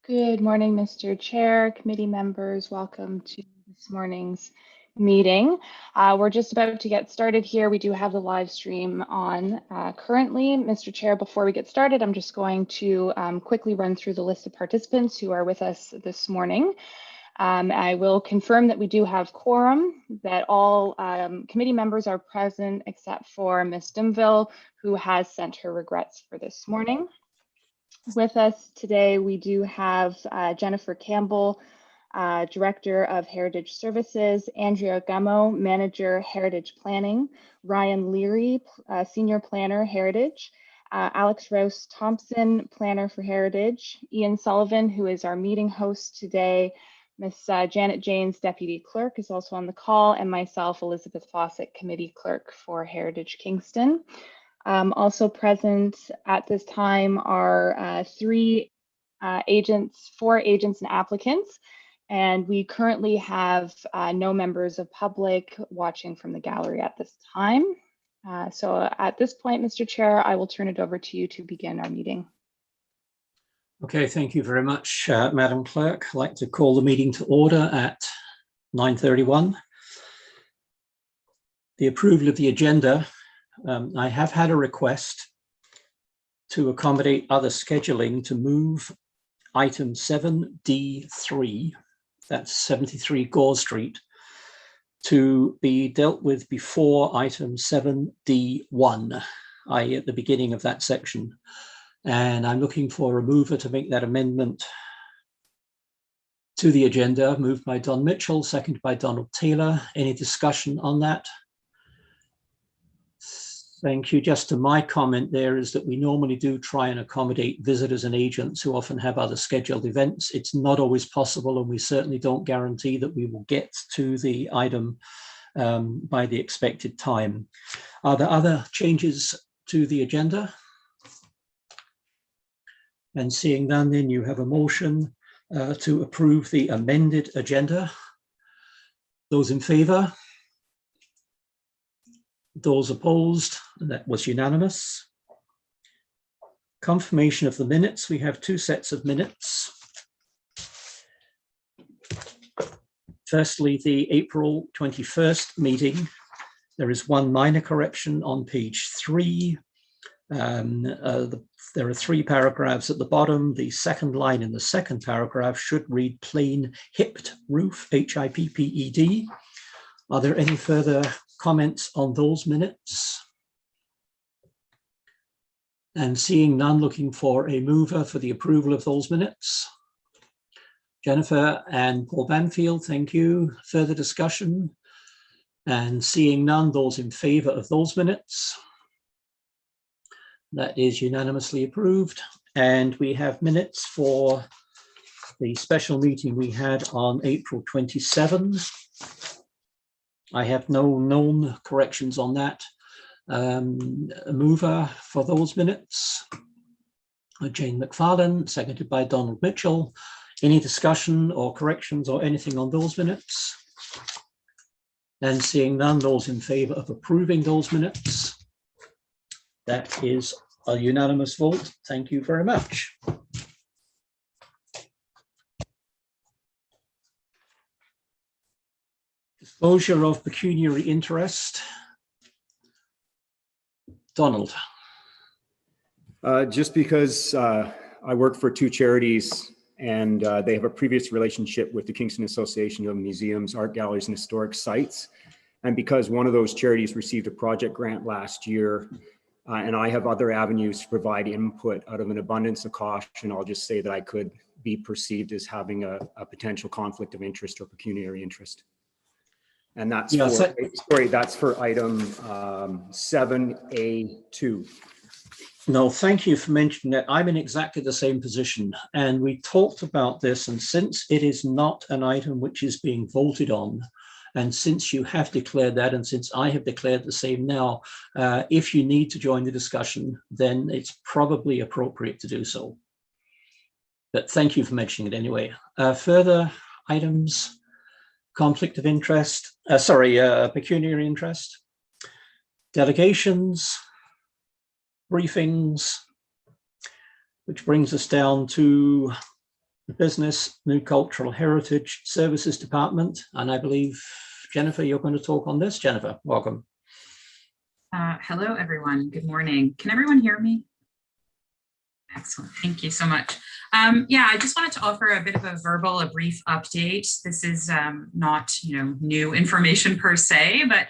Good morning, Mr. Chair, committee members. Welcome to this morning's meeting. We're just about to get started here. We do have the live stream on currently. Mr. Chair, before we get started, I'm just going to quickly run through the list of participants who are with us this morning. I will confirm that we do have quorum, that all committee members are present except for Ms. Dimville, who has sent her regrets for this morning. With us today, we do have Jennifer Campbell, Director of Heritage Services, Andrea Gummo, Manager, Heritage Planning, Ryan Leary, Senior Planner, Heritage, Alex Rouse Thompson, Planner for Heritage, Ian Sullivan, who is our meeting host today, Miss Janet Janes, Deputy Clerk, is also on the call, and myself, Elizabeth Fawcett, Committee Clerk for Heritage Kingston. Also present at this time are four agents and applicants, and we currently have no members of public watching from the gallery at this time. So at this point, Mr. Chair, I will turn it over to you to begin our meeting. Okay, thank you very much, Madam Clerk. I'd like to call the meeting to order at 9:31. The approval of the agenda. I have had a request to accommodate other scheduling to move item 7D3, that's 73 Gore Street, to be dealt with before item 7D1, i.e. at the beginning of that section. And I'm looking for a mover to make that amendment to the agenda, moved by Don Mitchell, seconded by Donald Taylor. Any discussion on that? Thank you. Just to my comment there is that we normally do try and accommodate visitors and agents who often have other scheduled events. It's not always possible, and we certainly don't guarantee that we will get to the item by the expected time. Are there other changes to the agenda? And seeing none, then you have a motion to approve the amended agenda. Those in favour? Those opposed? That was unanimous. Confirmation of the minutes. We have two sets of minutes. Firstly, the April 21st meeting. There is one minor correction on page 3. There are 3 paragraphs at the bottom. The second line in the second paragraph should read plain hipped roof, H-I-P-P-E-D. Are there any further comments on those minutes? And seeing none, looking for a mover for the approval of those minutes. Jennifer and Paul Banfield, thank you. Further discussion? And seeing none, those in favour of those minutes. That is unanimously approved. And we have minutes for the special meeting we had on April 27. I have no known corrections on that. A mover for those minutes. Jane McFarlane, seconded by Donald Mitchell. Any discussion or corrections or anything on those minutes? And seeing none, those in favour of approving those minutes. That is a unanimous vote. Thank you very much. Disclosure of pecuniary interest. Donald. Just because I work for 2 charities and they have a previous relationship with the Kingston Association of Museums, Art Galleries and Historic Sites. And because one of those charities received a project grant last year, and I have other avenues to provide input out of an abundance of caution, I'll just say that I could be perceived as having a potential conflict of interest or pecuniary interest. And that's that's for item 7A2. No, thank you for mentioning that. I'm in exactly the same position, and we talked about this, and since it is not an item which is being voted on, and since you have declared that, and since I have declared the same now, if you need to join the discussion, then it's probably appropriate to do so. But thank you for mentioning it anyway. Further items? Conflict of interest, pecuniary interest, delegations, briefings, which brings us down to the Business, New Cultural Heritage Services Department. And I believe, Jennifer, you're going to talk on this. Jennifer, welcome. Hello, everyone. Good morning. Can everyone hear me? Excellent. Thank you so much. Yeah, I just wanted to offer a bit of a brief update. This is not, new information per se, but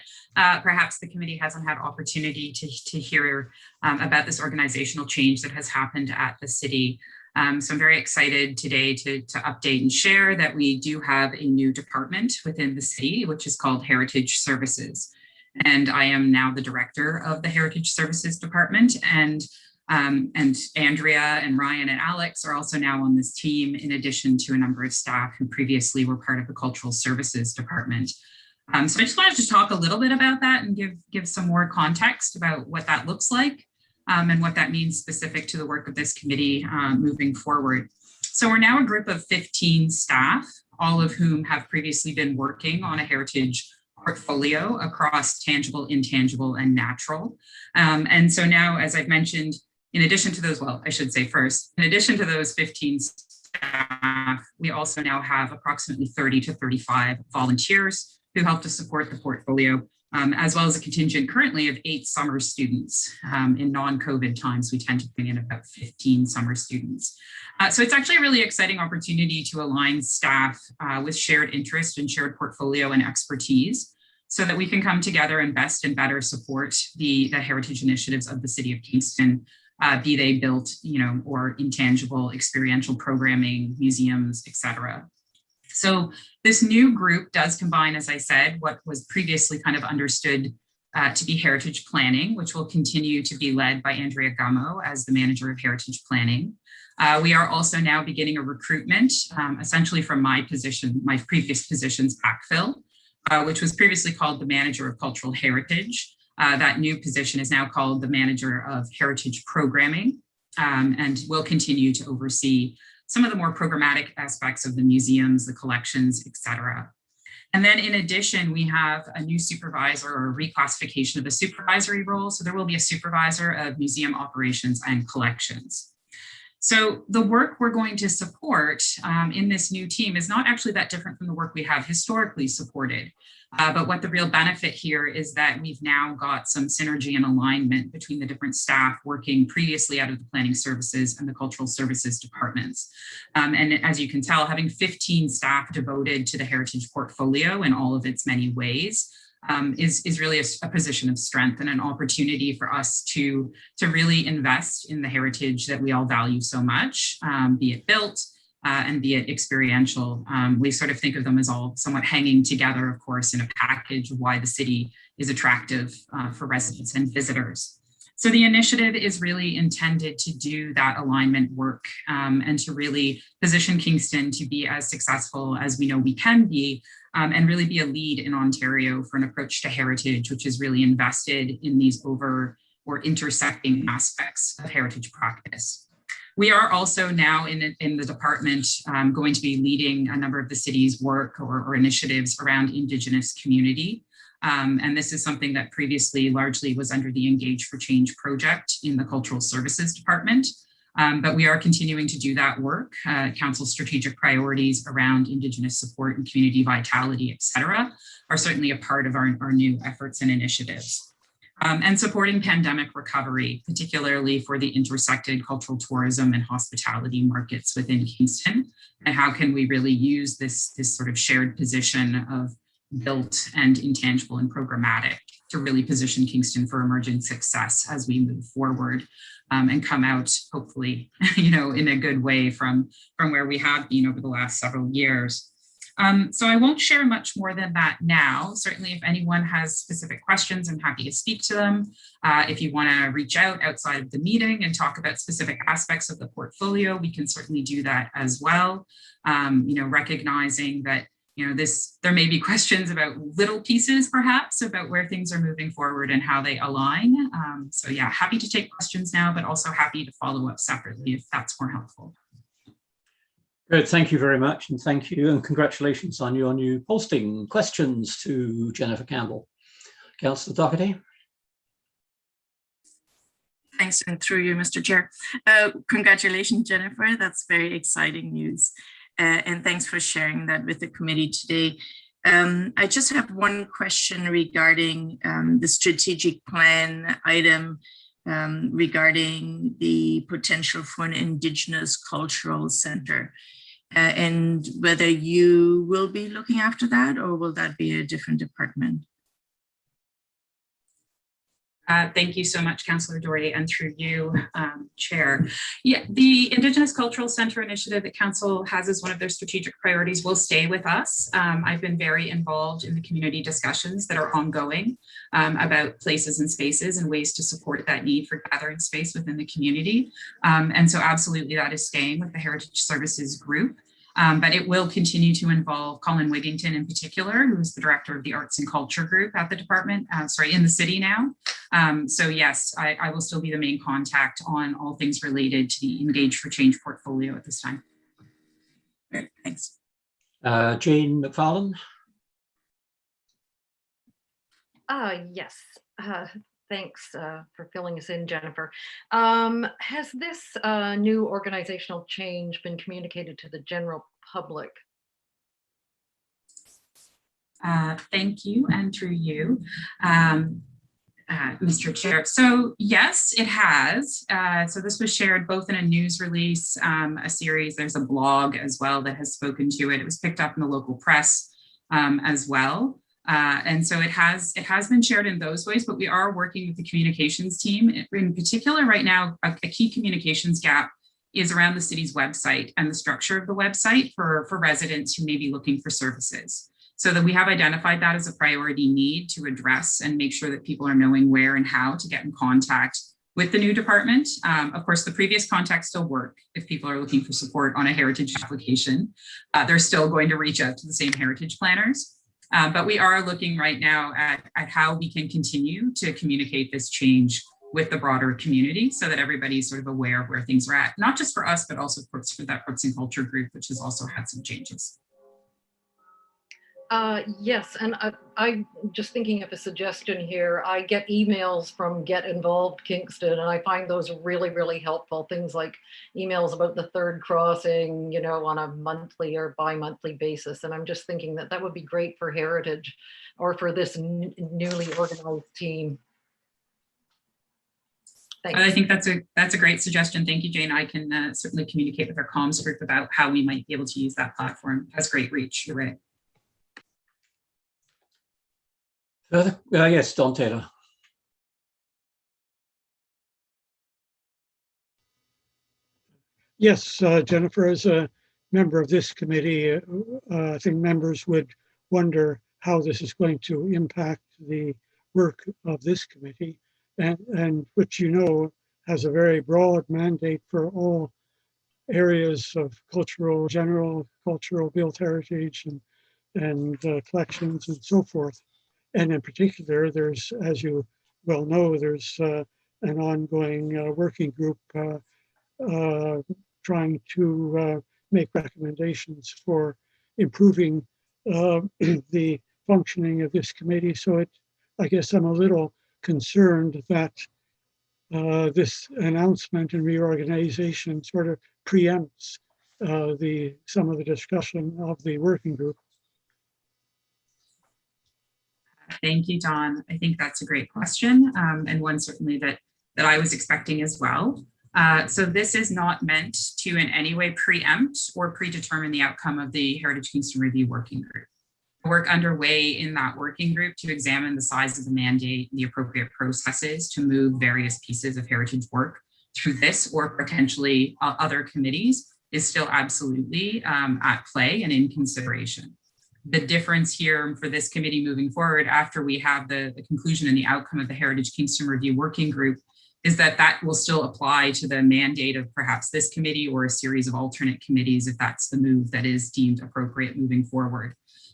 perhaps the committee hasn't had opportunity to hear about this organizational change that has happened at the city. So I'm very excited today to update and share that we do have a new department within the city, which is called Heritage Services. And I am now the director of the Heritage Services Department. And Andrea and Ryan and Alex are also now on this team, in addition to a number of staff who previously were part of the Cultural Services Department. So I just wanted to talk a little bit about that and give some more context about what that looks like and what that means specific to the work of this committee moving forward. So we're now a group of 15 staff, all of whom have previously been working on a heritage portfolio across tangible, intangible, and natural. And so now, as I've mentioned, in addition to those, well, I should say first, in addition to those 15 staff, we also now have approximately 30 to 35 volunteers who help to support the portfolio, as well as a contingent currently of 8 summer students. In non-COVID times, we tend to bring in about 15 summer students. So it's actually a really exciting opportunity to align staff with shared interest and shared portfolio and expertise, so that we can come together and best and better support the heritage initiatives of the City of Kingston, be they built, or intangible, experiential programming, museums, etc. So this new group does combine, as I said, what was previously kind of understood to be heritage planning, which will continue to be led by Andrea Gummo as the manager of heritage planning. We are also now beginning a recruitment, essentially from my previous position's backfill, which was previously called the manager of cultural heritage. That new position is now called the manager of heritage programming, and will continue to oversee some of the more programmatic aspects of the museums, the collections, etc. And then in addition, we have a new supervisor, or a reclassification of a supervisory role. So there will be a supervisor of museum operations and collections. So the work we're going to support in this new team is not actually that different from the work we have historically supported. But what the real benefit here is that we've now got some synergy and alignment between the different staff working previously out of the planning services and the cultural services departments. And as you can tell, having 15 staff devoted to the heritage portfolio in all of its many ways is really a position of strength and an opportunity for us to really invest in the heritage that we all value so much, be it built and be it experiential. We sort of think of them as all somewhat hanging together, of course, in a package of why the city is attractive for residents and visitors. So the initiative is really intended to do that alignment work and to really position Kingston to be as successful as we know we can be, and really be a lead in Ontario for an approach to heritage, which is really invested in these over or intersecting aspects of heritage practice. We are also now in the department going to be leading a number of the city's work or initiatives around Indigenous community. And this is something that previously largely was under the Engage for Change project in the Cultural Services Department. But we are continuing to do that work. Council strategic priorities around Indigenous support and community vitality, et cetera, are certainly a part of our new efforts and initiatives. And supporting pandemic recovery, particularly for the intersected cultural tourism and hospitality markets within Kingston. And how can we really use this sort of shared position of built and intangible and programmatic to really position Kingston for emerging success as we move forward and come out, hopefully, in a good way from where we have been over the last several years. So I won't share much more than that now. Certainly, if anyone has specific questions, I'm happy to speak to them. If you want to reach out outside of the meeting and talk about specific aspects of the portfolio, we can certainly do that as well. Recognizing that there may be questions about little pieces, perhaps, about where things are moving forward and how they align. So yeah, happy to take questions now, but also happy to follow up separately if that's more helpful. Good, thank you very much, and thank you, and congratulations on your new posting. Questions to Jennifer Campbell. Councillor Doherty. Thanks, and through you, Mr. Chair. Congratulations, Jennifer. That's very exciting news. And thanks for sharing that with the committee today. I just have one question regarding the strategic plan item regarding the potential for an Indigenous cultural center. And whether you will be looking after that, or will that be a different department? Thank you so much, Councillor Doherty, and through you, Chair. Yeah, the Indigenous Cultural Centre initiative that Council has as one of their strategic priorities will stay with us. I've been very involved in the community discussions that are ongoing about places and spaces and ways to support that need for gathering space within the community. And so absolutely that is staying with the Heritage Services Group. But it will continue to involve Colin Wigington in particular, who is the director of the Arts and Culture Group at the department, in the city now. So yes, I will still be the main contact on all things related to the Engage for Change portfolio at this time. Great, thanks. Jane McFarlane. Yes. Thanks for filling us in, Jennifer. Has this new organizational change been communicated to the general public? Thank you, and through you, Mr. Chair. So yes, it has. So this was shared both in a news release, a series, there's a blog as well that has spoken to it. It was picked up in the local press as well. And so it has been shared in those ways, but we are working with the communications team. In particular, right now, a key communications gap is around the city's website and the structure of the website for residents who may be looking for services. So that we have identified that as a priority need to address and make sure that people are knowing where and how to get in contact with the new department. Of course, the previous contacts still work if people are looking for support on a heritage application. They're still going to reach out to the same heritage planners. But we are looking right now at how we can continue to communicate this change with the broader community so that everybody's sort of aware of where things are at, not just for us, but also for that Arts and Culture Group, which has also had some changes. Yes, and I'm just thinking of a suggestion here. I get emails from Get Involved Kingston, and I find those really, really helpful. Things like emails about the third crossing, you know, on a monthly or bi-monthly basis. And I'm just thinking that that would be great for Heritage or for this newly organized team. Thanks. I think that's a great suggestion. Thank you, Jane. I can certainly communicate with our comms group about how we might be able to use that platform. It has great reach. You're right. Yes, Don Taylor. Yes, Jennifer, as a member of this committee, I think members would wonder how this is going to impact the work of this committee, and which, you know, has a very broad mandate for all areas of general cultural built heritage and collections and so forth. And in particular, there's, as you well know, there's an ongoing working group trying to make recommendations for improving the functioning of this committee. So I guess I'm a little concerned that this announcement and reorganization sort of preempts some of the discussion of the working group. Thank you, Don. I think that's a great question, and one certainly that I was expecting as well. So this is not meant to in any way preempt or predetermine the outcome of the Heritage Kingston Review Working Group. Work underway in that working group to examine the size of the mandate, the appropriate processes to move various pieces of heritage work through this or potentially other committees is still absolutely at play and in consideration. The difference here for this committee moving forward after we have the conclusion and the outcome of the Heritage Kingston Review Working Group is that will still apply to the mandate of perhaps this committee or a series of alternate committees if that's the move that is deemed appropriate moving forward.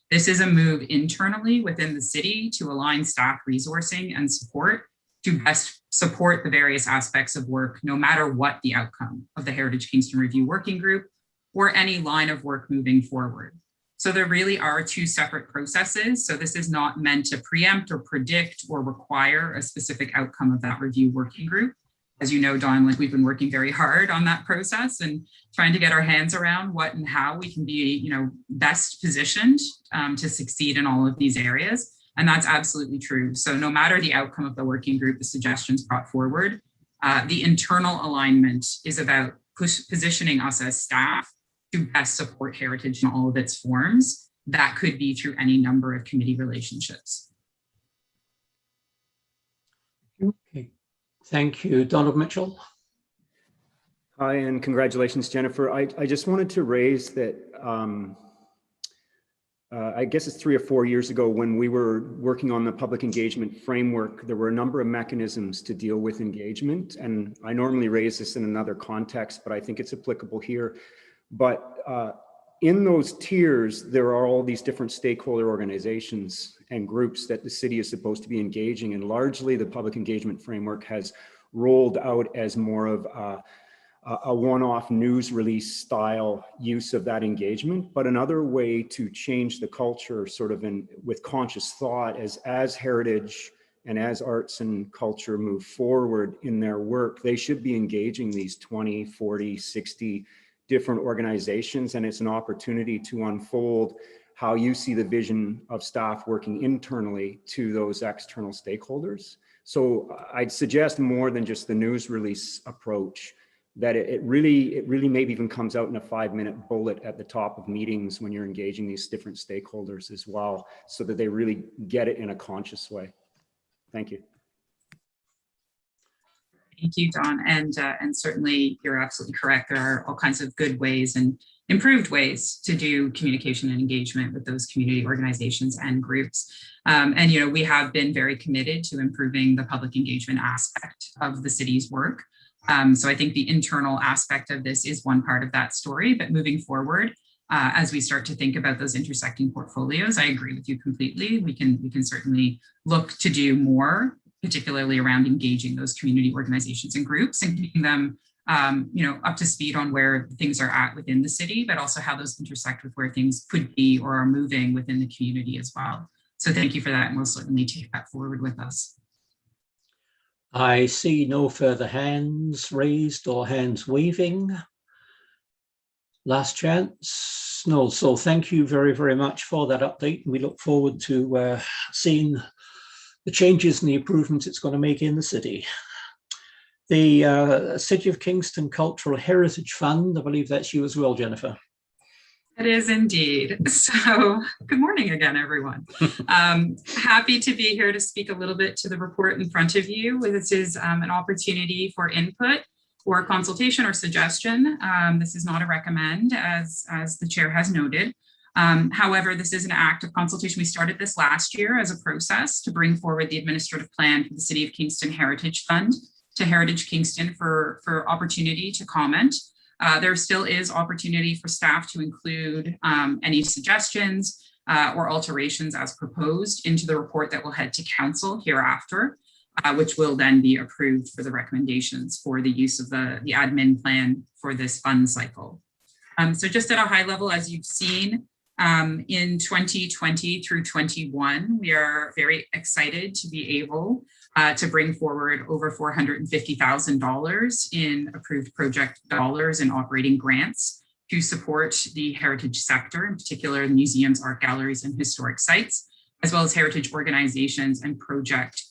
This is a move internally within the city to align staff resourcing and support to best support the various aspects of work, no matter what the outcome of the Heritage Kingston Review Working Group or any line of work moving forward. So there really are two separate processes. So this is not meant to preempt or predict or require a specific outcome of that review working group. as you know, Dawn, like we've been working very hard on that process and trying to get our hands around what and how we can be, best positioned to succeed in all of these areas. And that's absolutely true. So no matter the outcome of the working group, the suggestions brought forward, the internal alignment is about positioning us as staff to best support heritage in all of its forms. That could be through any number of committee relationships. Okay, thank you. Donald Mitchell. Hi, and congratulations, Jennifer. I just wanted to raise that I guess it's 3 or 4 years ago when we were working on the public engagement framework, there were a number of mechanisms to deal with engagement. And I normally raise this in another context, but I think it's applicable here. But in those tiers, there are all these different stakeholder organizations and groups that the city is supposed to be engaging. And largely the public engagement framework has rolled out as more of a one-off news release style use of that engagement. But another way to change the culture sort of with conscious thought as heritage and as arts and culture move forward in their work, they should be engaging these 20, 40, 60 different organizations. And it's an opportunity to unfold how you see the vision of staff working internally to those external stakeholders. So I'd suggest more than just the news release approach, that it really maybe even comes out in a 5-minute bullet at the top of meetings when you're engaging these different stakeholders as well, so that they really get it in a conscious way. Thank you. Thank you, Dawn. And certainly you're absolutely correct. There are all kinds of good ways and improved ways to do communication and engagement with those community organizations and groups. And we have been very committed to improving the public engagement aspect of the city's work. So I think the internal aspect of this is one part of that story, but moving forward, as we start to think about those intersecting portfolios, I agree with you completely. We can certainly look to do more, particularly around engaging those community organizations and groups and keeping them up to speed on where things are at within the city, but also how those intersect with where things could be or are moving within the community as well. So thank you for that, and we'll certainly take that forward with us. I see no further hands raised or hands waving. Last chance. No, so thank you very, very much for that update. We look forward to seeing the changes and the improvements it's going to make in the city. The City of Kingston Cultural Heritage Fund, I believe that's you as well, Jennifer. It is indeed. So good morning again, everyone. Happy to be here to speak a little bit to the report in front of you. This is an opportunity for input or consultation or suggestion. This is not a recommend, as the chair has noted. However, this is an act of consultation. We started this last year as a process to bring forward the administrative plan for the City of Kingston Heritage Fund to Heritage Kingston for opportunity to comment. There still is opportunity for staff to include any suggestions or alterations as proposed into the report that will head to council hereafter, which will then be approved for the recommendations for the use of the admin plan for this fund cycle. So just at a high level, as you've seen, in 2020 through 21, we are very excited to be able to bring forward over $450,000 in approved project dollars and operating grants to support the heritage sector, in particular museums, art galleries, and historic sites, as well as heritage organizations and project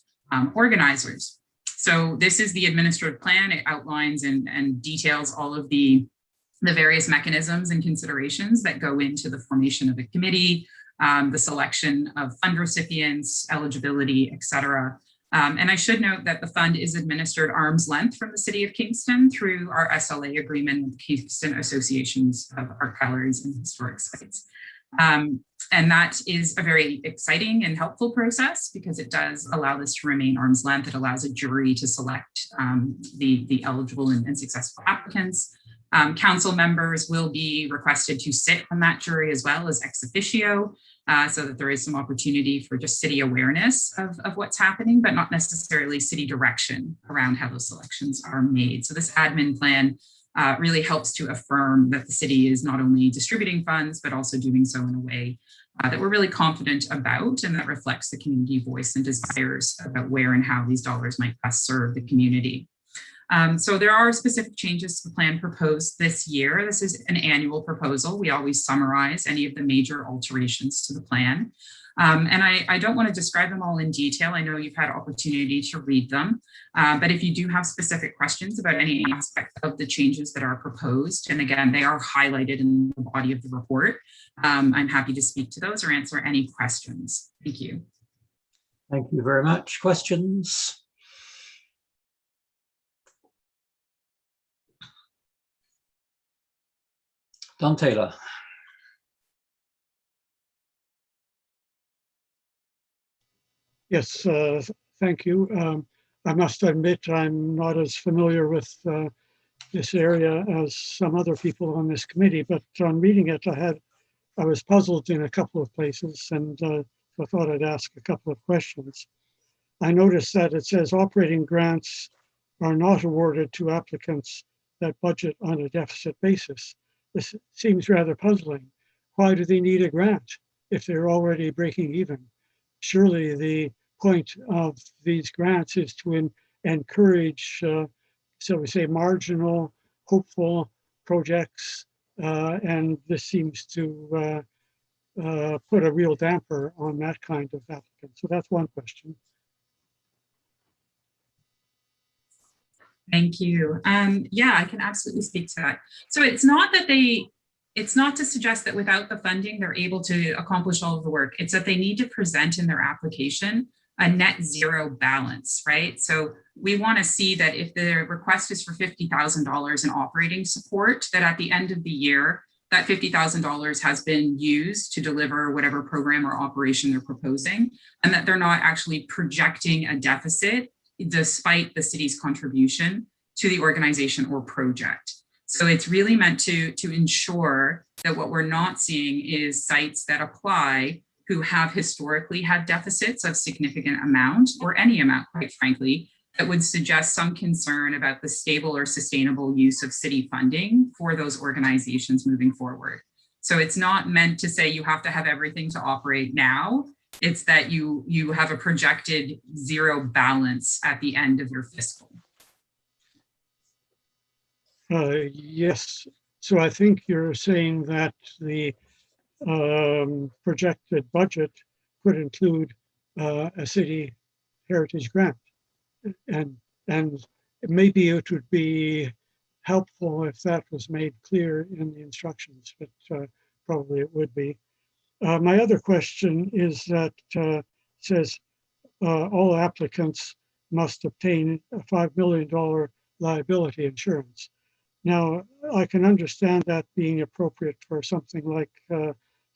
organizers. So this is the administrative plan. It outlines and details all of the various mechanisms and considerations that go into the formation of a committee, the selection of fund recipients, eligibility, et cetera. And I should note that the fund is administered arm's length from the City of Kingston through our SLA agreement with Kingston Associations of Art Galleries and Historic Sites. And that is a very exciting and helpful process because it does allow this to remain arm's length. It allows a jury to select the eligible and successful applicants. Council members will be requested to sit on that jury as well as ex officio, so that there is some opportunity for just city awareness of what's happening, but not necessarily city direction around how those selections are made. So this admin plan really helps to affirm that the city is not only distributing funds, but also doing so in a way that we're really confident about and that reflects the community voice and desires about where and how these dollars might best serve the community. So there are specific changes to the plan proposed this year. This is an annual proposal. We always summarize any of the major alterations to the plan. And I don't want to describe them all in detail. I know you've had opportunity to read them, but if you do have specific questions about any aspect of the changes that are proposed, and again, they are highlighted in the body of the report, I'm happy to speak to those or answer any questions. Thank you. Thank you very much. Questions? Don Taylor. Yes, thank you. I must admit I'm not as familiar with this area as some other people on this committee, but on reading it, I was puzzled in a couple of places, and I thought I'd ask a couple of questions. I noticed that it says operating grants are not awarded to applicants that budget on a deficit basis. This seems rather puzzling. Why do they need a grant if they're already breaking even? Surely the point of these grants is to encourage, so we say, marginal, hopeful projects, and this seems to put a real damper on that kind of applicant. So that's one question. Thank you. Yeah, I can absolutely speak to that. So it's not that it's not to suggest that without the funding, they're able to accomplish all of the work. It's that they need to present in their application a net zero balance, right? So we want to see that if the request is for $50,000 in operating support, that at the end of the year, that $50,000 has been used to deliver whatever program or operation they're proposing, and that they're not actually projecting a deficit despite the city's contribution to the organization or project. So it's really meant to ensure that what we're not seeing is sites that apply who have historically had deficits of significant amount, or any amount, quite frankly, that would suggest some concern about the stable or sustainable use of city funding for those organizations moving forward. So it's not meant to say you have to have everything to operate now. It's that you have a projected zero balance at the end of your fiscal. Yes, so I think you're saying that the projected budget could include a city heritage grant, and maybe it would be helpful if that was made clear in the instructions, but probably it would be. My other question is that says all applicants must obtain a $5 million liability insurance. Now, I can understand that being appropriate for something like,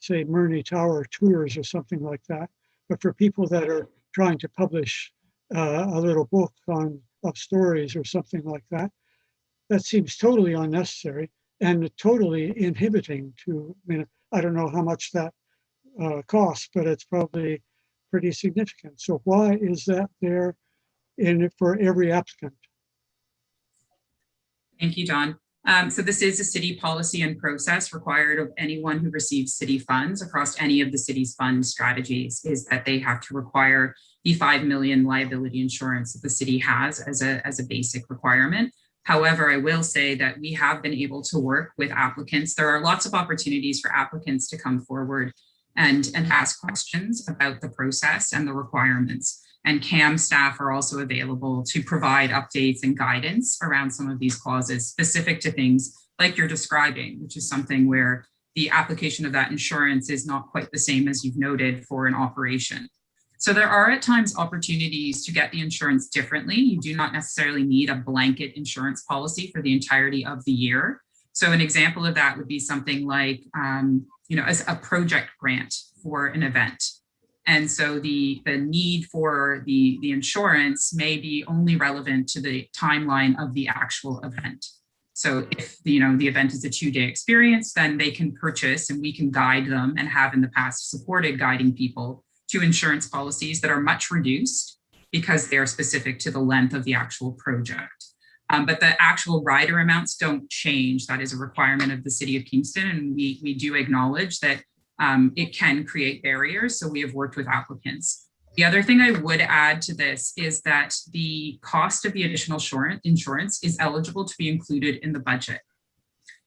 say, Murney Tower tours or something like that. But for people that are trying to publish a little book of stories or something like that, that seems totally unnecessary and totally inhibiting to, I mean, I don't know how much that costs, but it's probably pretty significant. So why is that there for every applicant? Thank you, Don. So this is a city policy and process required of anyone who receives city funds across any of the city's fund strategies, is that they have to require the 5 million liability insurance that the city has as a basic requirement. However, I will say that we have been able to work with applicants. There are lots of opportunities for applicants to come forward and ask questions about the process and the requirements. And CAM staff are also available to provide updates and guidance around some of these clauses specific to things like you're describing, which is something where the application of that insurance is not quite the same as you've noted for an operation. So there are at times opportunities to get the insurance differently. You do not necessarily need a blanket insurance policy for the entirety of the year. So an example of that would be something like, as a project grant for an event. And so the need for the insurance may be only relevant to the timeline of the actual event. So if the event is a 2-day experience, then they can purchase, and we can guide them and have in the past supported guiding people to insurance policies that are much reduced because they are specific to the length of the actual project. But the actual rider amounts don't change. That is a requirement of the City of Kingston, and we do acknowledge that it can create barriers. So we have worked with applicants The other thing I would add to this is that the cost of the additional insurance is eligible to be included in the budget.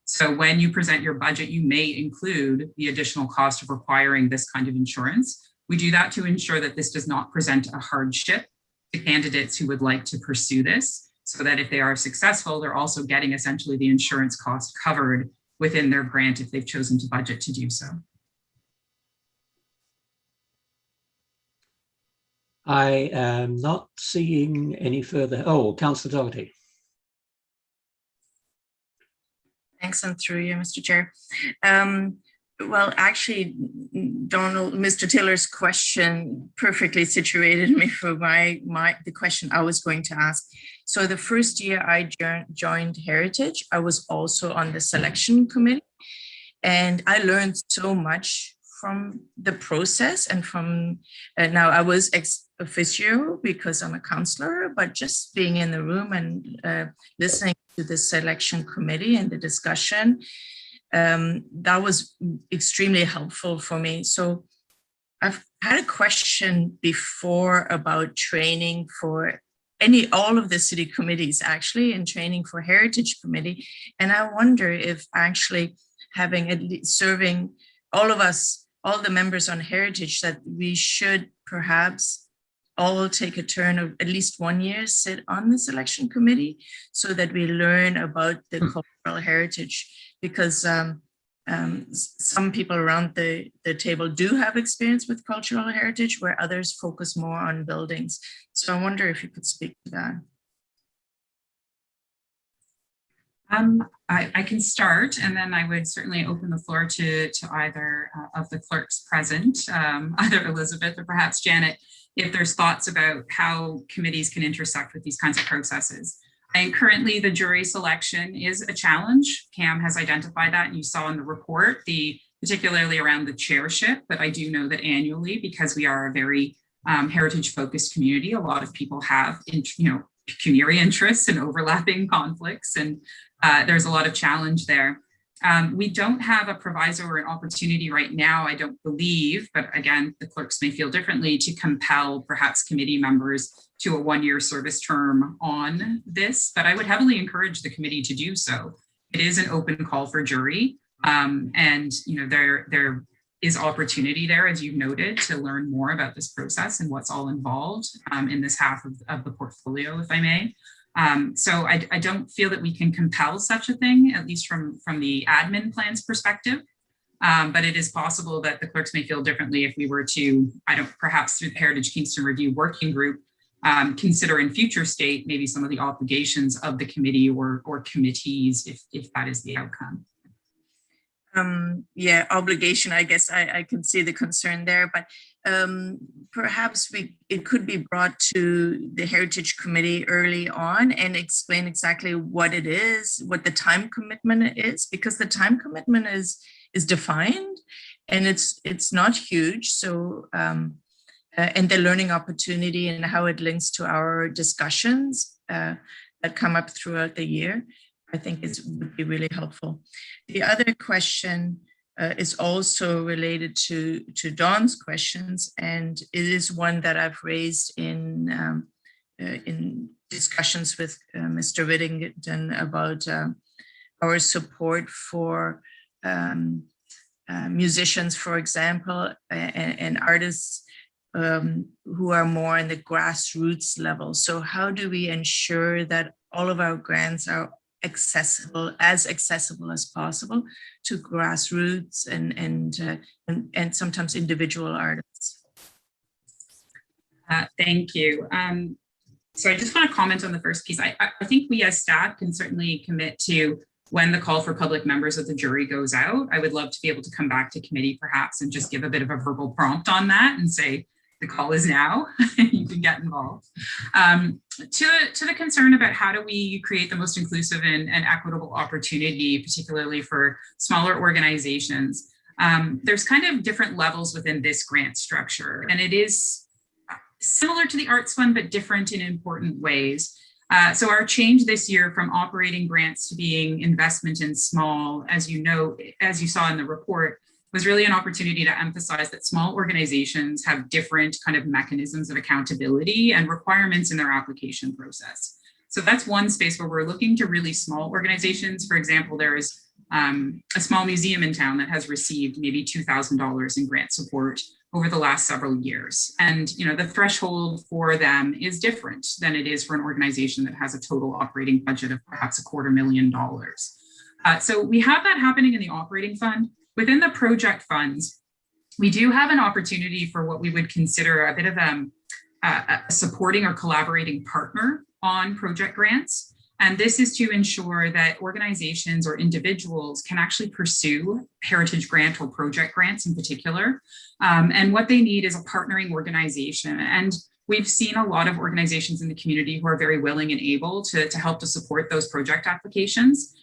So when you present your budget, you may include the additional cost of requiring this kind of insurance. We do that to ensure that this does not present a hardship to candidates who would like to pursue this, so that if they are successful, they're also getting essentially the insurance cost covered within their grant if they've chosen to budget to do so. I am not seeing any further. Oh, Councillor Doherty. Thanks, and through you, Mr. Chair. Well, actually, Donald, Mr. Taylor's question perfectly situated me for the question I was going to ask. So the first year I joined Heritage, I was also on the selection committee, and I learned so much from the process and from, now I was ex officio because I'm a counselor, but just being in the room and listening to the selection committee and the discussion, that was extremely helpful for me. So I've had a question before about training for all of the city committees actually, and training for Heritage Committee. And I wonder if actually having at least serving all of us, all the members on Heritage, that we should perhaps all take a turn of at least 1 year sit on the selection committee so that we learn about the cultural heritage, because some people around the table do have experience with cultural heritage where others focus more on buildings. So I wonder if you could speak to that. I can start, and then I would certainly open the floor to either of the clerks present, either Elizabeth or perhaps Janet, if there's thoughts about how committees can intersect with these kinds of processes. And currently the jury selection is a challenge. Cam has identified that, and you saw in the report, particularly around the chairship, but I do know that annually, because we are a very heritage focused community, a lot of people have pecuniary interests and overlapping conflicts, and there's a lot of challenge there. We don't have a proviso or an opportunity right now, I don't believe, but again, the clerks may feel differently, to compel perhaps committee members to a 1 year service term on this, but I would heavily encourage the committee to do so. It is an open call for jury, and there is opportunity there, as you've noted, to learn more about this process and what's all involved in this half of the portfolio, if I may. So I don't feel that we can compel such a thing, at least from the admin plan's perspective. But it is possible that the clerks may feel differently if we were to, perhaps through the Heritage Kingston Review Working Group, consider in future state maybe some of the obligations of the committee or committees if that is the outcome. Yeah, obligation, I guess I can see the concern there, but perhaps it could be brought to the Heritage Committee early on and explain exactly what it is, what the time commitment is, because the time commitment is defined and it's not huge. So, and the learning opportunity and how it links to our discussions that come up throughout the year, I think would be really helpful. The other question is also related to Dawn's questions, and it is one that I've raised in discussions with Mr. Whittington about our support for musicians, for example, and artists who are more in the grassroots level. So how do we ensure that all of our grants are as accessible as possible to grassroots and sometimes individual artists? Thank you. So I just want to comment on the first piece. I think we as staff can certainly commit to, when the call for public members of the jury goes out, I would love to be able to come back to committee perhaps and just give a bit of a verbal prompt on that and say, the call is now, you can get involved. To the concern about how do we create the most inclusive and equitable opportunity, particularly for smaller organizations, there's kind of different levels within this grant structure, and it is similar to the Arts Fund, but different in important ways. So our change this year from operating grants to being investment in small, as you know, as you saw in the report, was really an opportunity to emphasize that small organizations have different kind of mechanisms of accountability and requirements in their application process. So that's one space where we're looking to really small organizations. For example, there is a small museum in town that has received maybe $2,000 in grant support over the last several years. And the threshold for them is different than it is for an organization that has a total operating budget of perhaps $250,000. So we have that happening in the operating fund. Within the project funds, we do have an opportunity for what we would consider a bit of a supporting or collaborating partner on project grants. And this is to ensure that organizations or individuals can actually pursue heritage grant or project grants in particular. And what they need is a partnering organization. And we've seen a lot of organizations in the community who are very willing and able to help to support those project applications.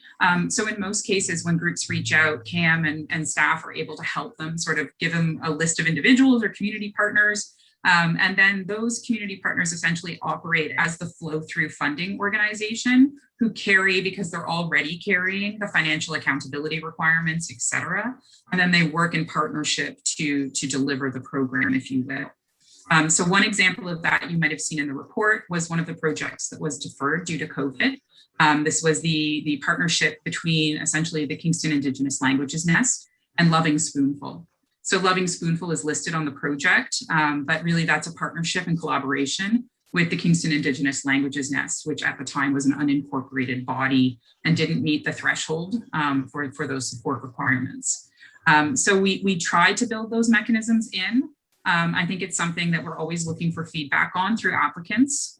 So in most cases, when groups reach out, CAM and staff are able to help them, sort of give them a list of individuals or community partners. And then those community partners essentially operate as the flow-through funding organization who carry, because they're already carrying the financial accountability requirements, et cetera. And then they work in partnership to deliver the program, if you will. So one example of that you might have seen in the report was one of the projects that was deferred due to COVID. This was the partnership between essentially the Kingston Indigenous Languages Nest and Loving Spoonful. So Loving Spoonful is listed on the project, but really that's a partnership and collaboration with the Kingston Indigenous Languages Nest, which at the time was an unincorporated body and didn't meet the threshold for those support requirements. So we try to build those mechanisms in. I think it's something that we're always looking for feedback on through applicants.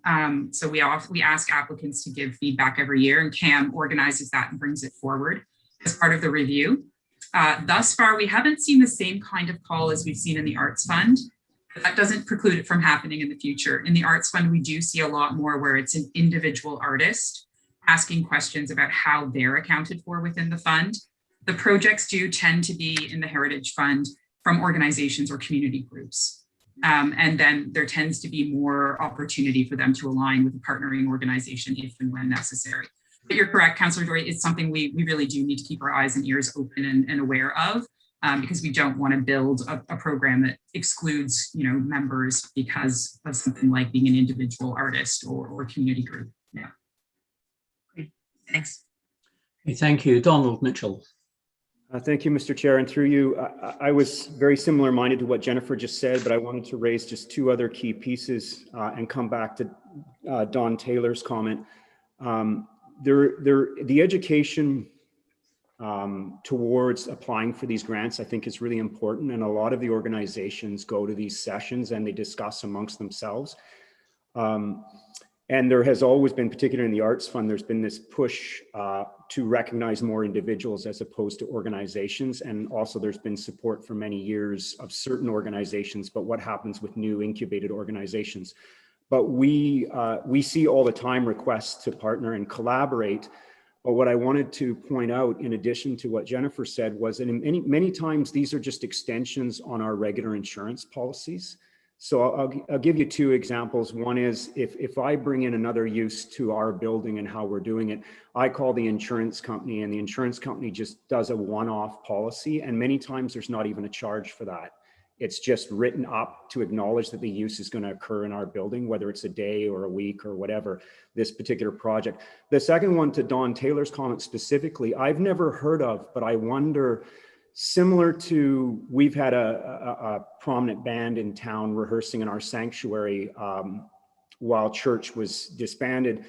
So we ask applicants to give feedback every year, and CAM organizes that and brings it forward as part of the review. Thus far, we haven't seen the same kind of call as we've seen in the Arts Fund. But that doesn't preclude it from happening in the future. In the Arts Fund, we do see a lot more where it's an individual artist asking questions about how they're accounted for within the fund. The projects do tend to be in the Heritage Fund from organizations or community groups. And then there tends to be more opportunity for them to align with a partnering organization if and when necessary. But you're correct, Councillor Dory, it's something we really do need to keep our eyes and ears open and aware of, because we don't want to build a program that excludes members because of something like being an individual artist or community group. Yeah. Great. Thanks. Okay, thank you. Donald Mitchell. Thank you, Mr. Chair. And through you, I was very similar minded to what Jennifer just said, but I wanted to raise just two other key pieces and come back to Don Taylor's comment. The education towards applying for these grants, I think, is really important. And a lot of the organizations go to these sessions and they discuss amongst themselves. And there has always been, particularly in the Arts Fund, there's been this push to recognize more individuals as opposed to organizations. And also there's been support for many years of certain organizations, but what happens with new incubated organizations? But we see all the time requests to partner and collaborate. But what I wanted to point out, in addition to what Jennifer said, was that in many times these are just extensions on our regular insurance policies. So I'll give you two examples. One is if I bring in another use to our building and how we're doing it, I call the insurance company and the insurance company just does a one-off policy. And many times there's not even a charge for that. It's just written up to acknowledge that the use is going to occur in our building, whether it's a day or a week or whatever, this particular project. The second one, to Don Taylor's comment specifically, I've never heard of, but I wonder, similar to, we've had a prominent band in town rehearsing in our sanctuary while church was disbanded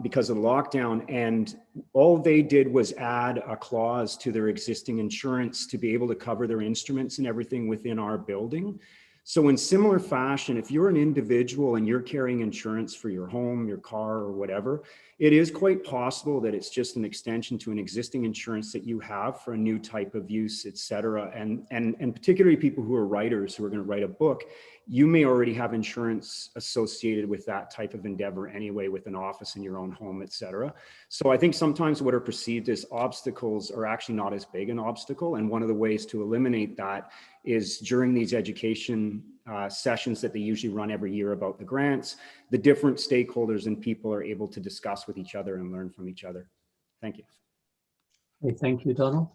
because of the lockdown, and all they did was add a clause to their existing insurance to be able to cover their instruments and everything within our building. So in similar fashion, if you're an individual and you're carrying insurance for your home, your car, or whatever, it is quite possible that it's just an extension to an existing insurance that you have for a new type of use, et cetera. And particularly people who are writers who are going to write a book, you may already have insurance associated with that type of endeavor anyway, with an office in your own home, et cetera. So I think sometimes what are perceived as obstacles are actually not as big an obstacle. And one of the ways to eliminate that is during these education sessions that they usually run every year about the grants, the different stakeholders and people are able to discuss with each other and learn from each other. Thank you. Okay, thank you, Donald.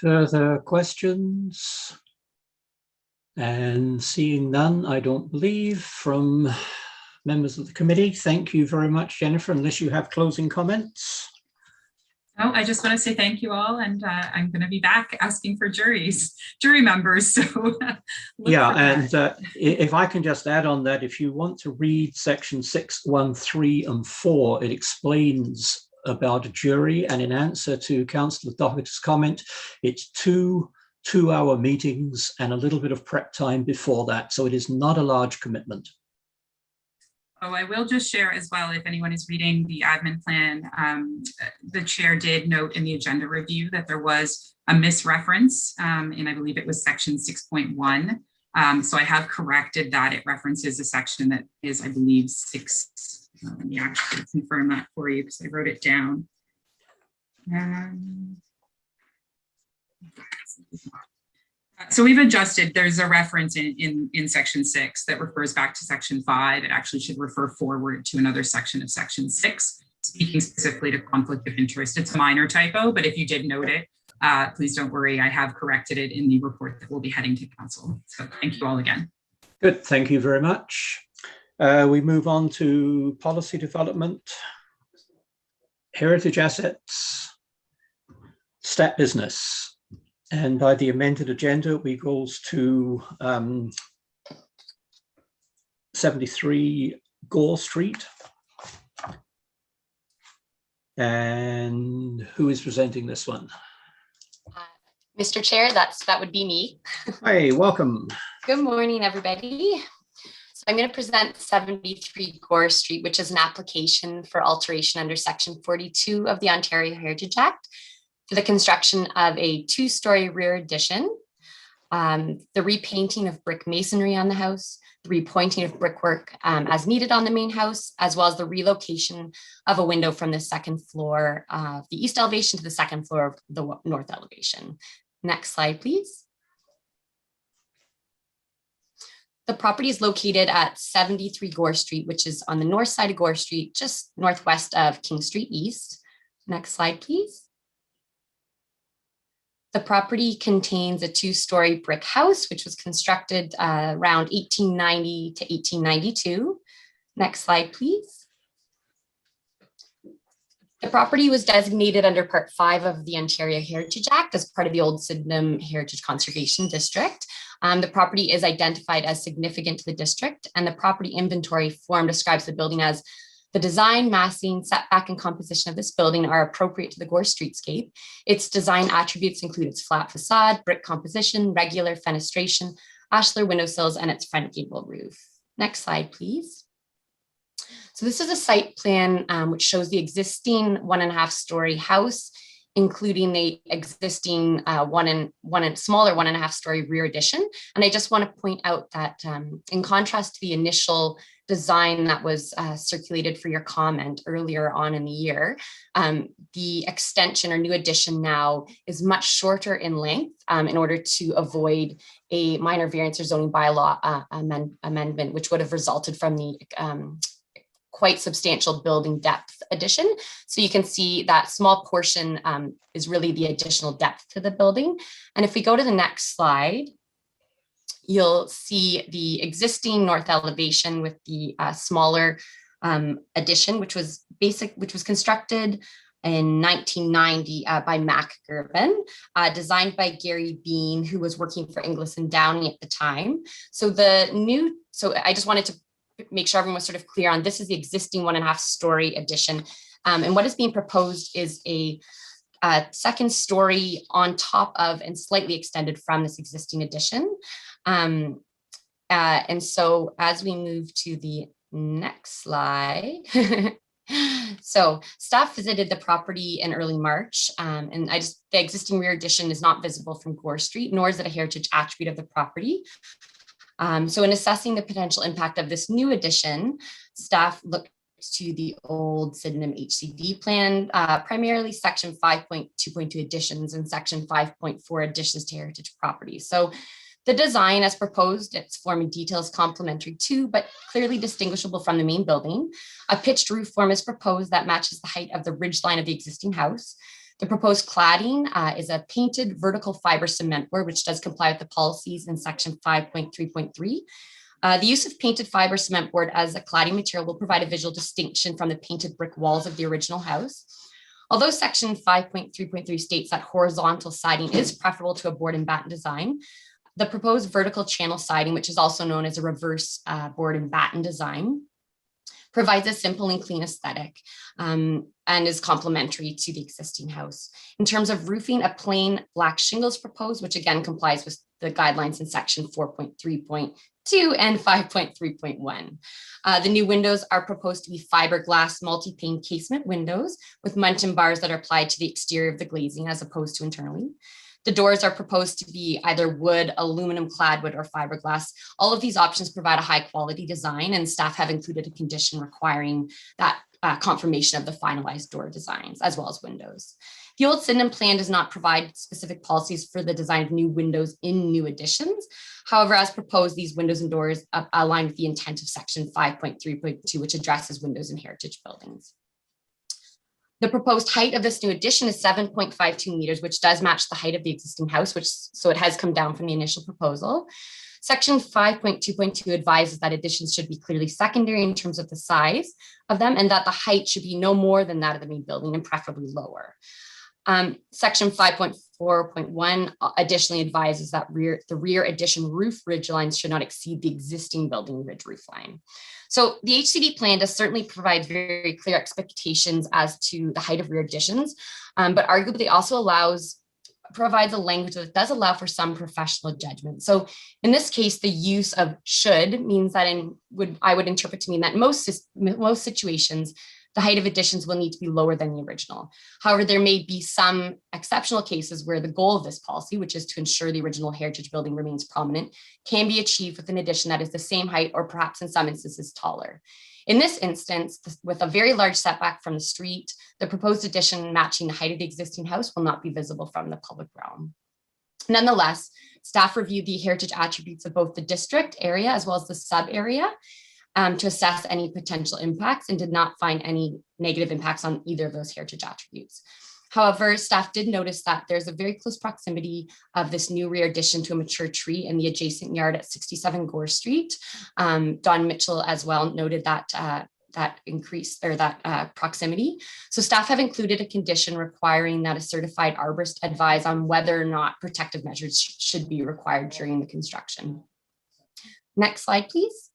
Further questions? And seeing none, I don't believe, from members of the committee. Thank you very much, Jennifer, unless you have closing comments. Oh, I just want to say thank you all, and I'm going to be back asking for jury members. So yeah, and if I can just add on that, if you want to read section 6, 1, 3, and 4, it explains about a jury, and in answer to Councillor Doherty's comment, it's two-hour meetings and a little bit of prep time before that, so it is not a large commitment. Oh, I will just share as well, if anyone is reading the admin plan, the chair did note in the agenda review that there was a misreference, and I believe it was section 6.1. So I have corrected that. It references a section that is, I believe, 6. Let me actually confirm that for you because I wrote it down. So we've adjusted, there's a reference in section 6 that refers back to section 5. It actually should refer forward to another section of section 6, speaking specifically to conflict of interest. It's a minor typo, but if you did note it, please don't worry, I have corrected it in the report that will be heading to council. So thank you all again. Good, thank you very much. We move on to policy development, heritage assets, stat business. And by the amended agenda, we goes to 73 Gore Street. And who is presenting this one? Mr. Chair, that would be me. Hi, welcome. Good morning, everybody. So I'm going to present 73 Gore Street, which is an application for alteration under Section 42 of the Ontario Heritage Act for the construction of a 2-story rear addition, the repainting of brick masonry on the house, the repointing of brickwork as needed on the main house, as well as the relocation of a window from the second floor of the east elevation to the second floor of the north elevation. Next slide, please. The property is located at 73 Gore Street, which is on the north side of Gore Street, just northwest of King Street East. Next slide, please. The property contains a 2-story brick house, which was constructed around 1890 to 1892. Next slide, please. The property was designated under Part 5 of the Ontario Heritage Act as part of the Old Sydenham Heritage Conservation District. The property is identified as significant to the district, and the property inventory form describes the building as the design, massing, setback, and composition of this building are appropriate to the Gore streetscape. Its design attributes include its flat facade, brick composition, regular fenestration, ashlar windowsills, and its front gable roof. Next slide, please. So this is a site plan which shows the existing 1.5-story house, including the existing smaller 1.5-story rear addition. And I just want to point out that in contrast to the initial design that was circulated for your comment earlier on in the year, the extension or new addition now is much shorter in length in order to avoid a minor variance or zoning bylaw amendment, which would have resulted from the quite substantial building depth addition. So you can see that small portion is really the additional depth to the building. And if we go to the next slide, you'll see the existing north elevation with the smaller addition, which was constructed in 1990 by Mac Gerben, designed by Gary Bean, who was working for Inglis and Downey at the time. So I just wanted to make sure everyone was sort of clear on this is the existing 1.5-story addition. And what is being proposed is a second story on top of and slightly extended from this existing addition. And so as we move to the next slide, so staff visited the property in early March, and the existing rear addition is not visible from Gore Street, nor is it a heritage attribute of the property. So in assessing the potential impact of this new addition, staff looked to the old Sydenham HCD plan, primarily section 5.2.2 additions and section 5.4 additions to heritage properties. So the design as proposed, its form and details complementary to, but clearly distinguishable from the main building. A pitched roof form is proposed that matches the height of the ridge line of the existing house. The proposed cladding is a painted vertical fiber cement board, which does comply with the policies in section 5.3.3. The use of painted fiber cement board as a cladding material will provide a visual distinction from the painted brick walls of the original house. Although section 5.3.3 states that horizontal siding is preferable to a board and batten design, the proposed vertical channel siding, which is also known as a reverse board and batten design, provides a simple and clean aesthetic and is complementary to the existing house. In terms of roofing, a plain black shingle is proposed, which again complies with the guidelines in section 4.3.2 and 5.3.1. The new windows are proposed to be fiberglass multi-pane casement windows with muntin bars that are applied to the exterior of the glazing as opposed to internally. The doors are proposed to be either wood, aluminum clad wood, or fiberglass. All of these options provide a high quality design, and staff have included a condition requiring that confirmation of the finalized door designs as well as windows. The old Sydenham plan does not provide specific policies for the design of new windows in new additions. However, as proposed, these windows and doors align with the intent of section 5.3.2, which addresses windows in heritage buildings. The proposed height of this new addition is 7.52 meters, which does match the height of the existing house, so it has come down from the initial proposal. Section 5.2.2 advises that additions should be clearly secondary in terms of the size of them, and that the height should be no more than that of the main building and preferably lower. Section 5.4.1 additionally advises that the rear addition roof ridge lines should not exceed the existing building ridge roof line. So the HCD plan does certainly provide very clear expectations as to the height of rear additions, but arguably also provides a language that does allow for some professional judgment. So in this case, the use of should means that I would interpret to mean that in most situations, the height of additions will need to be lower than the original. However, there may be some exceptional cases where the goal of this policy, which is to ensure the original heritage building remains prominent, can be achieved with an addition that is the same height or perhaps in some instances taller. In this instance, with a very large setback from the street, the proposed addition matching the height of the existing house will not be visible from the public realm. Nonetheless, staff reviewed the heritage attributes of both the district area as well as the sub area to assess any potential impacts and did not find any negative impacts on either of those heritage attributes. However, staff did notice that there's a very close proximity of this new rear addition to a mature tree in the adjacent yard at 67 Gore Street. Don Mitchell as well noted that proximity. So staff have included a condition requiring that a certified arborist advise on whether or not protective measures should be required during the construction. Next slide, please.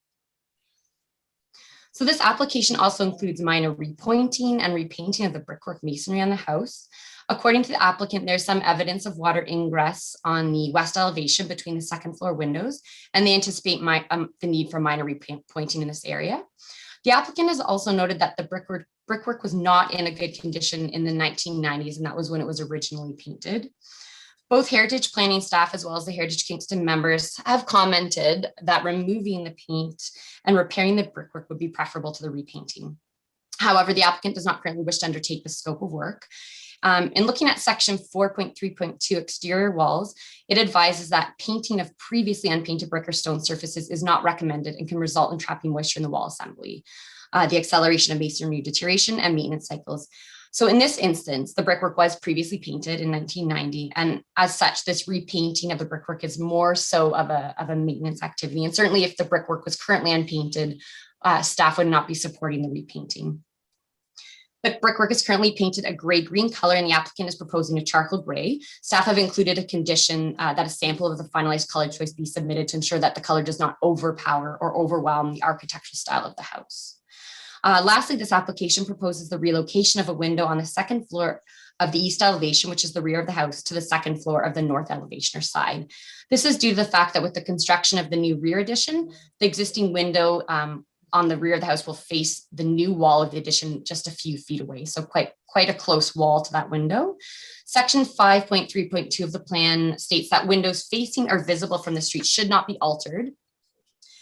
So this application also includes minor repointing and repainting of the brickwork masonry on the house. According to the applicant, there's some evidence of water ingress on the west elevation between the second floor windows, and they anticipate the need for minor repointing in this area. The applicant has also noted that the brickwork was not in a good condition in the 1990s, and that was when it was originally painted. Both Heritage Planning staff as well as the Heritage Kingston members have commented that removing the paint and repairing the brickwork would be preferable to the repainting. However, the applicant does not currently wish to undertake the scope of work. In looking at section 4.3.2 exterior walls, it advises that painting of previously unpainted brick or stone surfaces is not recommended and can result in trapping moisture in the wall assembly, the acceleration of masonry deterioration and maintenance cycles. So in this instance, the brickwork was previously painted in 1990, and as such, this repainting of the brickwork is more so of a maintenance activity. And certainly if the brickwork was currently unpainted, staff would not be supporting the repainting. The brickwork is currently painted a gray-green color, and the applicant is proposing a charcoal gray. Staff have included a condition that a sample of the finalized color choice be submitted to ensure that the color does not overpower or overwhelm the architectural style of the house. Lastly, this application proposes the relocation of a window on the second floor of the east elevation, which is the rear of the house, to the second floor of the north elevation or side. This is due to the fact that with the construction of the new rear addition, the existing window on the rear of the house will face the new wall of the addition just a few feet away. So quite a close wall to that window. Section 5.3.2 of the plan states that windows facing or visible from the street should not be altered,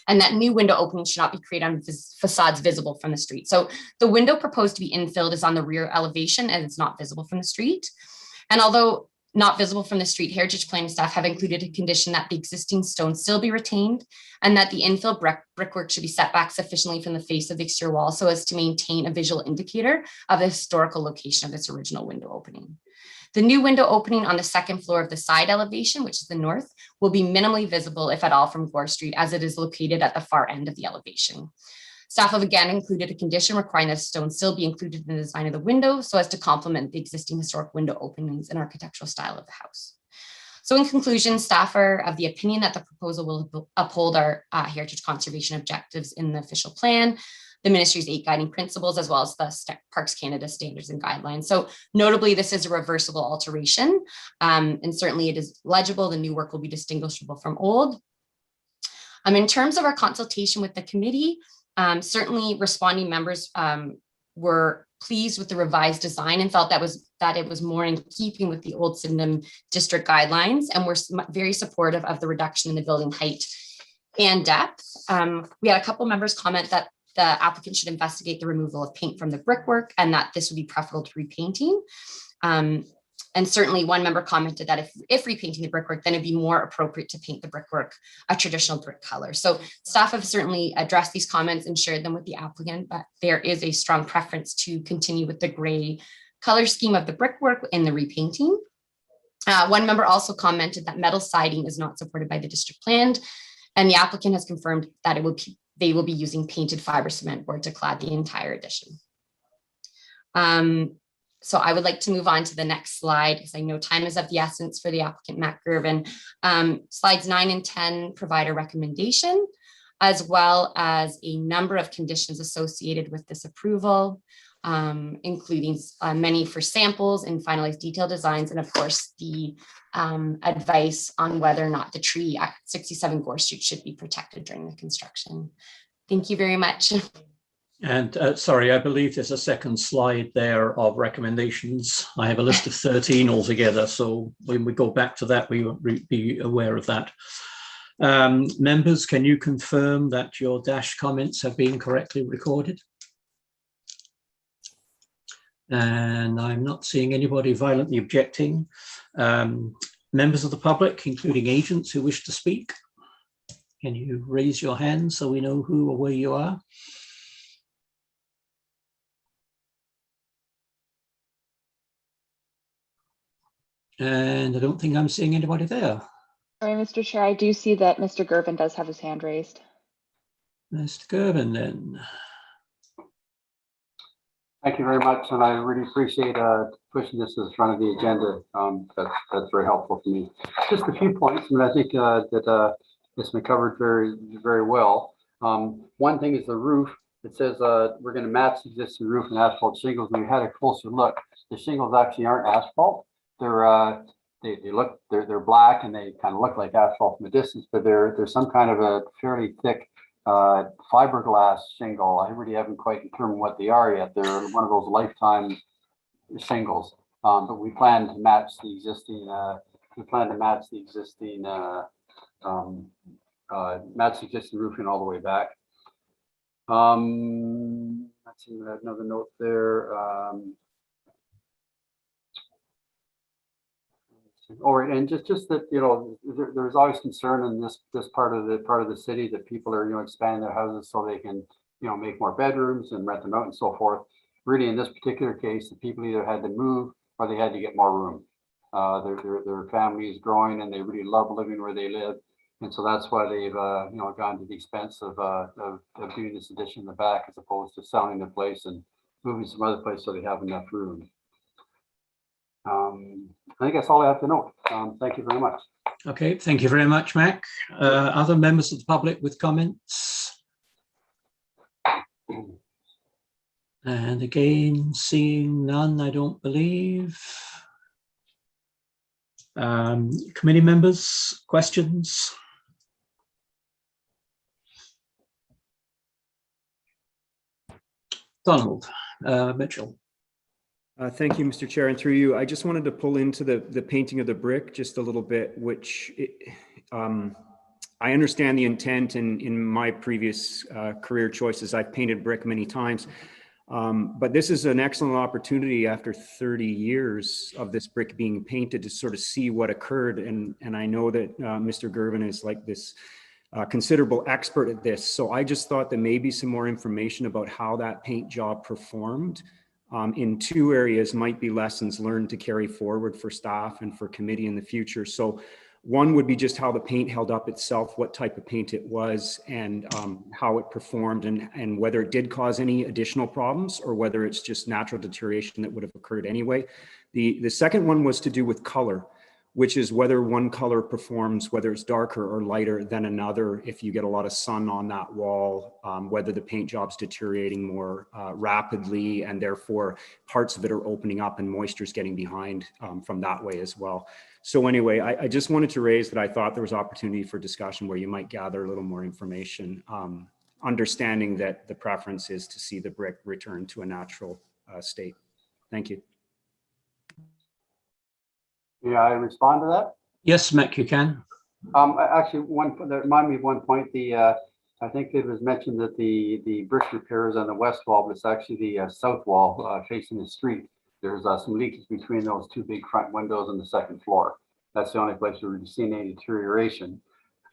and that new window openings should not be created on facades visible from the street. So the window proposed to be infilled is on the rear elevation and it's not visible from the street. And although not visible from the street, Heritage Planning staff have included a condition that the existing stone still be retained and that the infill brickwork should be set back sufficiently from the face of the exterior wall so as to maintain a visual indicator of the historical location of its original window opening. The new window opening on the second floor of the side elevation, which is the north, will be minimally visible, if at all, from Gore Street, as it is located at the far end of the elevation. Staff have again included a condition requiring that a stone sill be included in the design of the window so as to complement the existing historic window openings and architectural style of the house. So in conclusion, staff are of the opinion that the proposal will uphold our heritage conservation objectives in the official plan, the ministry's 8 guiding principles, as well as the Parks Canada standards and guidelines. So notably, this is a reversible alteration, and certainly it is legible. The new work will be distinguishable from old. In terms of our consultation with the committee, certainly responding members were pleased with the revised design and felt that it was more in keeping with the old Sydenham district guidelines, and were very supportive of the reduction in the building height and depth. We had a couple members comment that the applicant should investigate the removal of paint from the brickwork and that this would be preferable to repainting. And certainly one member commented that if repainting the brickwork, then it'd be more appropriate to paint the brickwork a traditional brick color. So staff have certainly addressed these comments and shared them with the applicant, but there is a strong preference to continue with the gray color scheme of the brickwork in the repainting. One member also commented that metal siding is not supported by the district plan, and the applicant has confirmed that they will be using painted fiber cement board to clad the entire addition. So I would like to move on to the next slide because I know time is of the essence for the applicant, Matt Gervin. Slides 9 and 10 provide a recommendation, as well as a number of conditions associated with this approval, including many for samples and finalized detailed designs, and of course the advice on whether or not the tree at 67 Gore Street should be protected during the construction. Thank you very much. And sorry, I believe there's a second slide there of recommendations. I have a list of 13 altogether, so when we go back to that, we will be aware of that. Members, can you confirm that your dash comments have been correctly recorded? And I'm not seeing anybody violently objecting. Members of the public, including agents who wish to speak, can you raise your hand so we know who or where you are? And I don't think I'm seeing anybody there. Sorry, Mr. Chair, I do see that Mr. Gervin does have his hand raised. Mr. Gervin, then. Thank you very much, and I really appreciate pushing this to the front of the agenda. That's very helpful for me. Just a few points, and I think that it's been covered very well. One thing is the roof. It says we're going to match existing roof and asphalt shingles. And we had a closer look. The shingles actually aren't asphalt. They're black and they kind of look like asphalt from a distance, but they're some kind of a fairly thick fiberglass shingle. I really haven't quite determined what they are yet. They're one of those lifetime shingles, but we plan to match the existing. Match the existing roofing all the way back. Let's see, another note there. All right, and just that, you know, there's always concern in this part of the city that people are, you know, expanding their houses so they can, you know, make more bedrooms and rent them out and so forth. Really, in this particular case, the people either had to move or they had to get more room. Their family is growing and they really love living where they live, and so that's why they've you know, gone to the expense of doing this addition in the back as opposed to selling the place and moving some other place so they have enough room. I think that's all I have to know. Thank you very much. Okay, thank you very much, Mac. Other members of the public with comments? And again, seeing none, I don't believe. Committee members, questions? Donald Mitchell. Thank you, Mr. Chair, and through you, I just wanted to pull into the painting of the brick just a little bit, which I understand the intent, and in my previous career choices, I've painted brick many times, but this is an excellent opportunity after 30 years of this brick being painted to sort of see what occurred, and I know that Mr. Gervin is like this considerable expert at this, so I just thought that maybe some more information about how that paint job performed in two areas might be lessons learned to carry forward for staff and for committee in the future. So one would be just how the paint held up itself, what type of paint it was, and how it performed, and whether it did cause any additional problems or whether it's just natural deterioration that would have occurred anyway. The second one was to do with color, which is whether one color performs, whether it's darker or lighter than another if you get a lot of sun on that wall, whether the paint job's deteriorating more rapidly, and therefore parts of it are opening up and moisture's getting behind from that way as well. So anyway, I just wanted to raise that I thought there was opportunity for discussion where you might gather a little more information, understanding that the preference is to see the brick return to a natural state. Thank you. Yeah, I respond to that. Yes, Mac, you can. Actually, that reminded me of one point. I think it was mentioned that the brick repair is on the west wall, but it's actually the south wall facing the street. There's some leakage between those two big front windows on the second floor. That's the only place where we've seen any deterioration.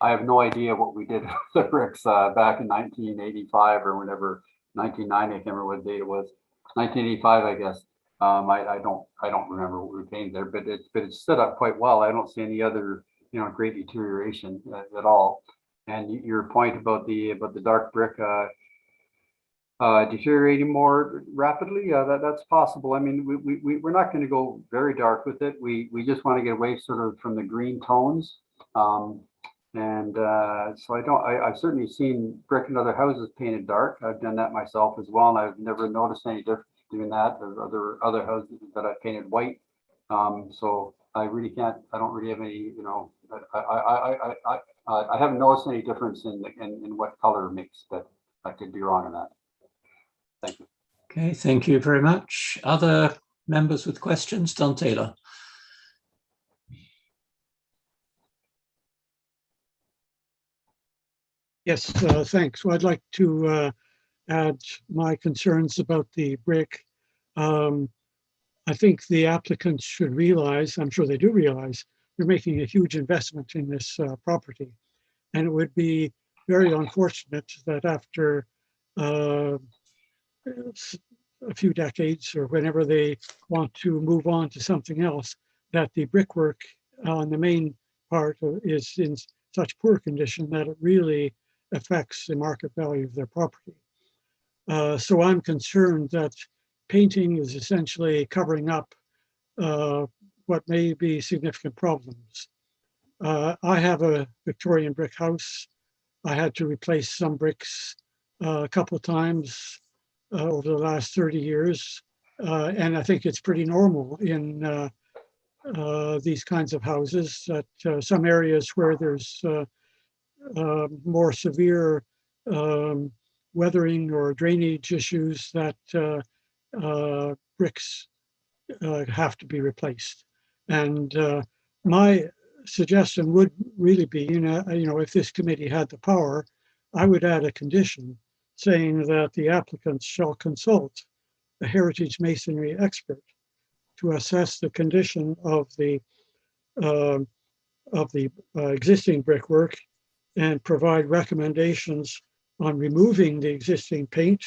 I have no idea what we did with the bricks back in 1985 or whenever, 1990. I can't remember what date it was. 1985, I guess. I don't remember what we painted there, but it's set up quite well. I don't see any other great deterioration at all. And your point about the dark brick deteriorating more rapidly, that's possible. I mean, we're not going to go very dark with it. We just want to get away sort of from the green tones. So I've certainly seen brick in other houses painted dark. I've done that myself as well, and I've never noticed any difference doing that. There's other houses that I've painted white. So I really can't. I don't really have any. I haven't noticed any difference in what color mix, but I could be wrong on that. Thank you. Okay, thank you very much. Other members with questions? Don Taylor. Yes, thanks. Well, I'd like to add my concerns about the brick. I think the applicants should realize, I'm sure they do realize, they're making a huge investment in this property. And it would be very unfortunate that after a few decades or whenever they want to move on to something else, that the brickwork on the main part is in such poor condition that it really affects the market value of their property. So I'm concerned that painting is essentially covering up what may be significant problems. I have a Victorian brick house. I had to replace some bricks a couple of times over the last 30 years. And I think it's pretty normal in these kinds of houses that some areas where there's more severe weathering or drainage issues that bricks have to be replaced. And my suggestion would really be, if this committee had the power, I would add a condition saying that the applicants shall consult a heritage masonry expert to assess the condition of the existing brickwork and provide recommendations on removing the existing paint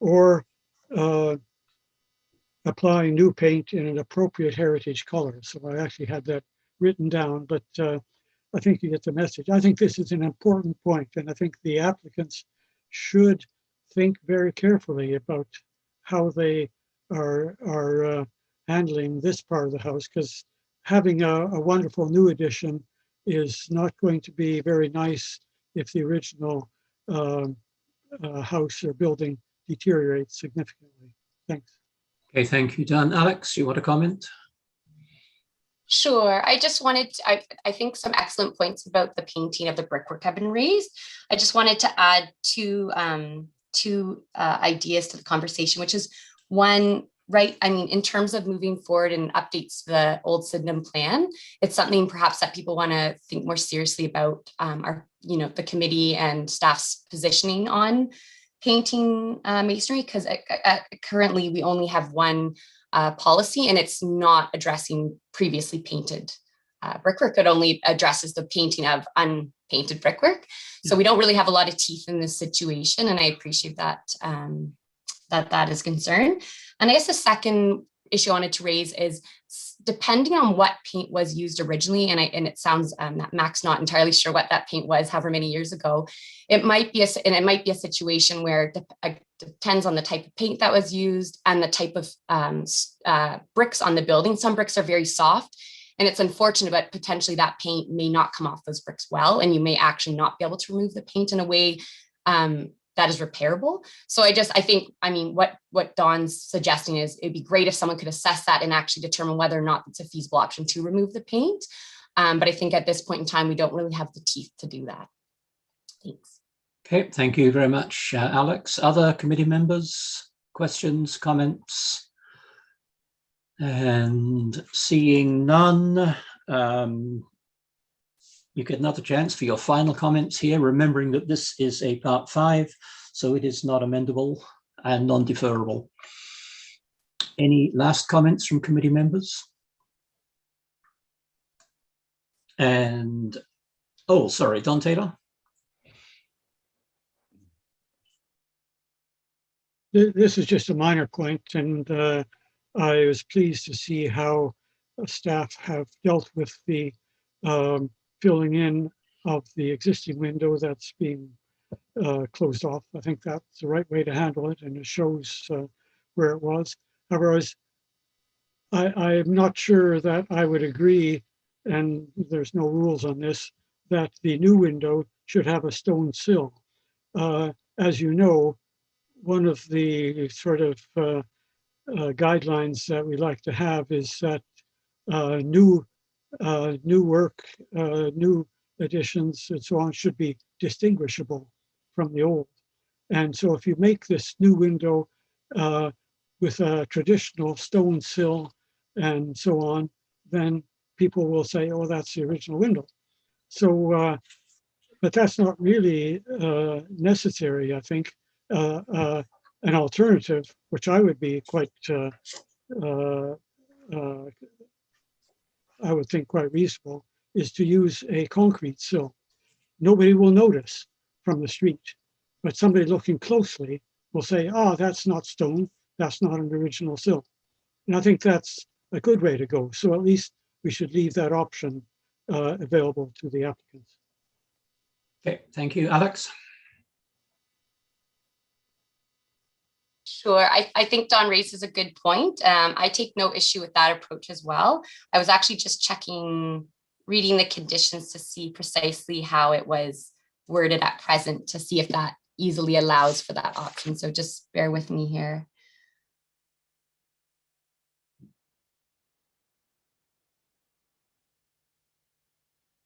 or applying new paint in an appropriate heritage color. So I actually had that written down, but I think you get the message. I think this is an important point, and I think the applicants should think very carefully about how they are handling this part of the house, because having a wonderful new addition is not going to be very nice if the original house or building deteriorates significantly. Thanks. Okay, thank you, Dan. Alex, you want to comment? Sure. I just wanted to, I think some excellent points about the painting of the brickwork have been raised. I just wanted to add two ideas to the conversation, which is one, right? I mean, in terms of moving forward and updates to the old Sydenham plan, it's something perhaps that people want to think more seriously about the committee and staff's positioning on painting masonry, because currently we only have one policy and it's not addressing previously painted brickwork. It only addresses the painting of unpainted brickwork. So we don't really have a lot of teeth in this situation, and I appreciate that that is concerned. And I guess the second issue I wanted to raise is depending on what paint was used originally, and it sounds that Mac's not entirely sure what that paint was, however many years ago, it might be a situation where it depends on the type of paint that was used and the type of bricks on the building. Some bricks are very soft, and it's unfortunate, but potentially that paint may not come off those bricks well, and you may actually not be able to remove the paint in a way that is repairable. So I think, what Dawn's suggesting is it'd be great if someone could assess that and actually determine whether or not it's a feasible option to remove the paint. But I think at this point in time, we don't really have the teeth to do that. Thanks. Okay, thank you very much, Alex. Other committee members, questions, comments? And seeing none, you get another chance for your final comments here, remembering that this is a part 5, so it is not amendable and non-deferrable. Any last comments from committee members? And, oh, sorry, Don Taylor. This is just a minor point, and I was pleased to see how staff have dealt with the filling in of the existing window that's being closed off. I think that's the right way to handle it, and it shows where it was. However, I'm not sure that I would agree, and there's no rules on this, that the new window should have a stone sill. As you know, one of the sort of guidelines that we like to have is that new work, new additions and so on should be distinguishable from the old. And so if you make this new window with a traditional stone sill and so on, then people will say, oh, that's the original window. So, but that's not really necessary, I think. An alternative, which I would be quite, I would think quite reasonable, is to use a concrete sill. Nobody will notice from the street, but somebody looking closely will say, oh, that's not stone, that's not an original sill. And I think that's a good way to go. So at least we should leave that option available to the applicants. Okay, thank you. Alex? Sure. I think Don raises a good point. I take no issue with that approach as well. I was actually just reading the conditions to see precisely how it was worded at present to see if that easily allows for that option. So just bear with me here.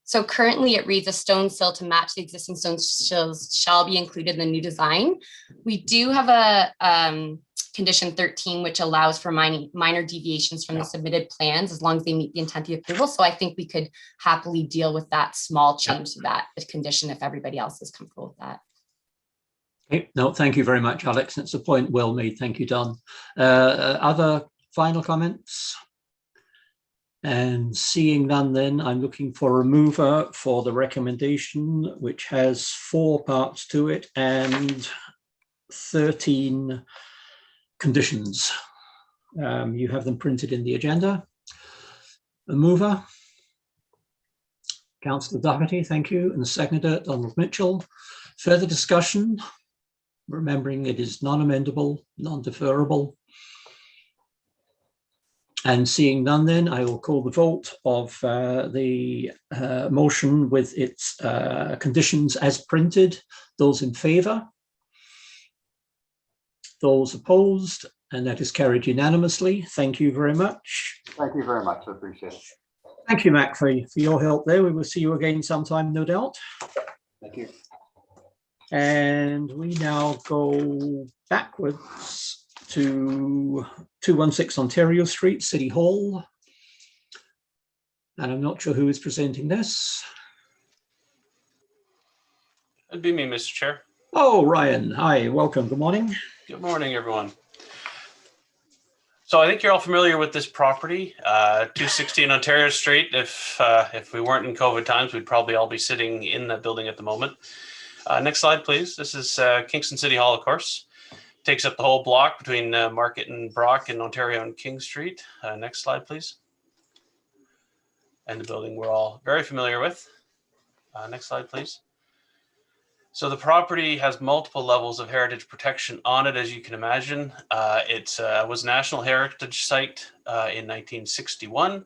So currently it reads a stone sill to match the existing stone sills shall be included in the new design. We do have a condition 13, which allows for minor deviations from the submitted plans as long as they meet the intent of the approval. So I think we could happily deal with that small change to that condition if everybody else is comfortable with that. Okay, no, thank you very much, Alex. That's a point well made. Thank you, Don. Other final comments? And seeing none, then I'm looking for a mover for the recommendation, which has 4 parts to it and 13 conditions. You have them printed in the agenda. A mover, Councillor Doherty, thank you, and the seconder, Donald Mitchell. Further discussion, remembering it is non-amendable, non-deferrable. And seeing none, then I will call the vote of the motion with its conditions as printed. Those in favour? Those opposed? And that is carried unanimously. Thank you very much. Thank you very much. I appreciate it. Thank you, Mac, for your help there. We will see you again sometime, no doubt. Thank you. And we now go backwards to 216 Ontario Street, City Hall. And I'm not sure who is presenting this. That'd be me, Mr. Chair. Oh, Ryan. Hi, welcome. Good morning. Good morning, everyone. So I think you're all familiar with this property, 216 Ontario Street. If we weren't in COVID times, we'd probably all be sitting in that building at the moment. Next slide, please. This is Kingston City Hall, of course. Takes up the whole block between Market and Brock and Ontario and King Street. Next slide, please. And the building we're all very familiar with. Next slide, please. So the property has multiple levels of heritage protection on it, as you can imagine. It was a National Heritage Site in 1961.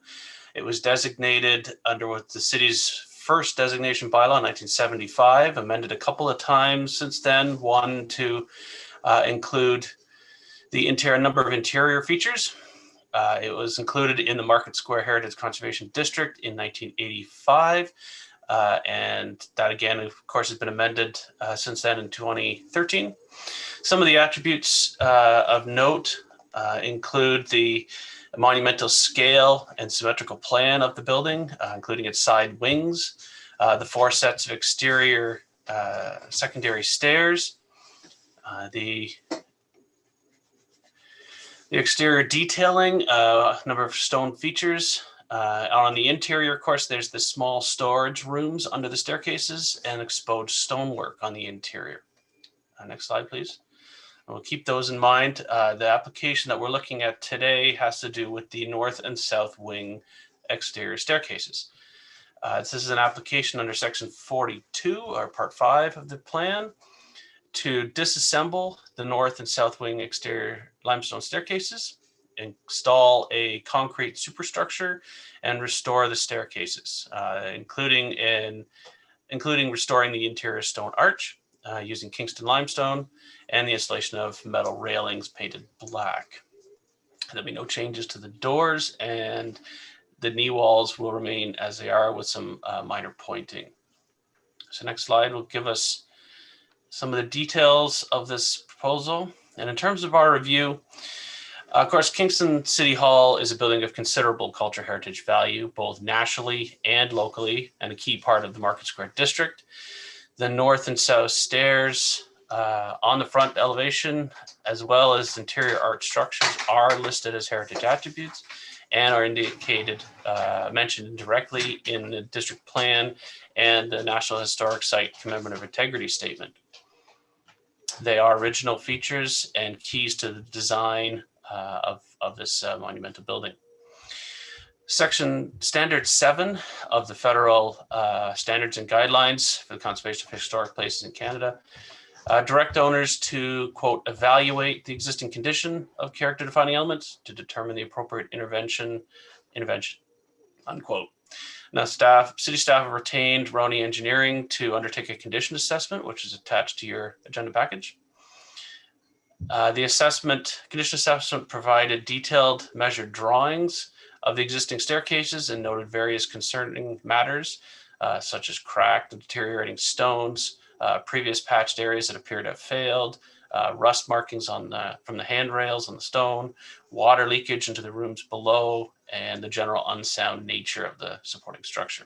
It was designated under what the city's first designation bylaw in 1975, amended a couple of times since then, one to include the number of interior features. It was included in the Market Square Heritage Conservation District in 1985. And that again, of course, has been amended since then in 2013. Some of the attributes of note include the monumental scale and symmetrical plan of the building, including its side wings, the 4 sets of exterior secondary stairs, the exterior detailing, number of stone features. On the interior, of course, there's the small storage rooms under the staircases and exposed stonework on the interior. Next slide, please. And we'll keep those in mind. The application that we're looking at today has to do with the north and south wing exterior staircases. This is an application under section 42 or part 5 of the plan to disassemble the north and south wing exterior limestone staircases, install a concrete superstructure, and restore the staircases, including restoring the interior stone arch using Kingston limestone and the installation of metal railings painted black. There'll be no changes to the doors, and the knee walls will remain as they are with some minor pointing. So next slide will give us some of the details of this proposal. And in terms of our review, of course, Kingston City Hall is a building of considerable cultural heritage value, both nationally and locally, and a key part of the Market Square district. The north and south stairs on the front elevation, as well as interior art structures, are listed as heritage attributes and are indicated, mentioned directly in the district plan and the National Historic Site Commemorative Integrity Statement. They are original features and keys to the design of this monumental building. Section Standard 7 of the Federal Standards and Guidelines for the Conservation of Historic Places in Canada direct owners to, quote, evaluate the existing condition of character defining elements to determine the appropriate intervention, unquote. Now, city staff have retained Roney Engineering to undertake a condition assessment, which is attached to your agenda package. The condition assessment provided detailed measured drawings of the existing staircases and noted various concerning matters, such as cracked and deteriorating stones, previous patched areas that appear to have failed, rust markings from the handrails on the stone, water leakage into the rooms below, and the general unsound nature of the supporting structure.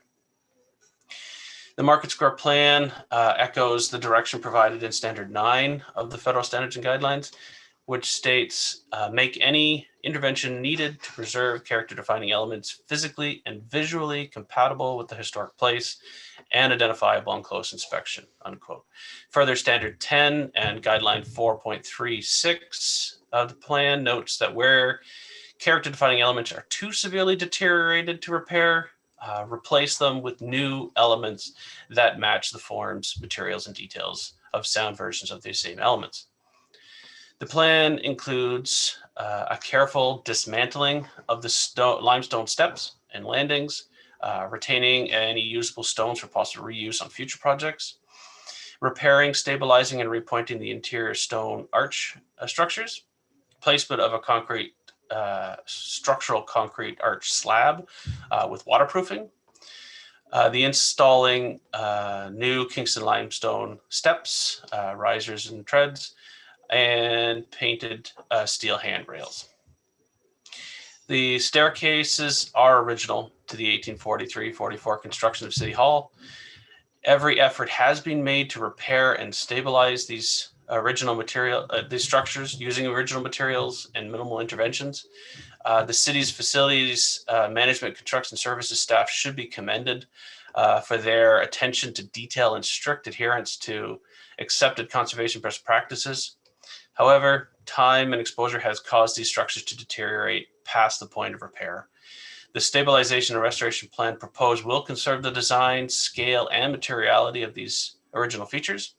The Market Square plan echoes the direction provided in Standard 9 of the Federal Standards and Guidelines, which states, make any intervention needed to preserve character-defining elements physically and visually compatible with the historic place and identifiable on close inspection, unquote. Further, Standard 10 and Guideline 4.36 of the plan notes that where character-defining elements are too severely deteriorated to repair, replace them with new elements that match the forms, materials, and details of sound versions of these same elements. The plan includes a careful dismantling of the limestone steps and landings, retaining any usable stones for possible reuse on future projects, repairing, stabilizing, and repointing the interior stone arch structures, placement of a structural concrete arch slab with waterproofing, the installing new Kingston limestone steps, risers and treads, and painted steel handrails. The staircases are original to the 1843-44 construction of City Hall. Every effort has been made to repair and stabilize these these structures using original materials and minimal interventions. The city's facilities management, construction services staff should be commended for their attention to detail and strict adherence to accepted conservation best practices. However, time and exposure has caused these structures to deteriorate past the point of repair. The stabilization and restoration plan proposed will conserve the design, scale, and materiality of these original features.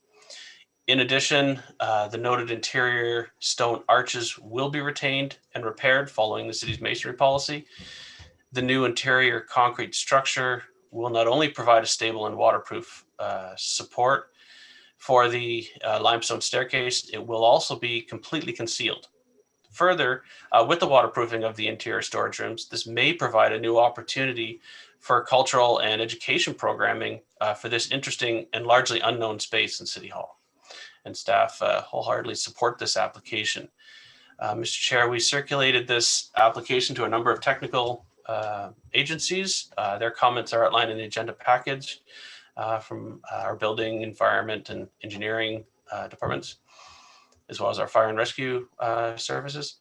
In addition, the noted interior stone arches will be retained and repaired following the city's masonry policy. The new interior concrete structure will not only provide a stable and waterproof support for the limestone staircase, it will also be completely concealed. Further, with the waterproofing of the interior storage rooms, this may provide a new opportunity for cultural and education programming for this interesting and largely unknown space in City Hall. And staff wholeheartedly support this application. Mr. Chair, we circulated this application to a number of technical agencies. Their comments are outlined in the agenda package from our building, environment, and engineering departments, as well as our fire and rescue services.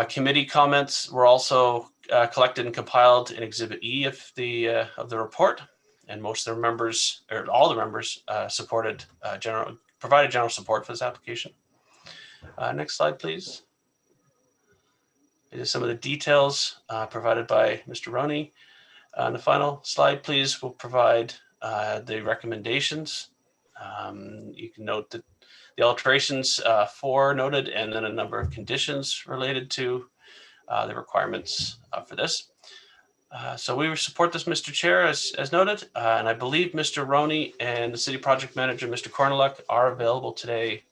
Committee comments were also collected and compiled in Exhibit E of the report, and most of the members, or all the members, provided general support for this application. Next slide, please. These are some of the details provided by Mr. Roney. On the final slide, please, we'll provide the recommendations. You can note that the alterations noted, and then a number of conditions related to the requirements for this. So we support this, Mr. Chair, as noted, and I believe Mr. Roney and the City Project Manager, Mr. Corneluk, are available today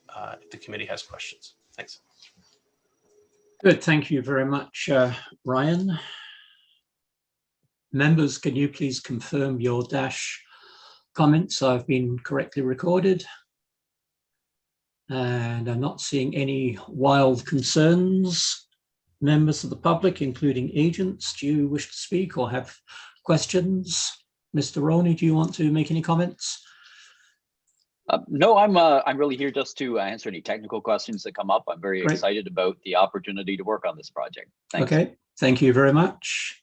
if the committee has questions. Thanks. Good, thank you very much, Ryan. Members, can you please confirm your dash comments have been correctly recorded? And I'm not seeing any wild concerns. Members of the public, including agents, do you wish to speak or have questions? Mr. Roney, do you want to make any comments? No, I'm really here just to answer any technical questions that come up. I'm very Great. excited about the opportunity to work on this project. Thanks. Okay, thank you very much.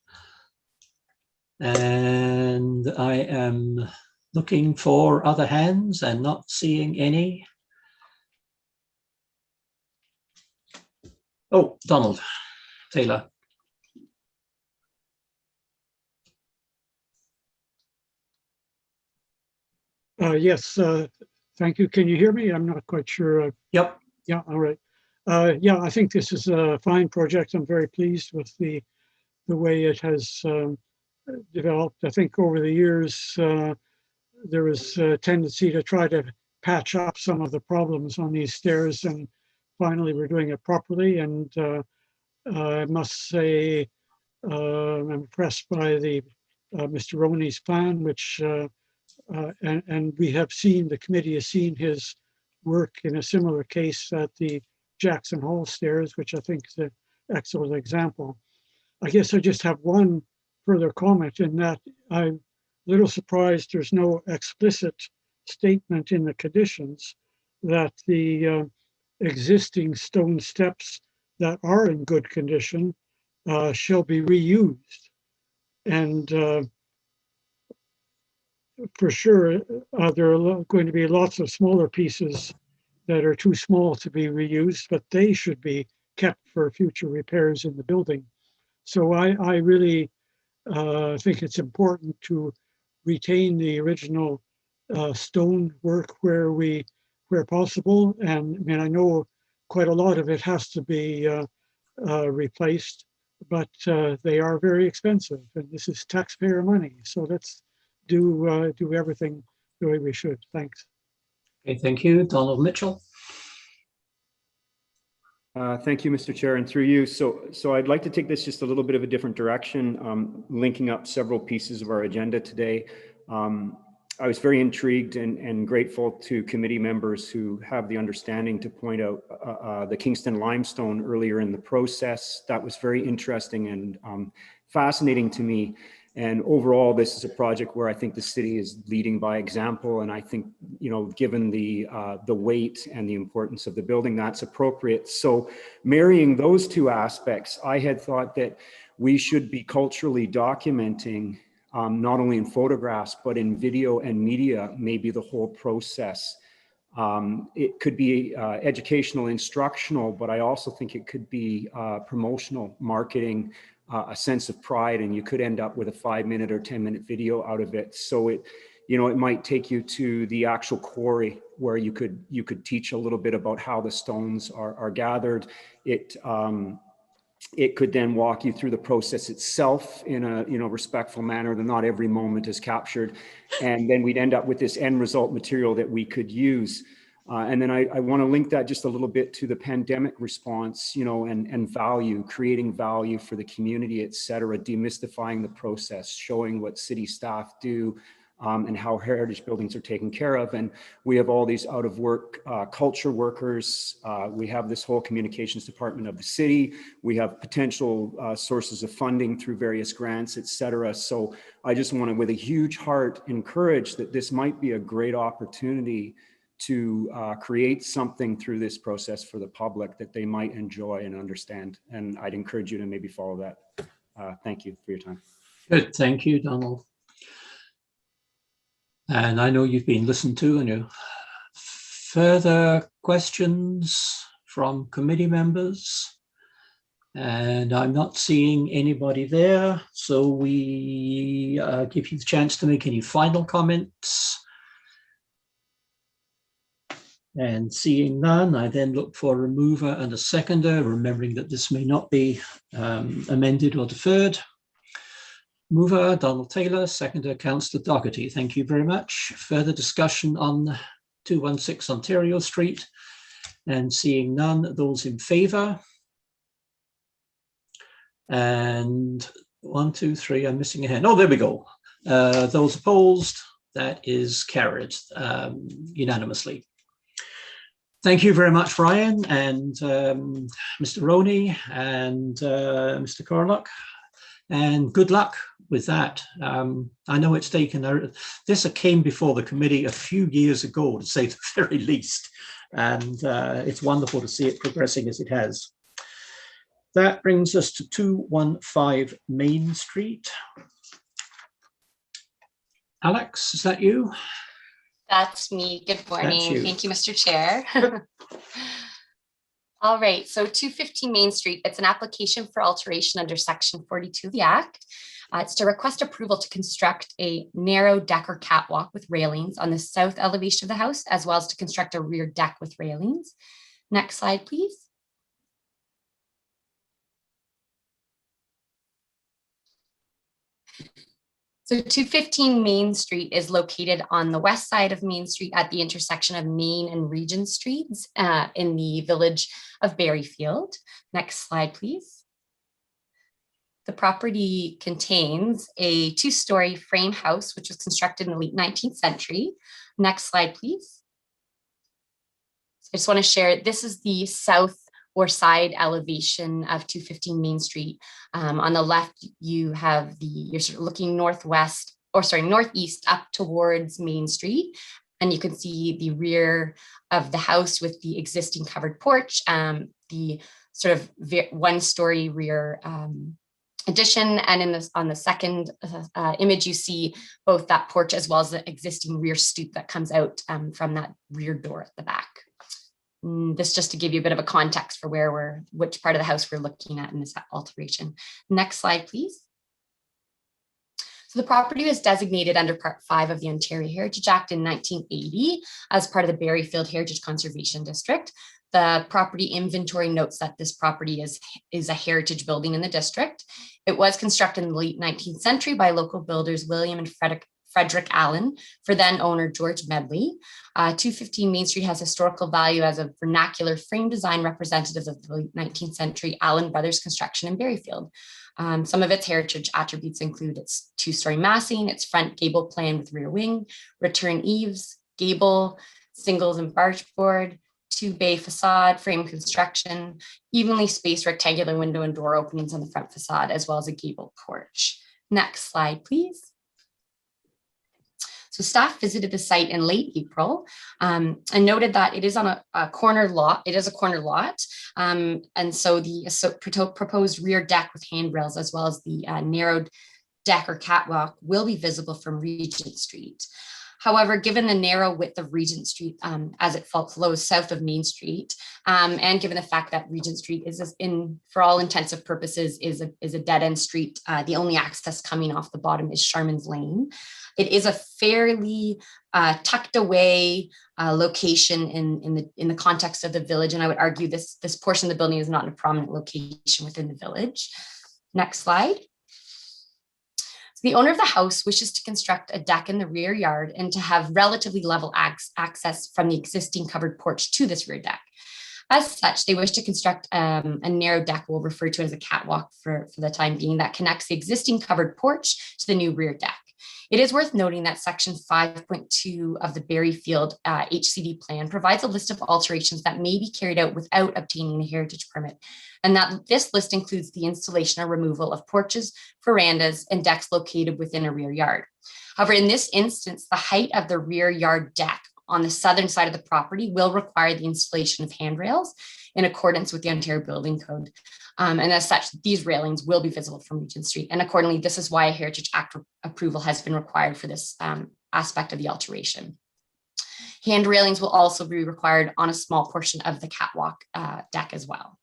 And I am looking for other hands and not seeing any. Oh, Donald Taylor. Yes, thank you. Can you hear me? I'm not quite sure. Yep. Yeah, all right. Yeah, I think this is a fine project. I'm very pleased with the way it has developed. I think over the years, there was a tendency to try to patch up some of the problems on these stairs, and finally we're doing it properly. And I must say, I'm impressed by the Mr. Roney's plan, which and we have seen, the committee has seen his work in a similar case at the Jackson Hall stairs, which I think is an excellent example. I guess I just have one further comment in that I'm a little surprised there's no explicit statement in the conditions that the existing stone steps that are in good condition shall be reused. And for sure, there are going to be lots of smaller pieces that are too small to be reused, but they should be kept for future repairs in the building. So I really think it's important to retain the original stone work where possible. And I mean, I know quite a lot of it has to be replaced, but they are very expensive, and this is taxpayer money. So let's do everything the way we should. Thanks. Okay, thank you. Donald Mitchell. Thank you, Mr. Chair, and through you. So I'd like to take this just a little bit of a different direction, linking up several pieces of our agenda today. I was very intrigued and grateful to committee members who have the understanding to point out the Kingston limestone earlier in the process. That was very interesting and fascinating to me. And overall, this is a project where I think the city is leading by example. And I think, you know, given the weight and the importance of the building, that's appropriate. So marrying those two aspects, I had thought that we should be culturally documenting not only in photographs, but in video and media, maybe the whole process. It could be educational, instructional, but I also think it could be promotional, marketing, a sense of pride, and you could end up with a 5-minute or 10-minute video out of it. So it, you know, it might take you to the actual quarry where you could teach a little bit about how the stones are gathered. It could then walk you through the process itself in a, you know, respectful manner that not every moment is captured. And then we'd end up with this end result material that we could use. And then I want to link that just a little bit to the pandemic response, you know, and value, creating value for the community, et cetera, demystifying the process, showing what city staff do, and how heritage buildings are taken care of. And we have all these out of work culture workers. We have this whole communications department of the city. We have potential sources of funding through various grants, et cetera. So I just want to, with a huge heart, encourage that this might be a great opportunity to create something through this process for the public that they might enjoy and understand. And I'd encourage you to maybe follow that. Thank you for your time. Good, thank you, Donald. And I know you've been listened to, and you further questions from committee members. And I'm not seeing anybody there. So we give you the chance to make any final comments. And seeing none, I then look for a mover and a seconder, remembering that this may not be amended or deferred. Mover, Donald Taylor, seconder, Councillor Doherty. Thank you very much. Further discussion on 216 Ontario Street, and seeing none, those in favour. And 1, 2, 3, I'm missing a hand. Oh, there we go. Those opposed, that is carried unanimously. Thank you very much, Ryan and Mr. Roney and Mr. Corlock. And good luck with that. I know it's taken, this came before the committee a few years ago, to say the very least. And it's wonderful to see it progressing as it has. That brings us to 215 Main Street. Alex, is that you? That's me. Good morning. That's you. Thank you, Mr. Chair. All right, so 215 Main Street, it's an application for alteration under Section 42 of the Act. It's to request approval to construct a narrow deck or catwalk with railings on the south elevation of the house, as well as to construct a rear deck with railings. Next slide, please. So 215 Main Street is located on the west side of Main Street at the intersection of Main and Regent Streets in the village of Berryfield. Next slide, please. The property contains a 2-story frame house, which was constructed in the late 19th century. Next slide, please. So I just want to share, this is the south or side elevation of 215 Main Street. On the left, you have you're sort of looking northwest, or sorry, northeast up towards Main Street. And you can see the rear of the house with the existing covered porch, the sort of 1-story rear addition. And on the second image, you see both that porch as well as the existing rear stoop that comes out from that rear door at the back. This just to give you a bit of a context for which part of the house we're looking at in this alteration. Next slide, please. So the property was designated under Part 5 of the Ontario Heritage Act in 1980 as part of the Berryfield Heritage Conservation District. The property inventory notes that this property is a heritage building in the district. It was constructed in the late 19th century by local builders William and Frederick Allen for then owner George Medley. 215 Main Street has historical value as a vernacular frame design representative of the late 19th century Allen Brothers construction in Berryfield. Some of its heritage attributes include its 2-story massing, its front gable plan with rear wing, return eaves, gable, singles and bargeboard, 2-bay facade, frame construction, evenly spaced rectangular window and door openings on the front facade, as well as a gable porch. Next slide, please. So staff visited the site in late April and noted that it is on a corner lot. It is a corner lot. And so the proposed rear deck with handrails, as well as the narrowed deck or catwalk, will be visible from Regent Street. However, given the narrow width of Regent Street as it flows south of Main Street, and given the fact that Regent Street is for all intensive purposes, is a dead-end street, the only access coming off the bottom is Sharman's Lane. It is a fairly tucked away location in the context of the village, and I would argue this portion of the building is not in a prominent location within the village. Next slide. So the owner of the house wishes to construct a deck in the rear yard and to have relatively level access from the existing covered porch to this rear deck. As such, they wish to construct a narrow deck we'll refer to as a catwalk for the time being that connects the existing covered porch to the new rear deck. It is worth noting that section 5.2 of the Berryfield HCD plan provides a list of alterations that may be carried out without obtaining a heritage permit, and that this list includes the installation or removal of porches, verandas, and decks located within a rear yard. However, in this instance, the height of the rear yard deck on the southern side of the property will require the installation of handrails in accordance with the Ontario Building Code. And as such, these railings will be visible from Regent Street. And accordingly, this is why a Heritage Act approval has been required for this aspect of the alteration. Hand railings will also be required on a small portion of the catwalk deck as well.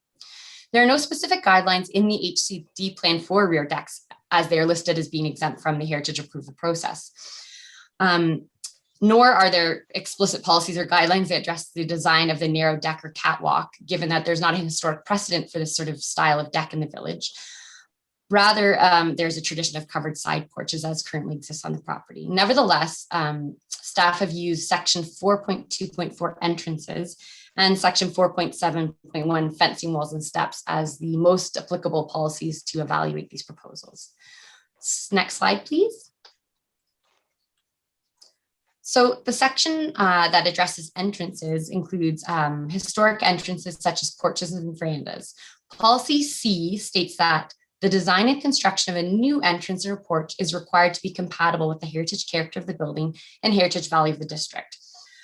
There are no specific guidelines in the HCD plan for rear decks, as they are listed as being exempt from the heritage approval process. Nor are there explicit policies or guidelines that address the design of the narrow deck or catwalk, given that there's not a historic precedent for this sort of style of deck in the village. Rather, there's a tradition of covered side porches as currently exists on the property. Nevertheless, staff have used section 4.2.4 entrances and section 4.7.1 fencing walls and steps as the most applicable policies to evaluate these proposals. Next slide, please. So the section that addresses entrances includes historic entrances such as porches and verandas. Policy C states that the design and construction of a new entrance or porch is required to be compatible with the heritage character of the building and heritage value of the district.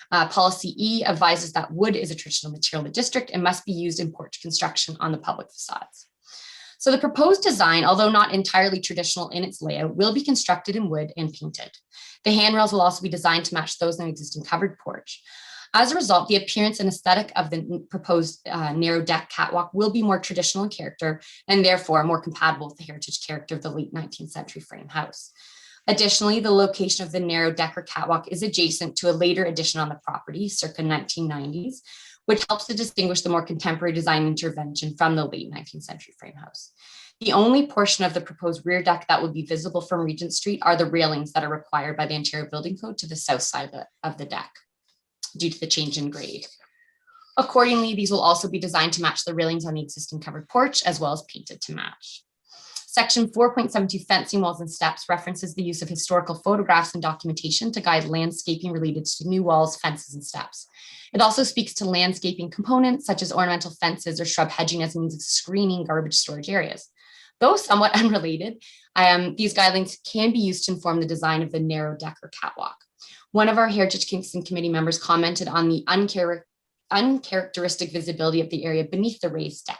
Policy E advises that wood is a traditional material of the district and must be used in porch construction on the public facades. So the proposed design, although not entirely traditional in its layout, will be constructed in wood and painted. The handrails will also be designed to match those in the existing covered porch. As a result, the appearance and aesthetic of the proposed narrow deck catwalk will be more traditional in character and therefore more compatible with the heritage character of the late 19th century frame house. Additionally, the location of the narrow deck or catwalk is adjacent to a later addition on the property, circa 1990s, which helps to distinguish the more contemporary design intervention from the late 19th century frame house. The only portion of the proposed rear deck that will be visible from Regent Street are the railings that are required by the Ontario Building Code to the south side of the deck due to the change in grade. Accordingly, these will also be designed to match the railings on the existing covered porch as well as painted to match. Section 4.72 fencing walls and steps references the use of historical photographs and documentation to guide landscaping related to new walls, fences, and steps. It also speaks to landscaping components such as ornamental fences or shrub hedging as a means of screening garbage storage areas. Though somewhat unrelated, these guidelines can be used to inform the design of the narrow deck or catwalk. One of our Heritage Kingston committee members commented on the uncharacteristic visibility of the area beneath the raised deck,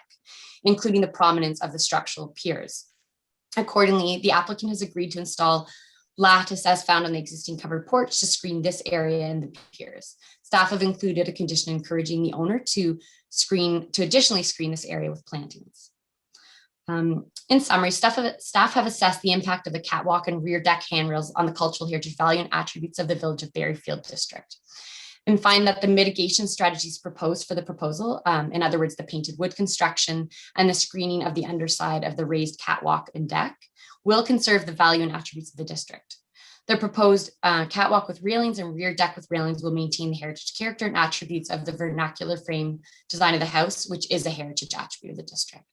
including the prominence of the structural piers. Accordingly, the applicant has agreed to install lattice as found on the existing covered porch to screen this area and the piers. Staff have included a condition encouraging the owner to additionally screen this area with plantings. In summary, staff have assessed the impact of the catwalk and rear deck handrails on the cultural heritage value and attributes of the village of Berryfield district, and find that the mitigation strategies proposed for the proposal, in other words, the painted wood construction and the screening of the underside of the raised catwalk and deck, will conserve the value and attributes of the district. The proposed catwalk with railings and rear deck with railings will maintain the heritage character and attributes of the vernacular frame design of the house, which is a heritage attribute of the district.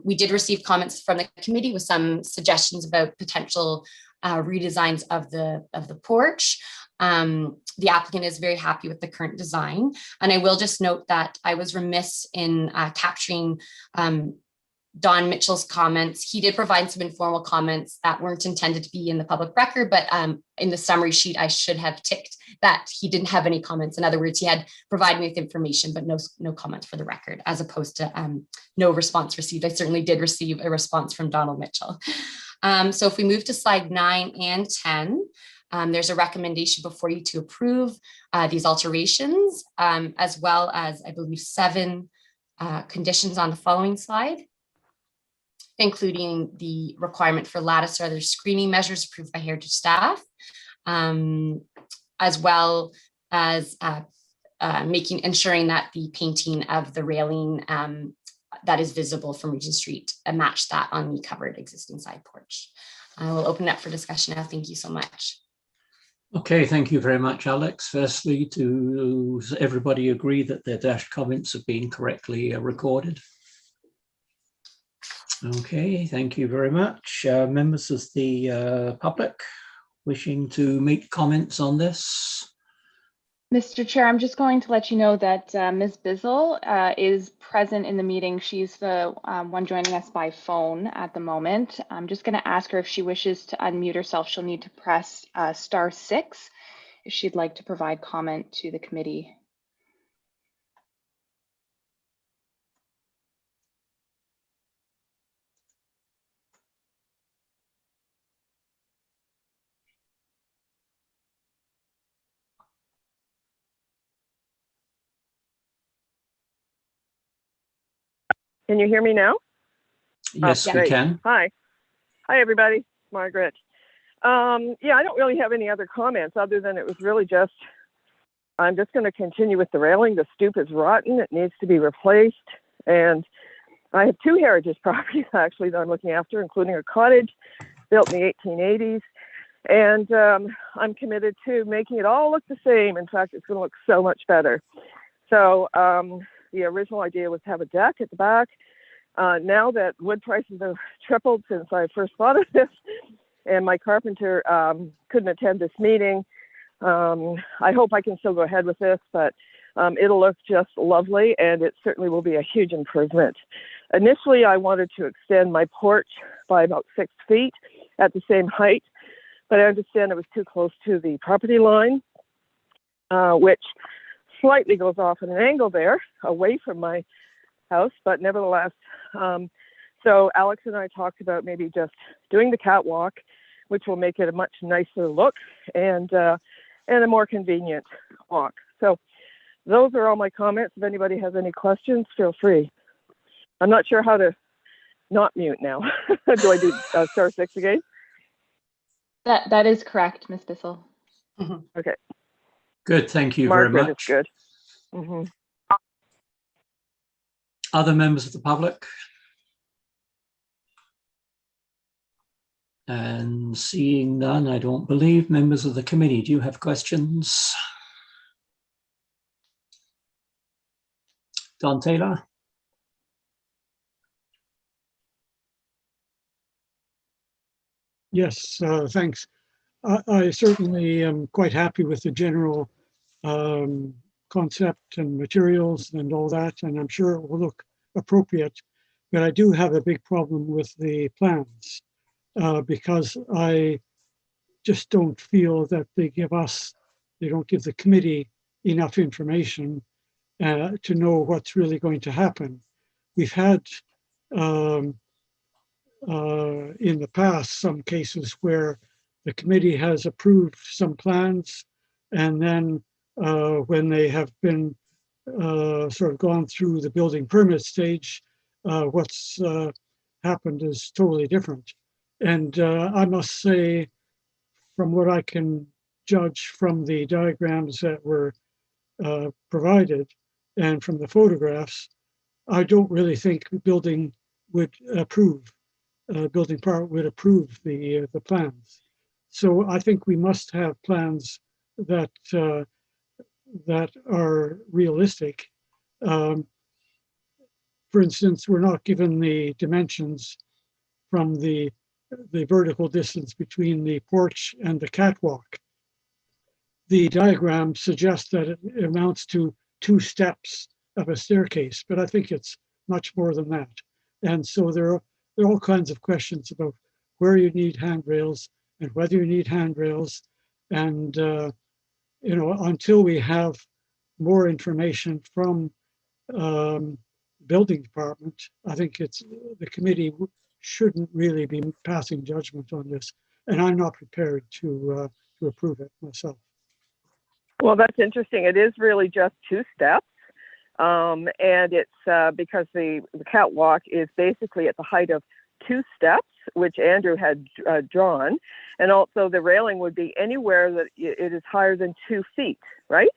We did receive comments from the committee with some suggestions about potential redesigns of the porch. The applicant is very happy with the current design. And I will just note that I was remiss in capturing Don Mitchell's comments. He did provide some informal comments that weren't intended to be in the public record, but in the summary sheet, I should have ticked that he didn't have any comments. In other words, he had provided me with information, but no comments for the record, as opposed to no response received. I certainly did receive a response from Donald Mitchell. So if we move to slide 9 and 10, There's a recommendation before you to approve these alterations, as well as, I believe, 7 conditions on the following slide, including the requirement for lattice or other screening measures approved by heritage staff, as well as ensuring that the painting of the railing that is visible from Regent Street match that on the covered existing side porch. I will open it up for discussion now. Thank you so much. Okay, thank you very much, Alex. Firstly, does everybody agree that their dash comments have been correctly recorded? Okay, thank you very much. Members of the public wishing to make comments on this? Mr. Chair, I'm just going to let you know that Ms. Bizzle is present in the meeting. She's the one joining us by phone at the moment. I'm just going to ask her if she wishes to unmute herself. She'll need to press *6 if she'd like to provide comment to the committee. Can you hear me now? Yes, we can. Hi. Hi, everybody. Margaret. Yeah, I don't really have any other comments other than it was really just, I'm just going to continue with the railing. The stoop is rotten. It needs to be replaced. And I have 2 heritage properties, actually, that I'm looking after, including a cottage built in the 1880s. And I'm committed to making it all look the same. In fact, it's going to look so much better. So the original idea was to have a deck at the back. Now that wood prices have tripled since I first thought of this, and my carpenter couldn't attend this meeting, I hope I can still go ahead with this, but it'll look just lovely, and it certainly will be a huge improvement. Initially, I wanted to extend my porch by about 6 feet at the same height, but I understand it was too close to the property line, which slightly goes off at an angle there, away from my house, but nevertheless. So Alex and I talked about maybe just doing the catwalk, which will make it a much nicer look and a more convenient walk. So those are all my comments. If anybody has any questions, feel free. I'm not sure how to not mute now. Do I do *6 again? That is correct, Ms. Bissell. Okay. Good, thank you Margaret very much. is good. Mm-hmm. Other members of the public? And seeing none, I don't believe. Members of the committee, do you have questions? Don Taylor? Yes, thanks. I certainly am quite happy with the general concept and materials and all that, and I'm sure it will look appropriate. But I do have a big problem with the plans because I just don't feel that they don't give the committee enough information to know what's really going to happen. We've had in the past some cases where the committee has approved some plans, and then when they have been sort of gone through the building permit stage, what's happened is totally different. And I must say, from what I can judge from the diagrams that were provided and from the photographs, I don't really think the building would approve. Building part would approve the plans. So I think we must have plans that that are realistic. For instance, we're not given the dimensions from the vertical distance between the porch and the catwalk. The diagram suggests that it amounts to 2 steps of a staircase, but I think it's much more than that. And so there are all kinds of questions about where you need handrails and whether you need handrails. And, until we have more information from building department, I think the committee shouldn't really be passing judgment on this. And I'm not prepared to to approve it myself. Well, that's interesting. It is really just 2 steps. And it's because the catwalk is basically at the height of 2 steps, which Andrew had drawn. And also the railing would be anywhere that it is higher than 2 feet, right?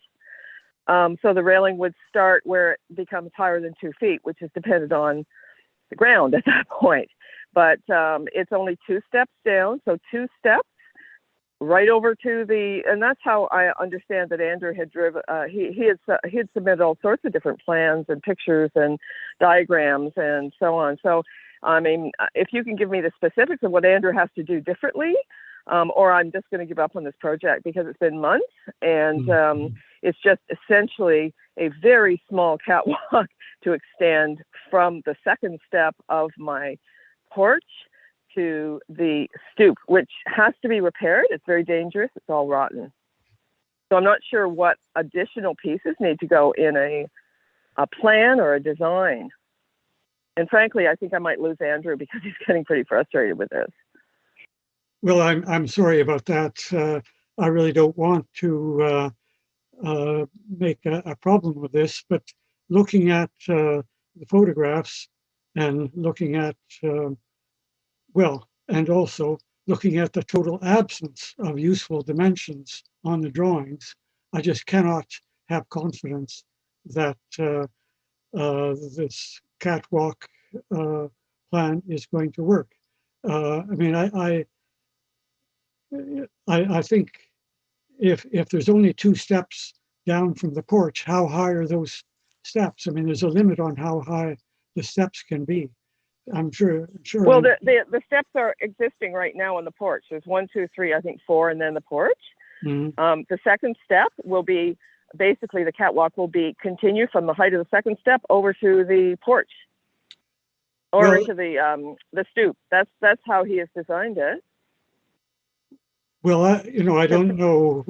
So the railing would start where it becomes higher than 2 feet, which is dependent on the ground at that point. But it's only 2 steps down, so 2 steps right over to the, and that's how I understand that Andrew had driven. He had submitted all sorts of different plans and pictures and diagrams and so on. So, I mean, if you can give me the specifics of what Andrew has to do differently, or I'm just going to give up on this project because it's been months and it's just essentially a very small catwalk to extend from the second step of my porch to the stoop, which has to be repaired. It's very dangerous. It's all rotten. So I'm not sure what additional pieces need to go in a plan or a design. And frankly, I think I might lose Andrew because he's getting pretty frustrated with this. Well, I'm sorry about that. I really don't want to make a problem with this, but looking at the photographs and looking at, and also looking at the total absence of useful dimensions on the drawings, I just cannot have confidence that this catwalk plan is going to work. I mean, I think if there's only 2 steps down from the porch, how high are those steps? I mean, there's a limit on how high the steps can be. I'm sure. Well, the steps are existing right now on the porch. There's 1, 2, 3, I think 4, and then the porch. Mm-hmm. The second step will be basically the catwalk will be continue from the height of the second step over to the porch, or to the stoop. That's how he has designed it. Well, I don't know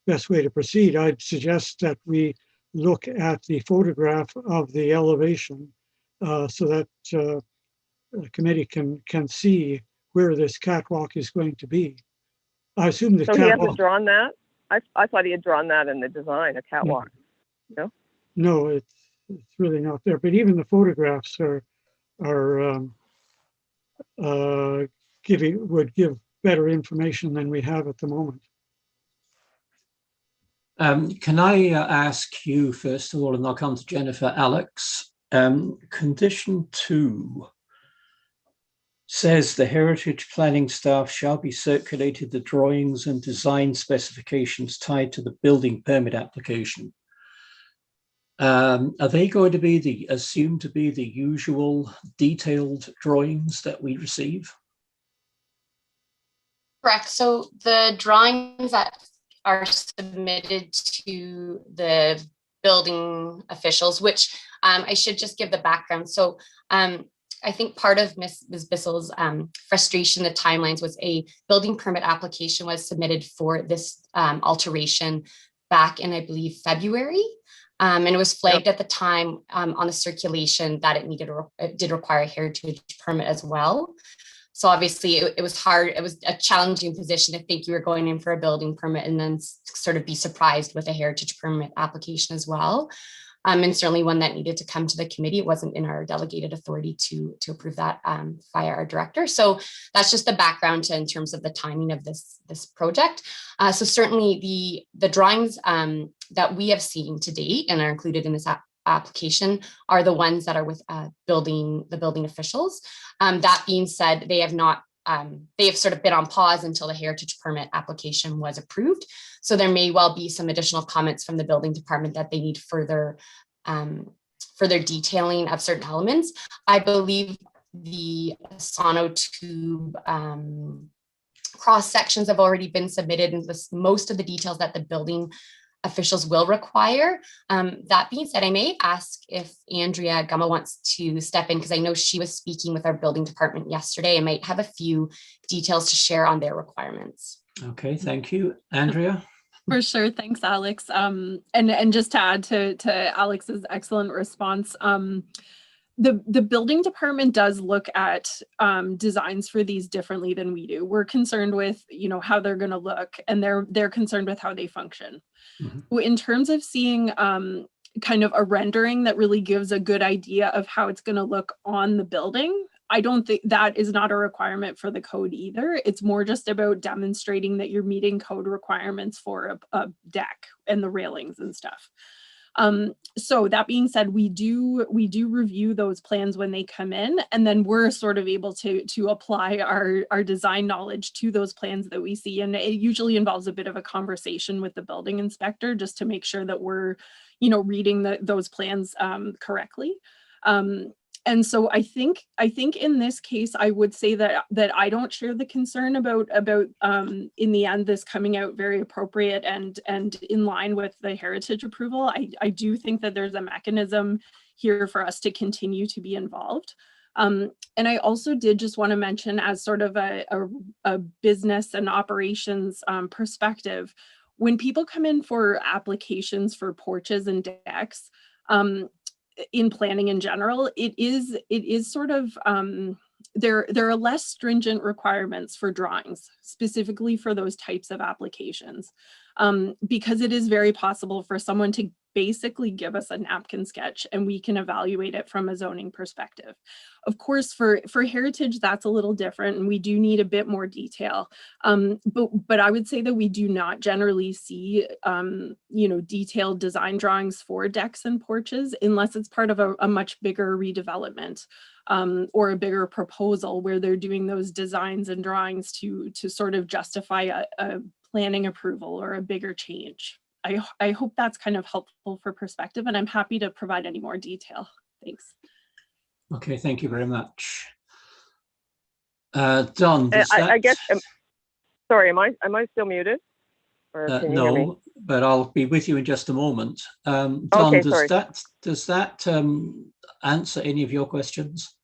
best way to proceed. I'd suggest that we look at the photograph of the elevation so that the committee can see where this catwalk is going to be. I assume the catwalk. So he hasn't drawn that? I thought he had drawn that in the design, a catwalk. No? No, it's really not there. But even the photographs would give better information than we have at the moment. Can I ask you first of all, and I'll come to Jennifer, Alex, condition 2 says the heritage planning staff shall be circulated the drawings and design specifications tied to the building permit application. Are they going to be assumed to be the usual detailed drawings that we receive? Correct. So the drawings that are submitted to the building officials, which I should just give the background. So I think part of Ms. Bissell's frustration, the timelines, was a building permit application was submitted for this alteration back in, I believe, February. And it was flagged at the time on the circulation that it did require a heritage permit as well. So obviously it was hard. It was a challenging position to think you were going in for a building permit and then sort of be surprised with a heritage permit application as well. And certainly one that needed to come to the committee. It wasn't in our delegated authority to approve that via our director. So that's just the background in terms of the timing of this project. So certainly the drawings that we have seen to date and are included in this application are the ones that are with the building officials. That being said, they have not. They have sort of been on pause until the heritage permit application was approved. So there may well be some additional comments from the building department that they need further detailing of certain elements. I believe the sonotube cross sections have already been submitted, and most of the details that the building officials will require. That being said, I may ask if Andrea Gumma wants to step in, because I know she was speaking with our building department yesterday and might have a few details to share on their requirements. Okay, thank you. Andrea? For sure. Thanks, Alex. And just to add to Alex's excellent response, the building department does look at designs for these differently than we do. We're concerned with, you know, how they're going to look, and they're concerned with how they function. Mm-hmm. In terms of seeing kind of a rendering that really gives a good idea of how it's going to look on the building, I don't think that is not a requirement for the code either. It's more just about demonstrating that you're meeting code requirements for a deck and the railings and stuff. So that being said, we do review those plans when they come in, and then we're sort of able to apply our design knowledge to those plans that we see. And it usually involves a bit of a conversation with the building inspector just to make sure that we're, you know, reading those plans correctly. And so I think in this case, I would say that I don't share the concern about in the end this coming out very appropriate and in line with the heritage approval. I do think that there's a mechanism here for us to continue to be involved. And I also did just want to mention, as sort of a business and operations perspective, when people come in for applications for porches and decks, in planning in general, it is sort of there are less stringent requirements for drawings specifically for those types of applications, because it is very possible for someone to basically give us a napkin sketch and we can evaluate it from a zoning perspective. Of course, for heritage, that's a little different, and we do need a bit more detail. But I would say that we do not generally see, you know, detailed design drawings for decks and porches unless it's part of a much bigger redevelopment, or a bigger proposal where they're doing those designs and drawings to sort of justify a planning approval or a bigger change. I hope that's kind of helpful for perspective, and I'm happy to provide any more detail. Thanks. Okay, thank you very much. Don, I guess, sorry, am I still muted? Or can you hear me? No, but I'll be with you in just a moment. Don, okay, does that answer any of your questions?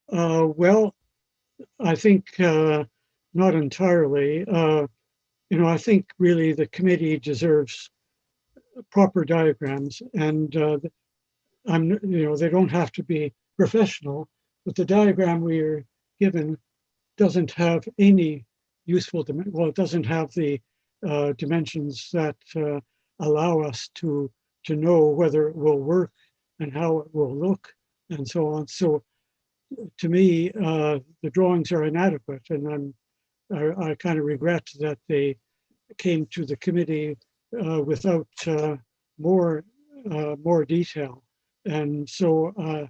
Well, I think not entirely. You know, I think really the committee deserves proper diagrams, and you know, they don't have to be professional, but the diagram we are given doesn't have any useful, well, it doesn't have the dimensions that allow us to know whether it will work and how it will look and so on. So to me, the drawings are inadequate, and I kind of regret that they came to the committee without more detail. And so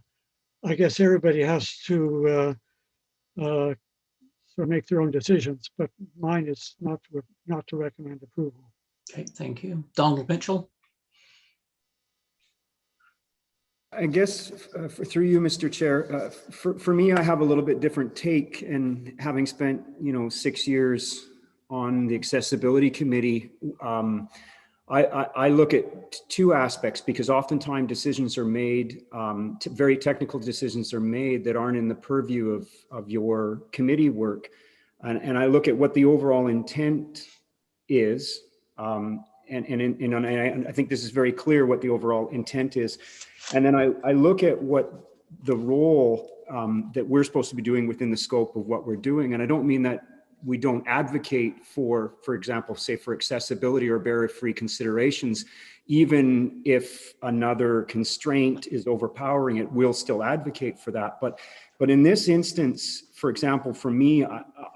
I guess everybody has to sort of make their own decisions, but mine is not to recommend approval. Okay, thank you. Donald Mitchell. I guess through you, Mr. Chair, for me, I have a little bit different take, and having spent, you know, 6 years on the accessibility committee, I look at two aspects, because oftentimes decisions are made, very technical decisions are made that aren't in the purview of your committee work. And I look at what the overall intent is. And I think this is very clear what the overall intent is. And then I look at what the role that we're supposed to be doing within the scope of what we're doing. And I don't mean that we don't advocate for example, say for accessibility or barrier-free considerations. Even if another constraint is overpowering it, we'll still advocate for that. But in this instance, for example, for me,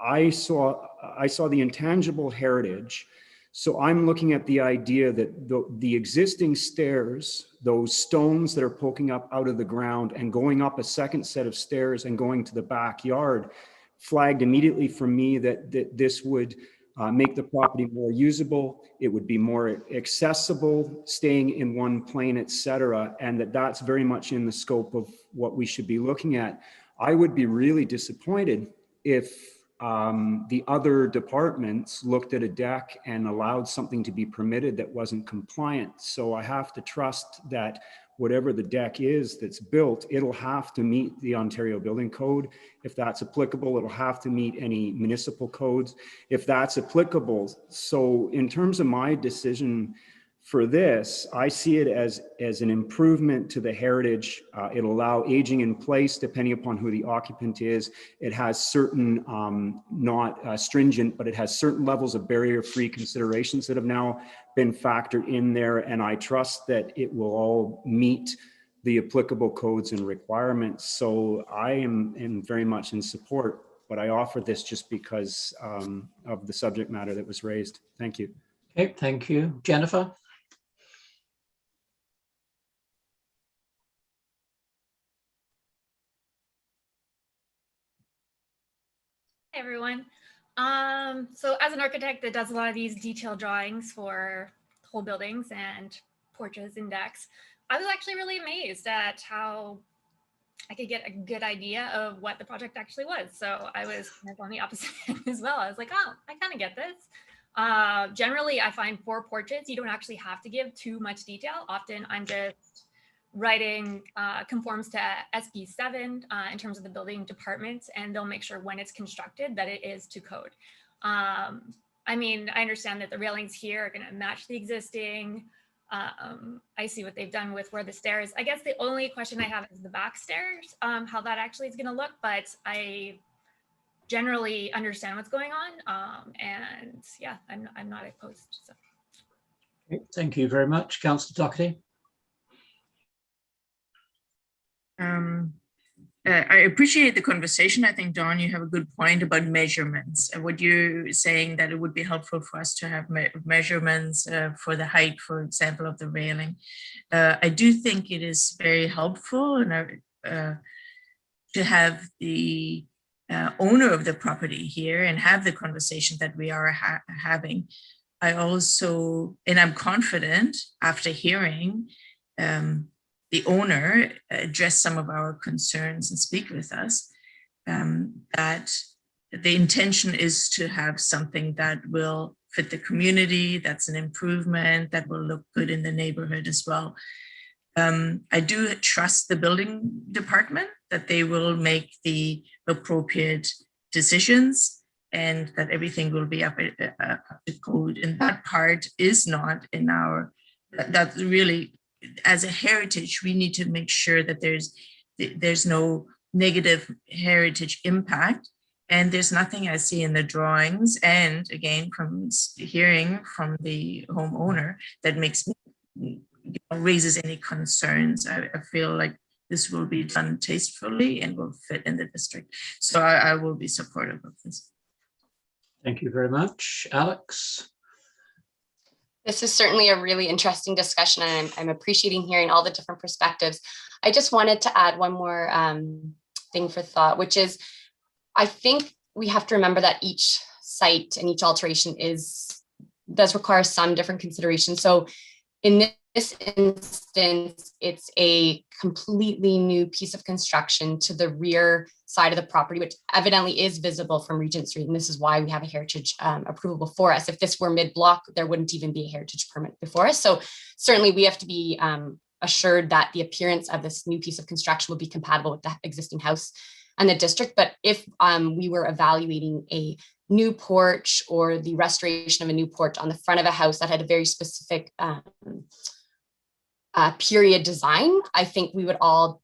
I saw the intangible heritage. So I'm looking at the idea that the existing stairs, those stones that are poking up out of the ground and going up a second set of stairs and going to the backyard, flagged immediately for me that this would make the property more usable, it would be more accessible, staying in one plane, etc., and that's very much in the scope of what we should be looking at. I would be really disappointed if the other departments looked at a deck and allowed something to be permitted that wasn't compliant. So I have to trust that whatever the deck is that's built, it'll have to meet the Ontario Building Code. If that's applicable, it'll have to meet any municipal codes if that's applicable. So in terms of my decision For this, I see it as an improvement to the heritage. It'll allow aging in place depending upon who the occupant is. It has certain, not stringent, but it has certain levels of barrier-free considerations that have now been factored in there. And I trust that it will all meet the applicable codes and requirements. So I am very much in support, but I offer this just because of the subject matter that was raised. Thank you. Okay, thank you. Jennifer? Hey everyone. So as an architect that does a lot of these detailed drawings for whole buildings and porches and decks, I was actually really amazed at how I could get a good idea of what the project actually was. So I was kind of on the opposite end as well. I was like, oh, I kind of get this. Generally, I find for porches, you don't actually have to give too much detail. Often I'm just writing conforms to SB7 in terms of the building department, and they'll make sure when it's constructed that it is to code. I mean, I understand that the railings here are going to match the existing. I see what they've done with where the stairs. I guess the only question I have is the back stairs, how that actually is going to look, but I generally understand what's going on. And yeah, I'm not opposed. So. Okay, thank you very much. Councillor Doherty. I appreciate the conversation. I think, Dawn, you have a good point about measurements. What you're saying that it would be helpful for us to have measurements for the height, for example, of the railing. I do think it is very helpful to have the owner of the property here and have the conversation that we are having. I also, and I'm confident after hearing the owner address some of our concerns and speak with us, that the intention is to have something that will fit the community, that's an improvement, that will look good in the neighborhood as well. I do trust the building department that they will make the appropriate decisions and that everything will be up to code. And that part is not in our, that really, as a heritage, we need to make sure that there's no negative heritage impact. And there's nothing I see in the drawings, and again, from hearing from the homeowner, that makes me, raises any concerns. I feel like this will be done tastefully and will fit in the district. So I will be supportive of this. Thank you very much. Alex? This is certainly a really interesting discussion, and I'm appreciating hearing all the different perspectives. I just wanted to add one more thing for thought, which is, I think we have to remember that each site and each alteration does require some different considerations. So in this instance, it's a completely new piece of construction to the rear side of the property, which evidently is visible from Regent Street. And this is why we have a heritage approval before us. If this were mid-block, there wouldn't even be a heritage permit before us. So certainly we have to be assured that the appearance of this new piece of construction will be compatible with the existing house and the district. But if we were evaluating a new porch or the restoration of a new porch on the front of a house that had a very specific period design, I think we would all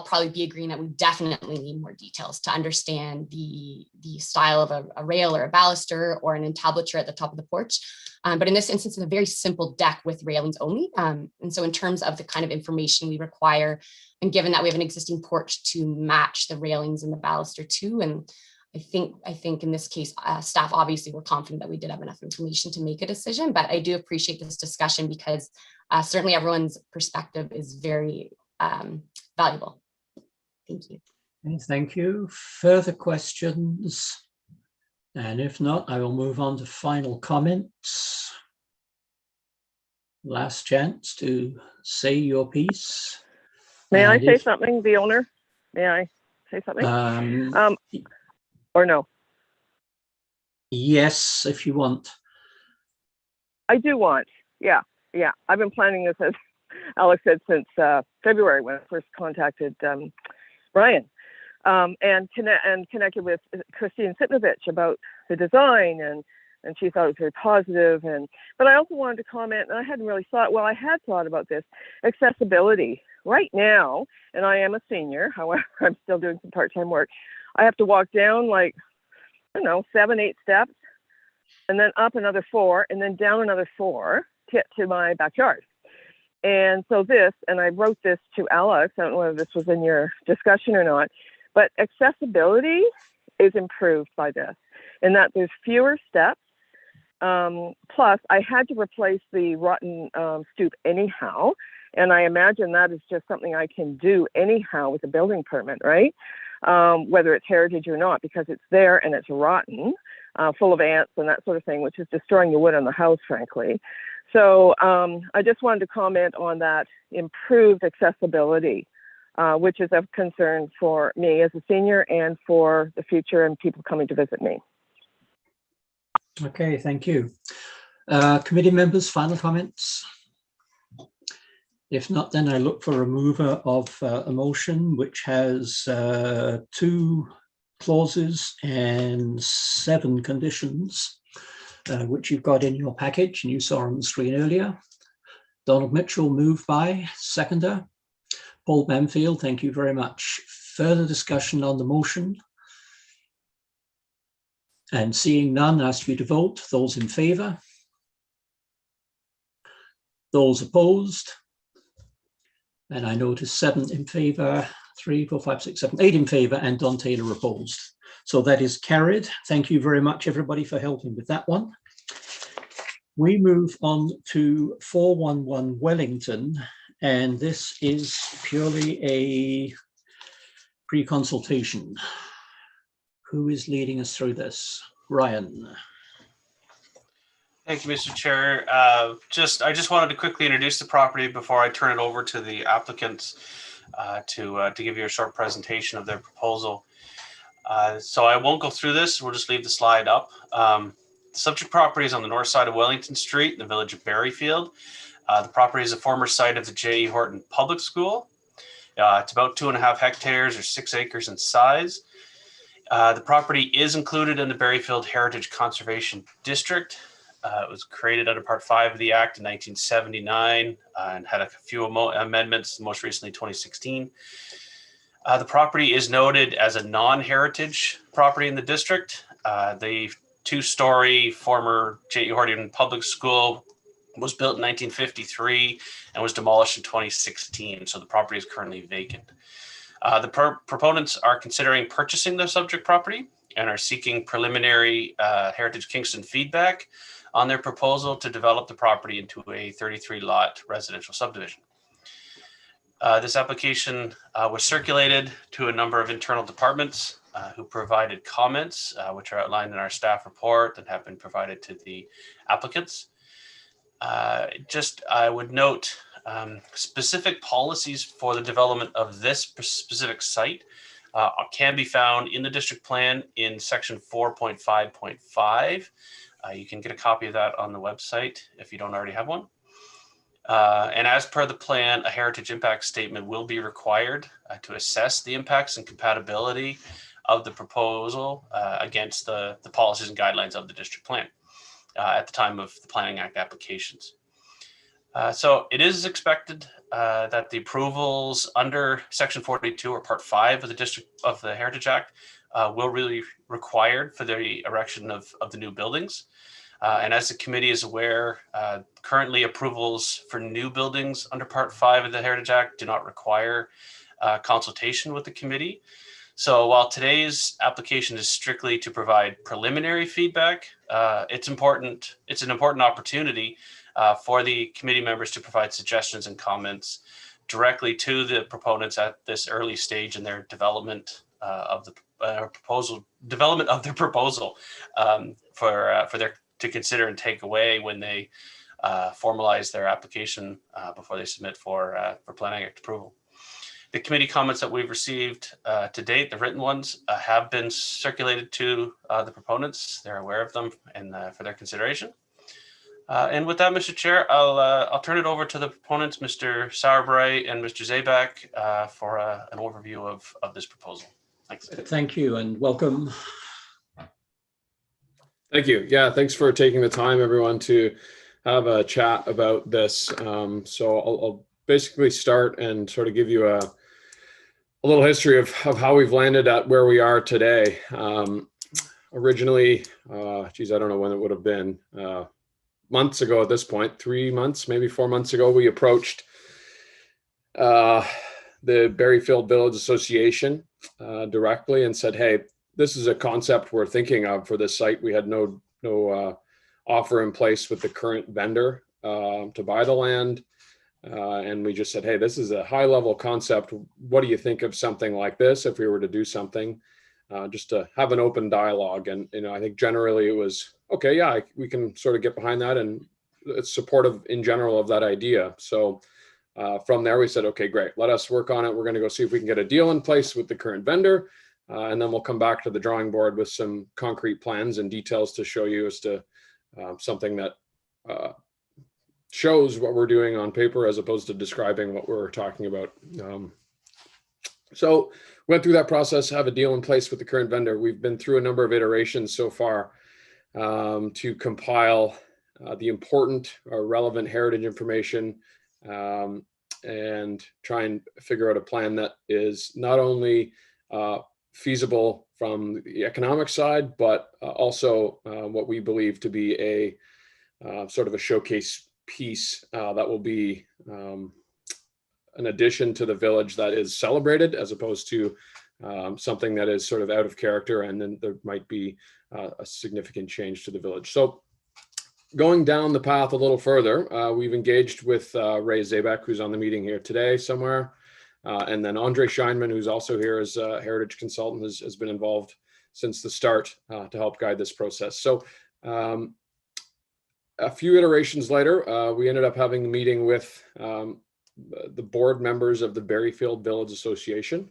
probably be agreeing that we definitely need more details to understand the style of a rail or a baluster or an entablature at the top of the porch. But in this instance, it's a very simple deck with railings only. And so in terms of the kind of information we require, and given that we have an existing porch to match the railings and the baluster too, and I think in this case, staff obviously were confident that we did have enough information to make a decision, but I do appreciate this discussion because certainly everyone's perspective is very valuable. Thank you. Okay, thank you. Further questions? And if not, I will move on to final comments. Last chance to say your piece. May I say something, the owner? May I say something? Or no? Yes, if you want. I do want, yeah. I've been planning this, as Alex said, since February when I first contacted Brian and connected with Christine Sitnovich about the design and and she thought it was very positive. But I also wanted to comment, and I hadn't really thought, well, I had thought about this, accessibility. Right now, and I am a senior, however, I'm still doing some part-time work, I have to walk down like, I don't know, 7, 8 steps, and then up another 4, and then down another 4 to get to my backyard. And so this, and I wrote this to Alex, I don't know whether this was in your discussion or not, but accessibility is improved by this, in that there's fewer steps. Plus, I had to replace the rotten stoop anyhow, and I imagine that is just something I can do anyhow with a building permit, right? Whether it's heritage or not, because it's there and it's rotten, full of ants and that sort of thing, which is destroying the wood on the house, frankly. So I just wanted to comment on that improved accessibility, which is of concern for me as a senior and for the future and people coming to visit me. Okay, thank you. Committee members, final comments? If not, then I look for a mover of a motion which has 2 clauses and 7 conditions, which you've got in your package and you saw on the screen earlier. Donald Mitchell, moved by, seconder. Paul Banfield, thank you very much. Further discussion on the motion? And seeing none, I ask you to vote. Those in favour? Those opposed? And I notice 7 in favour, 3, 4, 5, 6, 7, 8 in favour, and Don Taylor opposed. So that is carried. Thank you very much, everybody, for helping with that one. We move on to 411 Wellington, and this is purely a pre-consultation. Who is leading us through this? Ryan. Thank you, Mr. Chair. I just wanted to quickly introduce the property before I turn it over to the applicants to give you a short presentation of their proposal. So I won't go through this. We'll just leave the slide up. The subject property is on the north side of Wellington Street in the village of Berryfield. The property is a former site of the J.E. Horton Public School. It's about 2.5 hectares or 6 acres in size. The property is included in the Berryfield Heritage Conservation District. It was created under Part 5 of the Act in 1979 and had a few amendments, most recently 2016. The property is noted as a non-heritage property in the district. The 2-story former J.E. Horton Public School was built in 1953 and was demolished in 2016, so the property is currently vacant. The proponents are considering purchasing the subject property and are seeking preliminary Heritage Kingston feedback on their proposal to develop the property into a 33-lot residential subdivision. This application was circulated to a number of internal departments who provided comments, which are outlined in our staff report and have been provided to the applicants. I would note specific policies for the development of this specific site can be found in the district plan in section 4.5.5. You can get a copy of that on the website if you don't already have one. And as per the plan, a heritage impact statement will be required to assess the impacts and compatibility of the proposal against the policies and guidelines of the district plan at the time of the Planning Act applications. So it is expected that the approvals under Section 42 or Part 5 of the Heritage Act will really be required for the erection of the new buildings. And as the committee is aware, currently approvals for new buildings under Part 5 of the Heritage Act do not require consultation with the committee. So while today's application is strictly to provide preliminary feedback, it's an important opportunity for the committee members to provide suggestions and comments directly to the proponents at this early stage in their development of the proposal for their to consider and take away when they formalize their application before they submit for Planning Act approval. The committee comments that we've received to date, the written ones, have been circulated to the proponents. They're aware of them and for their consideration. And with that, Mr. Chair, I'll turn it over to the proponents, Mr. Sauerbrei and Mr. Zabak, for an overview of this proposal. Thanks. Thank you and welcome. Thank you. Yeah, thanks for taking the time, everyone, to have a chat about this. So I'll basically start and sort of give you a little history of how we've landed at where we are today. Originally, geez, I don't know when it would have been, months ago at this point, 3 months, maybe 4 months ago, we approached the Berryfield Village Association directly and said, hey, this is a concept we're thinking of for this site. We had no offer in place with the current vendor to buy the land. And we just said, hey, this is a high level concept. What do you think of something like this if we were to do something? Just to have an open dialogue. And, I think generally it was, okay, yeah, we can sort of get behind that, and it's supportive in general of that idea. So from there we said, okay, great, let us work on it. We're going to go see if we can get a deal in place with the current vendor. And then we'll come back to the drawing board with some concrete plans and details to show you as to something that shows what we're doing on paper as opposed to describing what we're talking about. So went through that process, have a deal in place with the current vendor. We've been through a number of iterations so far to compile the important or relevant heritage information and try and figure out a plan that is not only feasible from the economic side, but also what we believe to be a sort of a showcase piece that will be an addition to the village that is celebrated, as opposed to something that is sort of out of character, and then there might be a significant change to the village. So going down the path a little further, we've engaged with Ray Zabek, who's on the meeting here today somewhere, and then Andre Scheinman, who's also here as a heritage consultant, has been involved since the start to help guide this process. So a few iterations later, we ended up having a meeting with the board members of the Berryfield Village Association,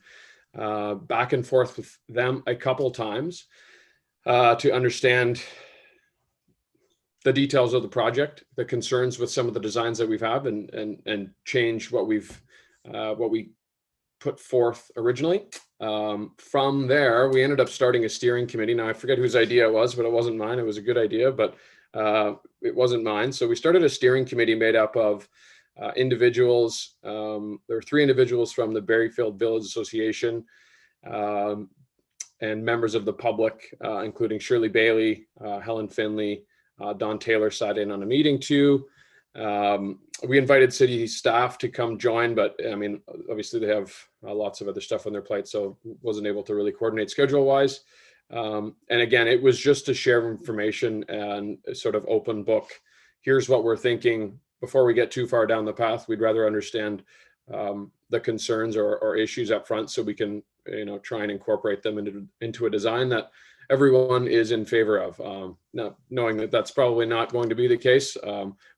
back and forth with them a couple times to understand the details of the project, the concerns with some of the designs that we've had, and change what we put forth originally. From there, we ended up starting a steering committee. Now I forget whose idea it was, but it wasn't mine. It was a good idea, but it wasn't mine. So we started a steering committee made up of individuals. There were 3 individuals from the Berryfield Village Association and members of the public, including Shirley Bailey, Helen Finley, Don Taylor sat in on a meeting too. We invited city staff to come join, but I mean, obviously they have lots of other stuff on their plate, so wasn't able to really coordinate schedule wise. And again, it was just to share information and sort of open book. Here's what we're thinking. Before we get too far down the path, we'd rather understand the concerns or issues up front, so we can, try and incorporate them into a design that everyone is in favor of. Now, knowing that that's probably not going to be the case,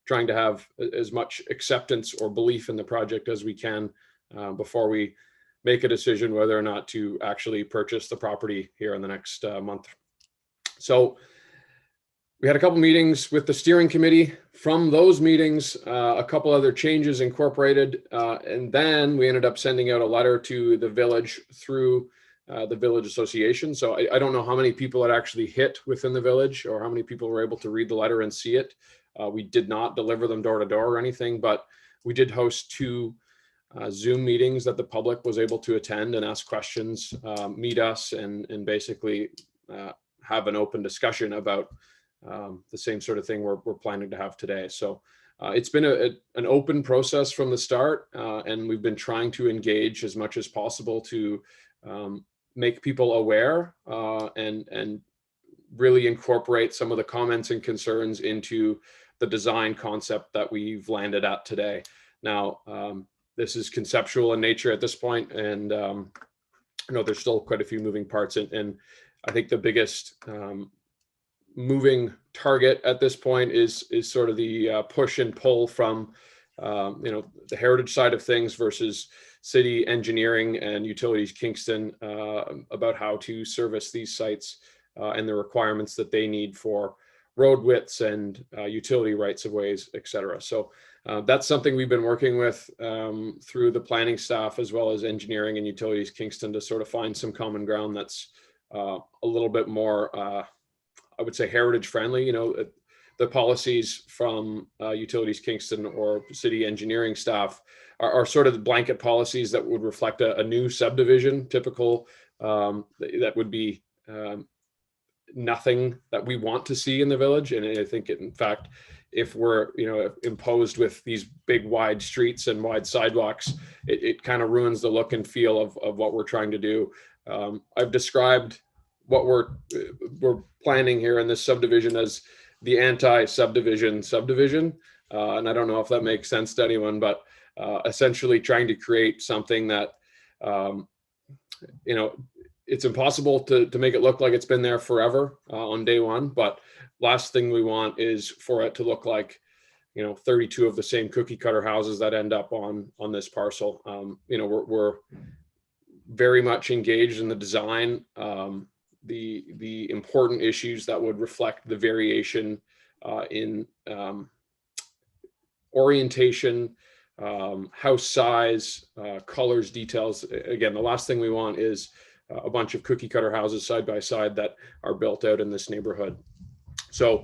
trying to have as much acceptance or belief in the project as we can before we make a decision whether or not to actually purchase the property here in the next month. So we had a couple meetings with the steering committee. From those meetings, a couple other changes incorporated, and then we ended up sending out a letter to the village through the village association. So I don't know how many people it actually hit within the village, or how many people were able to read the letter and see it. We did not deliver them door to door or anything, but we did host 2 Zoom meetings that the public was able to attend and ask questions, meet us, and basically have an open discussion about the same sort of thing we're planning to have today. So it's been an open process from the start, and we've been trying to engage as much as possible to make people aware and really incorporate some of the comments and concerns into the design concept that we've landed at today. Now, this is conceptual in nature at this point, and there's still quite a few moving parts, and I think the biggest moving target at this point is sort of the push and pull from the heritage side of things versus city engineering and utilities Kingston about how to service these sites and the requirements that they need for road widths and utility rights of ways, et cetera. So that's something we've been working with through the planning staff as well as engineering and utilities Kingston to sort of find some common ground that's a little bit more I would say heritage friendly. The policies from Utilities Kingston or city engineering staff are sort of the blanket policies that would reflect a new subdivision, typical, that would be nothing that we want to see in the village. And I think, in fact, if we're imposed with these big wide streets and wide sidewalks, it kind of ruins the look and feel of what we're trying to do. I've described what we're planning here in this subdivision as the anti-subdivision subdivision. And I don't know if that makes sense to anyone, but essentially trying to create something that, it's impossible to make it look like it's been there forever on day one. But last thing we want is for it to look like, 32 of the same cookie cutter houses that end up on this parcel. We're very much engaged in the design, the important issues that would reflect the variation in orientation, house size, colors, details. Again, the last thing we want is a bunch of cookie cutter houses side by side that are built out in this neighborhood. So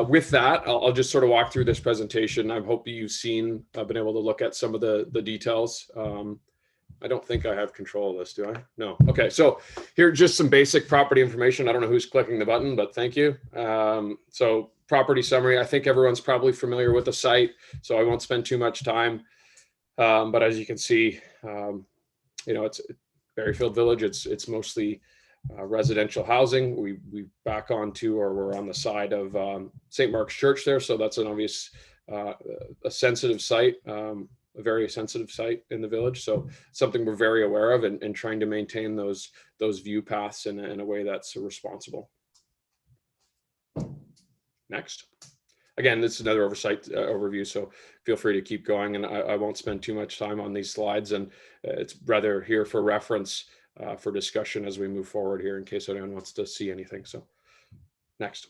with that, I'll just sort of walk through this presentation. I hope you've been able to look at some of the details. I don't think I have control of this, do I? No. Okay, so here, just some basic property information. I don't know who's clicking the button, but thank you. So property summary, I think everyone's probably familiar with the site, so I won't spend too much time. But as you can see, it's Berryfield Village. It's mostly residential housing. We back onto, or we're on the side of St. Mark's Church there, so that's an obvious a sensitive site, a very sensitive site in the village. So something we're very aware of, and trying to maintain those view paths in a way that's responsible. Next. Again, this is another overview, so feel free to keep going, and I won't spend too much time on these slides, and it's rather here for reference for discussion as we move forward here in case anyone wants to see anything. So next.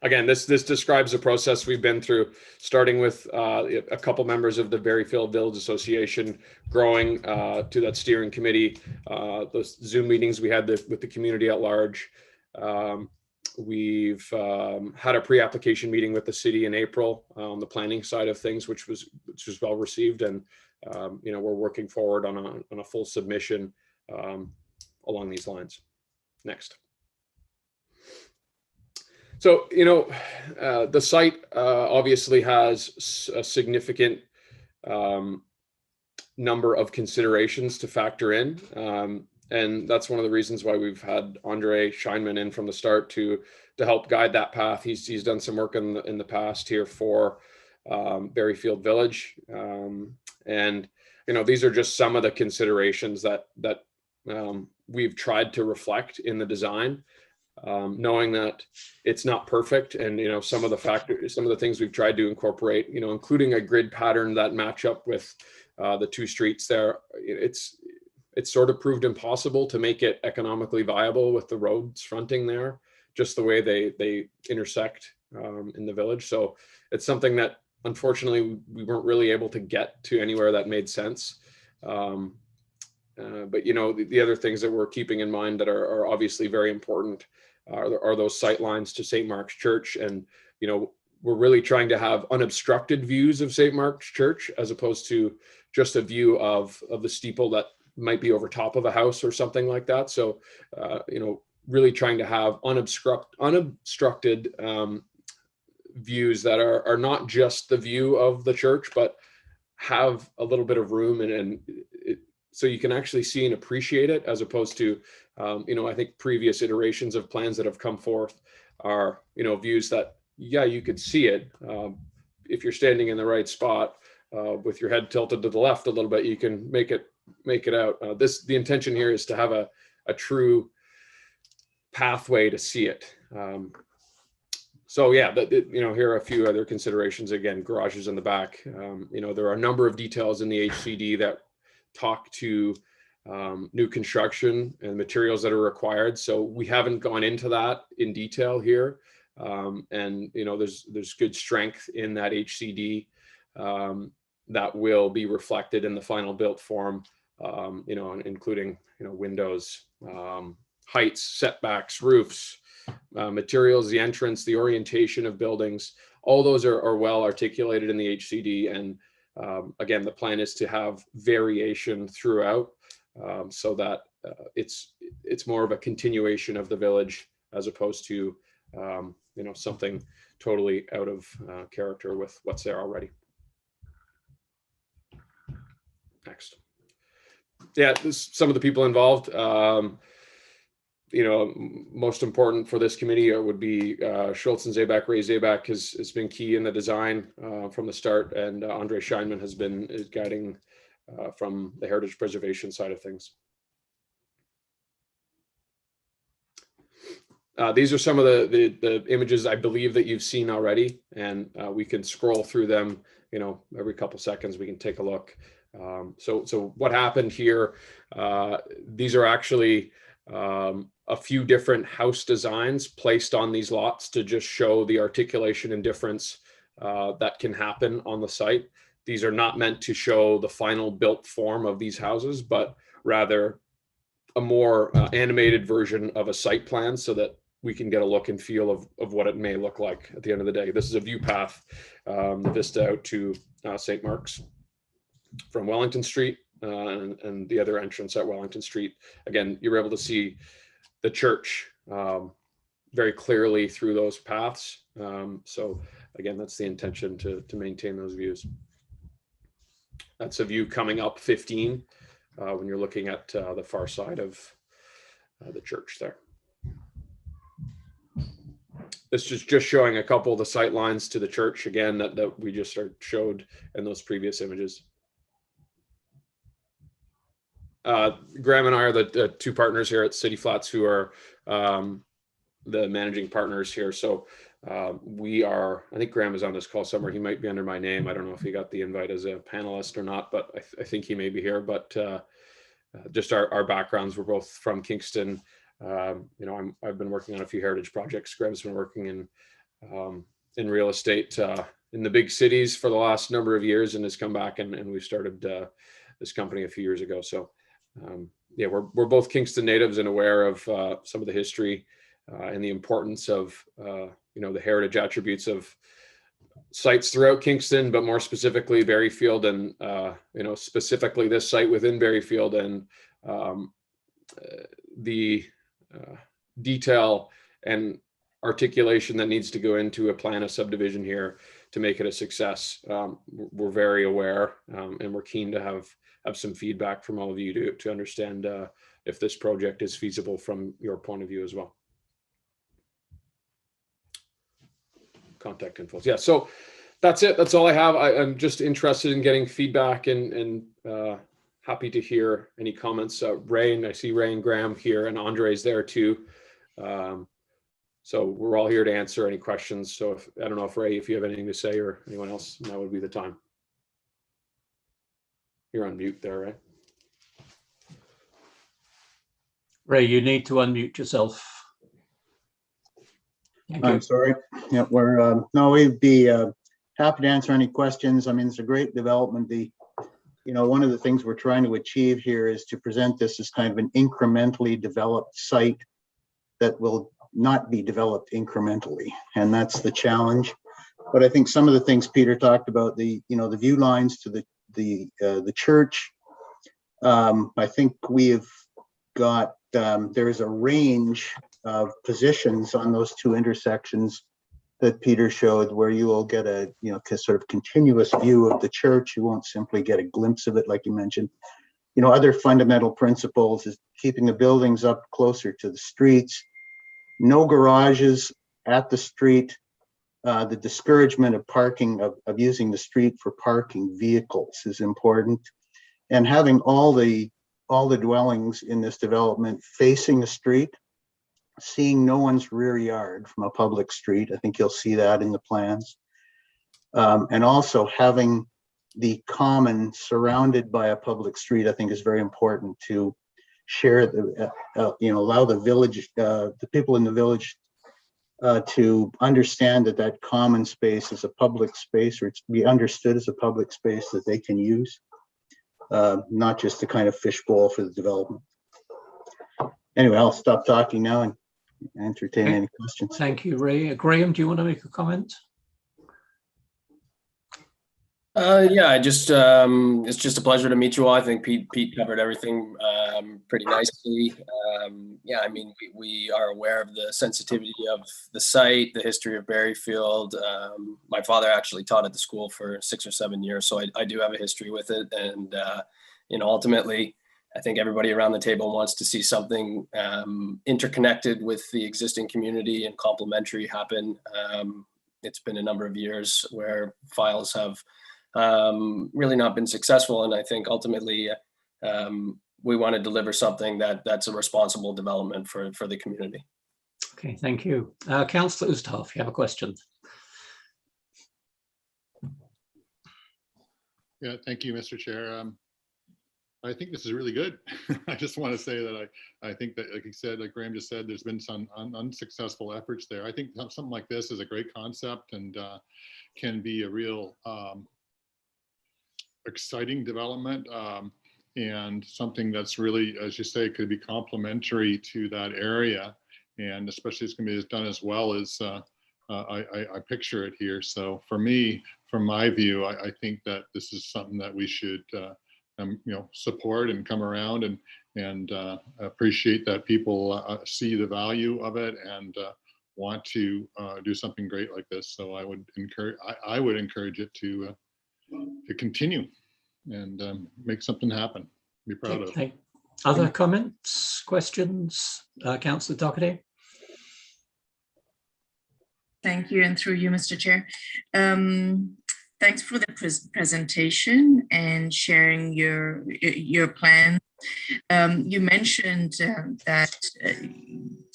Again, this describes the process we've been through, starting with a couple members of the Berryfield Village Association, growing to that steering committee, those Zoom meetings we had with the community at large. We've had a pre-application meeting with the city in April on the planning side of things, which was well received, and we're working forward on a full submission along these lines. Next. So the site obviously has a significant number of considerations to factor in. And that's one of the reasons why we've had Andre Scheinman in from the start to help guide that path. He's done some work in the past here for Berryfield Village, and these are just some of the considerations that we've tried to reflect in the design, knowing that it's not perfect, and some of the things we've tried to incorporate, including a grid pattern that match up with the two streets there. It's sort of proved impossible to make it economically viable with the roads fronting there, just the way they intersect in the village. So it's something that unfortunately we weren't really able to get to anywhere that made sense. But the other things that we're keeping in mind that are obviously very important are those sight lines to St. Mark's Church. And we're really trying to have unobstructed views of St. Mark's Church, as opposed to just a view of the steeple that might be over top of a house or something like that. So, really trying to have unobstructed views that are not just the view of the church, but have a little bit of room so you can actually see and appreciate it, as opposed to, I think previous iterations of plans that have come forth are, views that, yeah, you could see it. If you're standing in the right spot with your head tilted to the left a little bit, you can make it out. The intention here is to have a true pathway to see it. So yeah, here are a few other considerations. Again, garages in the back. There are a number of details in the HCD that talk to new construction and materials that are required. So we haven't gone into that in detail here. And there's good strength in that HCD that will be reflected in the final built form. Including windows, heights, setbacks, roofs, materials, the entrance, the orientation of buildings, all those are well articulated in the HCD. And again, the plan is to have variation throughout so that it's more of a continuation of the village as opposed to something totally out of character with what's there already. Next. Yeah, some of the people involved, most important for this committee would be Schultz and Zabak. Ray Zabak has been key in the design from the start, and Andre Scheinman has been guiding from the heritage preservation side of things. These are some of the images I believe that you've seen already, and we can scroll through them, every couple seconds we can take a look. So what happened here, these are actually a few different house designs placed on these lots to just show the articulation and difference that can happen on the site. These are not meant to show the final built form of these houses, but rather a more animated version of a site plan so that we can get a look and feel of what it may look like at the end of the day. This is a view path, the vista out to St. Mark's from Wellington Street and the other entrance at Wellington Street. Again, you're able to see the church very clearly through those paths. So again, that's the intention to maintain those views. That's a view coming up 15 when you're looking at the far side of the church there. This is just showing a couple of the sight lines to the church again that we just showed in those previous images. Graham and I are the two partners here at City Flats who are the managing partners here. So we are, I think Graham is on this call somewhere. He might be under my name. I don't know if he got the invite as a panelist or not, but I think he may be here. But just our backgrounds, we're both from Kingston. I've been working on a few heritage projects. Graham's been working in real estate in the big cities for the last number of years and has come back and we started this company a few years ago. So yeah, we're both Kingston natives and aware of some of the history and the importance of the heritage attributes of sites throughout Kingston, but more specifically Berryfield and specifically this site within Berryfield and the detail and articulation that needs to go into a plan of subdivision here to make it a success. We're very aware and we're keen to have some feedback from all of you to understand if this project is feasible from your point of view as well. Contact info. Yeah, so that's it. That's all I have. I'm just interested in getting feedback and happy to hear any comments. Ray, and I see Ray and Graham here and Andre's there too. So we're all here to answer any questions. So I don't know if Ray, if you have anything to say or anyone else, now would be the time. You're on mute there, Ray. Ray, you need to unmute yourself. I'm sorry. Yeah, we'd be happy to answer any questions. I mean, it's a great development. One of the things we're trying to achieve here is to present this as kind of an incrementally developed site that will not be developed incrementally, and that's the challenge. But I think some of the things Peter talked about, the view lines to the church, I think we've got there's a range of positions on those two intersections that Peter showed where you will get a sort of continuous view of the church. You won't simply get a glimpse of it like you mentioned. Other fundamental principles is keeping the buildings up closer to the streets, no garages at the street, the discouragement of parking, of using the street for parking vehicles is important, and having all the dwellings in this development facing the street, seeing no one's rear yard from a public street. I think you'll see that in the plans. And also having the common surrounded by a public street, I think is very important to share allow the village, the people in the village to understand that common space is a public space, or it's be understood as a public space that they can use, not just a kind of fishbowl for the development. Anyway, I'll stop talking now and entertain any questions. Thank you, Ray. Graham, do you want to make a comment? Yeah, it's just a pleasure to meet you all. I think Pete covered everything pretty nicely. Yeah, I mean, we are aware of the sensitivity of the site, the history of Berryfield. My father actually taught at the school for 6 or 7 years, so I do have a history with it. And you know, ultimately, I think everybody around the table wants to see something interconnected with the existing community and complementary happen. It's been a number of years where files have really not been successful, and I think ultimately we want to deliver something that's a responsible development for the community. Okay, thank you. Councillor Ustav, you have a question? Yeah, thank you, Mr. Chair. I think this is really good. I just want to say that I think that, like you said, like Graham just said, there's been some unsuccessful efforts there. I think something like this is a great concept and can be a real exciting development and something that's really, as you say, could be complementary to that area. And especially it's going to be done as well as I picture it here. So for me, from my view, I think that this is something that we should you know, support and come around and appreciate that people see the value of it and want to do something great like this. So I would encourage it to continue and make something happen. Be proud of. Other comments, questions, Councillor Doherty? Thank you, and through you, Mr. Chair. Thanks for the presentation and sharing your plan. You mentioned that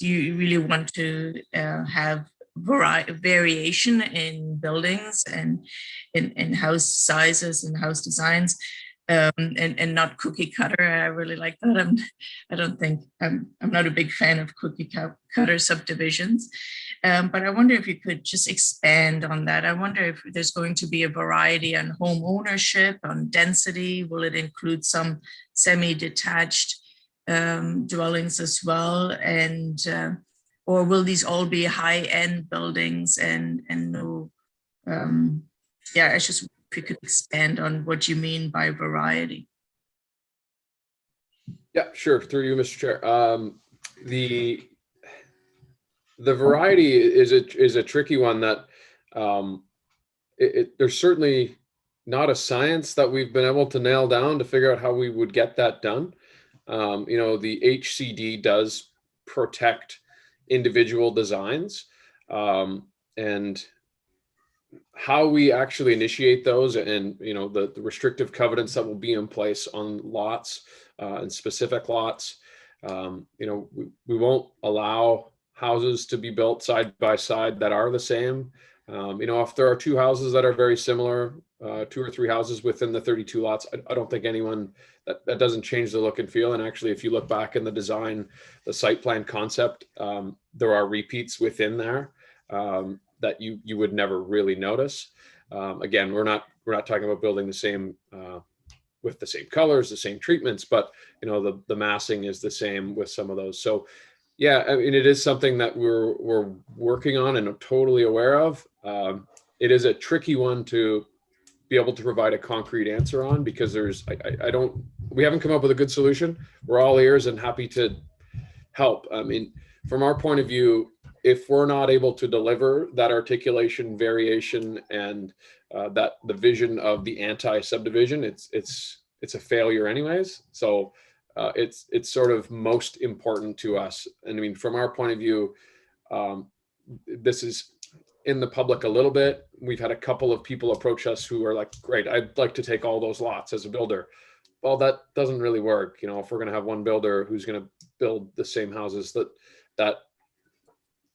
you really want to have variation in buildings and in house sizes and house designs, and not cookie cutter. I really like that. I'm not a big fan of cookie cutter subdivisions. But I wonder if you could just expand on that. I wonder if there's going to be a variety on home ownership, on density. Will it include some semi-detached dwellings as well? And or will these all be high-end buildings and no? Yeah, I just if you could expand on what you mean by variety. Yeah, sure. Through you, Mr. Chair. The variety is a tricky one that there's certainly not a science that we've been able to nail down to figure out how we would get that done. You know, the HCD does protect individual designs, and how we actually initiate those and, you know, the restrictive covenants that will be in place on lots and specific lots. You know, we won't allow houses to be built side by side that are the same. You know, if there are two houses that are very similar, 2 or 3 houses within the 32 lots, I don't think anyone, that doesn't change the look and feel. And actually, if you look back in the design, the site plan concept, there are repeats within there that you would never really notice. Again, we're not talking about building the same with the same colors, the same treatments, but you know, the massing is the same with some of those. So yeah, I mean, it is something that we're working on and I'm totally aware of. It is a tricky one to be able to provide a concrete answer on, because we haven't come up with a good solution. We're all ears and happy to help. I mean, from our point of view, if we're not able to deliver that articulation, variation, and that the vision of the anti-subdivision, it's a failure anyways. So it's sort of most important to us. And I mean, from our point of view, this is in the public a little bit. We've had a couple of people approach us who are like, great, I'd like to take all those lots as a builder. Well, that doesn't really work. You know, if we're going to have one builder who's going to build the same houses, that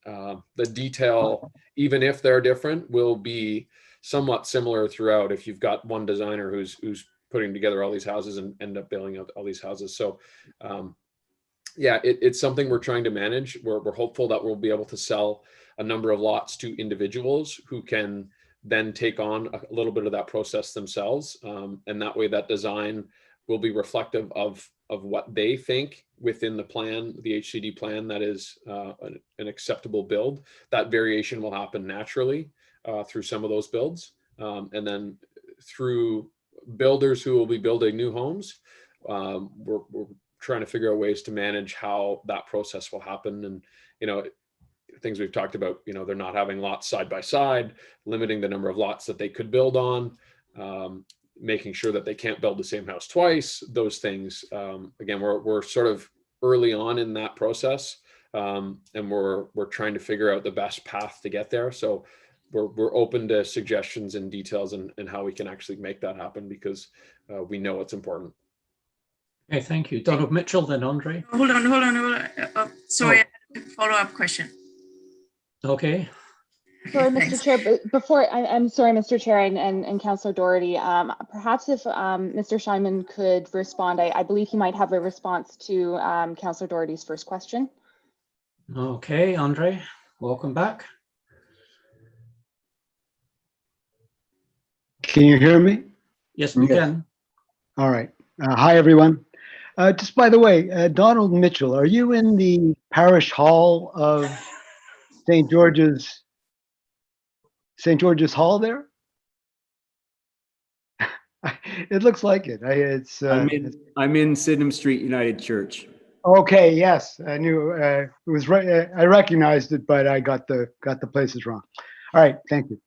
the detail, even if they're different, will be somewhat similar throughout if you've got one designer who's putting together all these houses and end up building out all these houses. So yeah, it's something we're trying to manage. We're hopeful that we'll be able to sell a number of lots to individuals who can then take on a little bit of that process themselves. And that way that design will be reflective of what they think within the plan, the HCD plan, that is an acceptable build. That variation will happen naturally through some of those builds. And then through builders who will be building new homes, we're trying to figure out ways to manage how that process will happen. And, you know, things we've talked about, you know, they're not having lots side by side, limiting the number of lots that they could build on, making sure that they can't build the same house twice, those things. Again, we're sort of early on in that process, and we're trying to figure out the best path to get there. So we're open to suggestions and details and how we can actually make that happen, because we know it's important. Okay, thank you. Donald Mitchell, then Andre. Hold on. Sorry, I have a follow-up question. Okay. Sorry, Mr. Chair, but before, I'm sorry, Mr. Chair and Councillor Doherty, perhaps if Mr. Scheinman could respond, I believe he might have a response to Councillor Doherty's first question. Okay, Andre, welcome back. Can you hear me? Yes, we can. All right. Hi, everyone. Just by the way, Donald Mitchell, are you in the parish hall of St. George's Hall there? It looks like it. I'm in Sydenham Street United Church. Okay. Yes, I knew it was right. I recognized it, but I got the places wrong. All right. Thank you.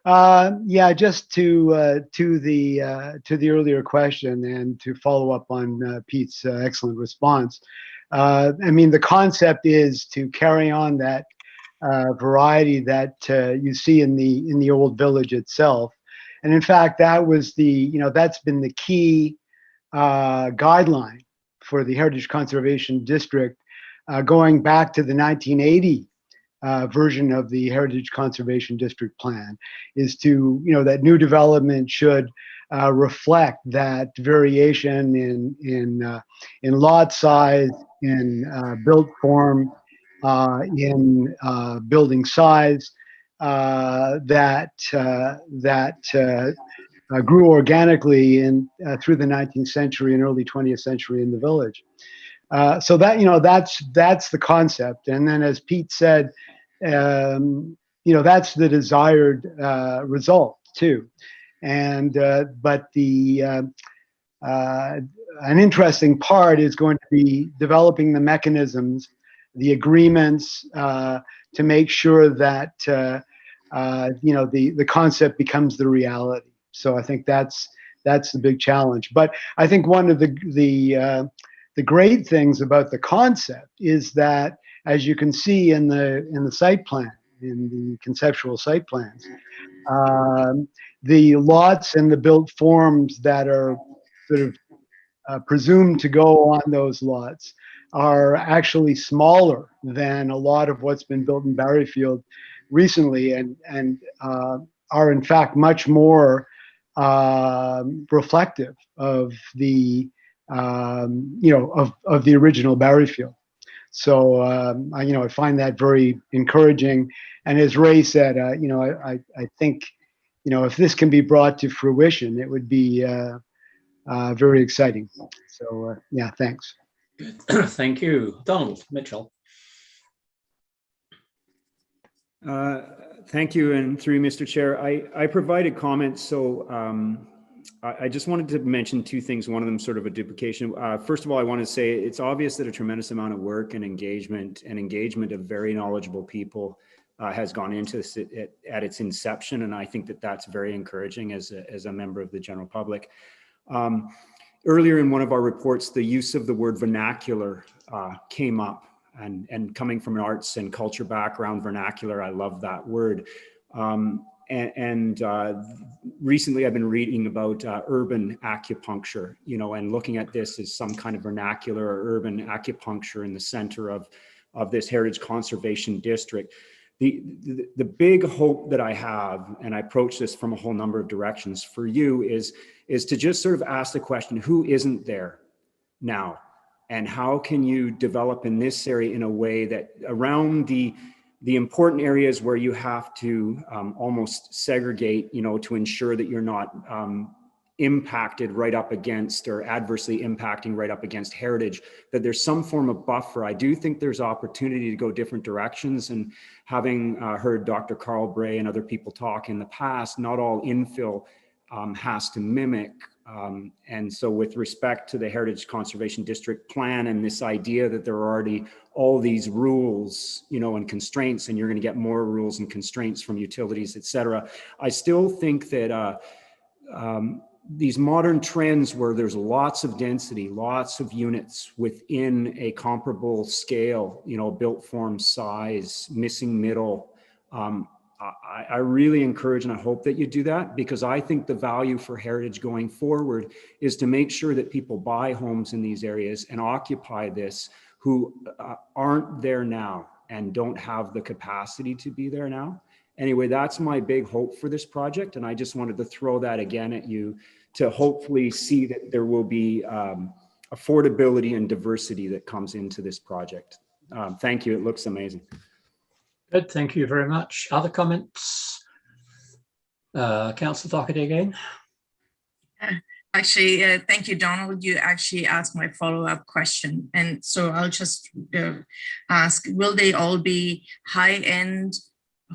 Yeah, just to the earlier question and to follow up on Pete's excellent response. I mean, the concept is to carry on that variety that you see in the old village itself, and in fact, that was that's been the key guideline for the Heritage Conservation District going back to the 1980 version of the Heritage Conservation District Plan, is to that new development should reflect that variation in lot size, in built form, in building size that grew organically through the 19th century and early 20th century in the village. So that that's the concept, and then as Pete said, that's the desired result too. And but an interesting part is going to be developing the mechanisms, the agreements to make sure that the concept becomes the reality. So I think that's the big challenge. But I think one of the great things about the concept is that, as you can see in the site plan, in the conceptual site plans, the lots and the built forms that are sort of presumed to go on those lots are actually smaller than a lot of what's been built in Berryfield recently, and are in fact much more reflective of the of the original Berryfield. So I find that very encouraging. And as Ray said, I think if this can be brought to fruition, it would be very exciting. So yeah, thanks. Thank you, Donald Mitchell. Thank you, and through Mr. Chair, I provided comments. So I just wanted to mention two things. One of them sort of a duplication. First of all, I want to say it's obvious that a tremendous amount of work and engagement of very knowledgeable people has gone into this at its inception, and I think that that's very encouraging as a member of the general public. Earlier in one of our reports, the use of the word vernacular came up, and coming from an arts and culture background, vernacular, I love that word. Recently I've been reading about urban acupuncture, and looking at this as some kind of vernacular or urban acupuncture in the center of this Heritage Conservation District. The big hope that I have, and I approach this from a whole number of directions for you, is to just sort of ask the question, who isn't there now? And how can you develop in this area in a way that around the important areas where you have to almost segregate, to ensure that you're not impacted right up against or adversely impacting right up against heritage, that there's some form of buffer. I do think there's opportunity to go different directions, and having heard Dr. Carl Bray and other people talk in the past, not all infill has to mimic. And so with respect to the Heritage Conservation District plan and this idea that there are already all these rules, you know, and constraints, and you're going to get more rules and constraints from utilities, et cetera, I still think that these modern trends where there's lots of density, lots of units within a comparable scale, you know, built form, size, missing middle, I really encourage and I hope that you do that, because I think the value for heritage going forward is to make sure that people buy homes in these areas and occupy this who aren't there now and don't have the capacity to be there now. Anyway, that's my big hope for this project. And I just wanted to throw that again at you to hopefully see that there will be affordability and diversity that comes into this project. Thank you. It looks amazing. Good, thank you very much. Other comments? Councillor Doherty again. Actually, thank you, Donald. You actually asked my follow-up question. And so I'll just ask, will they all be high-end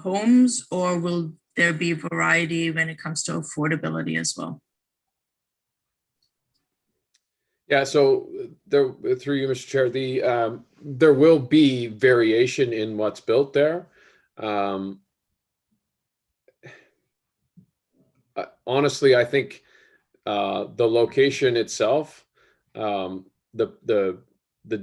homes, or will there be variety when it comes to affordability as well? Yeah, so there, through you, Mr. Chair, there will be variation in what's built there. Honestly, I think the location itself, the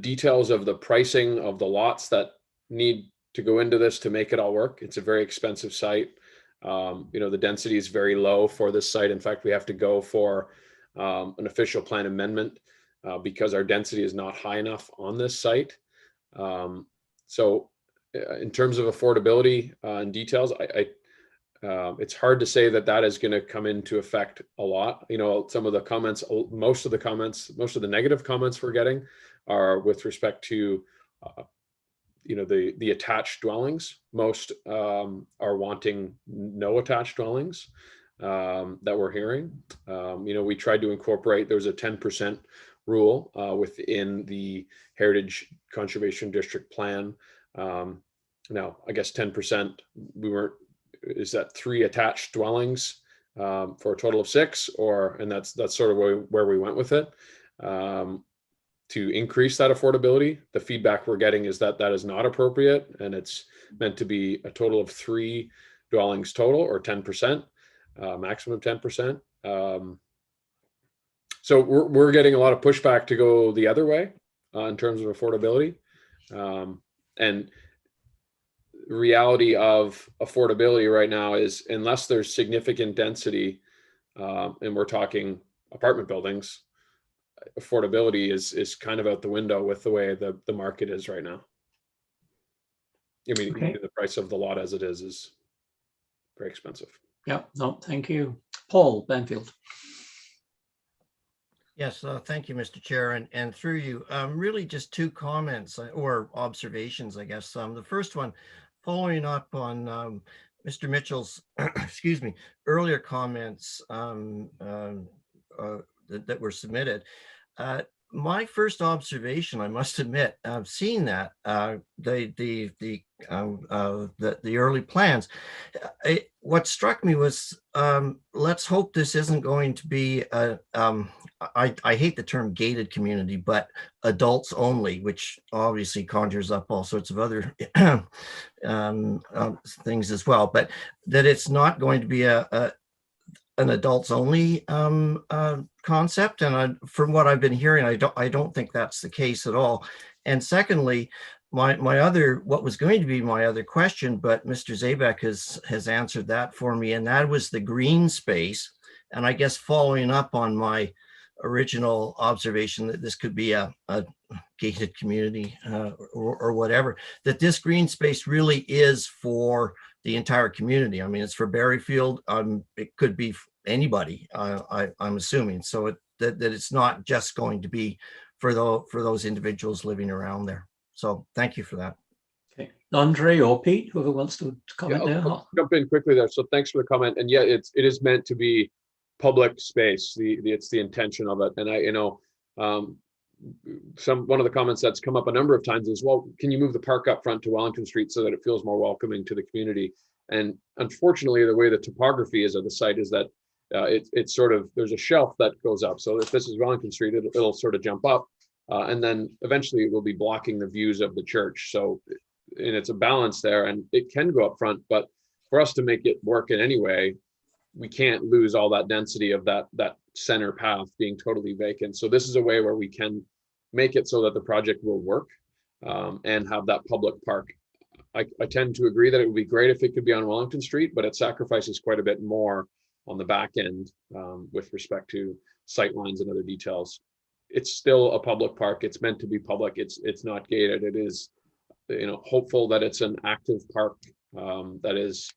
details of the pricing of the lots that need to go into this to make it all work. It's a very expensive site. You know, the density is very low for this site. In fact, we have to go for an official plan amendment because our density is not high enough on this site. So in terms of affordability and details, it's hard to say that that is going to come into effect a lot. You know, some of the comments, most of the negative comments we're getting are with respect to, you know, the attached dwellings. Most are wanting no attached dwellings that we're hearing. You know, we tried to incorporate, there's a 10% rule within the Heritage Conservation District plan. Now, I guess 10%, is that 3 attached dwellings for a total of 6, and that's sort of where we went with it. To increase that affordability, the feedback we're getting is that that is not appropriate, and it's meant to be a total of 3 dwellings total, or 10%, maximum 10%. So we're getting a lot of pushback to go the other way in terms of affordability. And the reality of affordability right now is, unless there's significant density, and we're talking apartment buildings, affordability is kind of out the window with the way the market is right now. I mean, Okay. the price of the lot as it is very expensive. Yeah, no, thank you. Paul Benfield. Yes, thank you, Mr. Chair, and through you, really just 2 comments or observations, I guess. The first one, following up on Mr. Mitchell's, excuse me, earlier comments that were submitted. My first observation, I must admit, seeing that the early plans, what struck me was, let's hope this isn't going to be I hate the term gated community, but adults only, which obviously conjures up all sorts of other things as well. But that it's not going to be an adults only concept, and from what I've been hearing, I don't think that's the case at all. And secondly, what was going to be my other question, but Mr. Zabek has answered that for me, and that was the green space. And I guess following up on my original observation that this could be a gated community or whatever, that this green space really is for the entire community. I mean, it's for Berryfield. It could be anybody, I'm assuming. So that it's not just going to be for those individuals living around there. So thank you for that. Okay, Andre or Pete, whoever wants to comment there. I'll jump in quickly there. So thanks for the comment. And yeah, it is meant to be public space. It's the intention of it. And one of the comments that's come up a number of times is, well, can you move the park up front to Wellington Street so that it feels more welcoming to the community? And unfortunately, the way the topography is of the site is that it's sort of, there's a shelf that goes up. So if this is Wellington Street, it'll sort of jump up, and then eventually it will be blocking the views of the church. So, and it's a balance there, and it can go up front, but for us to make it work in any way, we can't lose all that density of that center path being totally vacant. So this is a way where we can make it so that the project will work, and have that public park. I tend to agree that it would be great if it could be on Wellington Street, but it sacrifices quite a bit more on the back end, with respect to sight lines and other details. It's still a public park. It's meant to be public. It's not gated. It is, hopeful that it's an active park, that is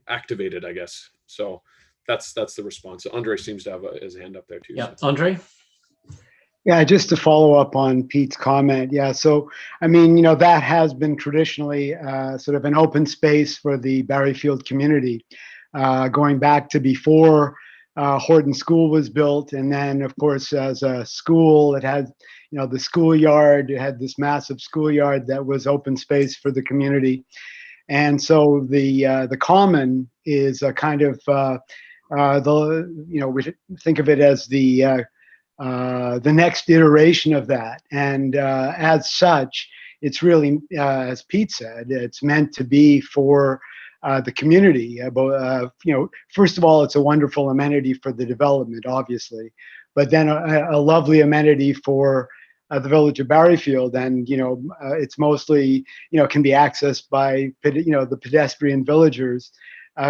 activated, I guess. So that's the response. Andre seems to have his hand up there too. Yeah, Andre. Yeah, just to follow up on Pete's comment. Yeah, so I mean, that has been traditionally sort of an open space for the Berryfield community, going back to before Horton School was built, and then of course as a school, it had the schoolyard. It had this massive schoolyard that was open space for the community, and so the common is a kind of we think of it as the next iteration of that. And as such, it's really, as Pete said, it's meant to be for the community. First of all, it's a wonderful amenity for the development, obviously, but then a lovely amenity for the village of Berryfield. And, it's mostly, can be accessed by, the pedestrian villagers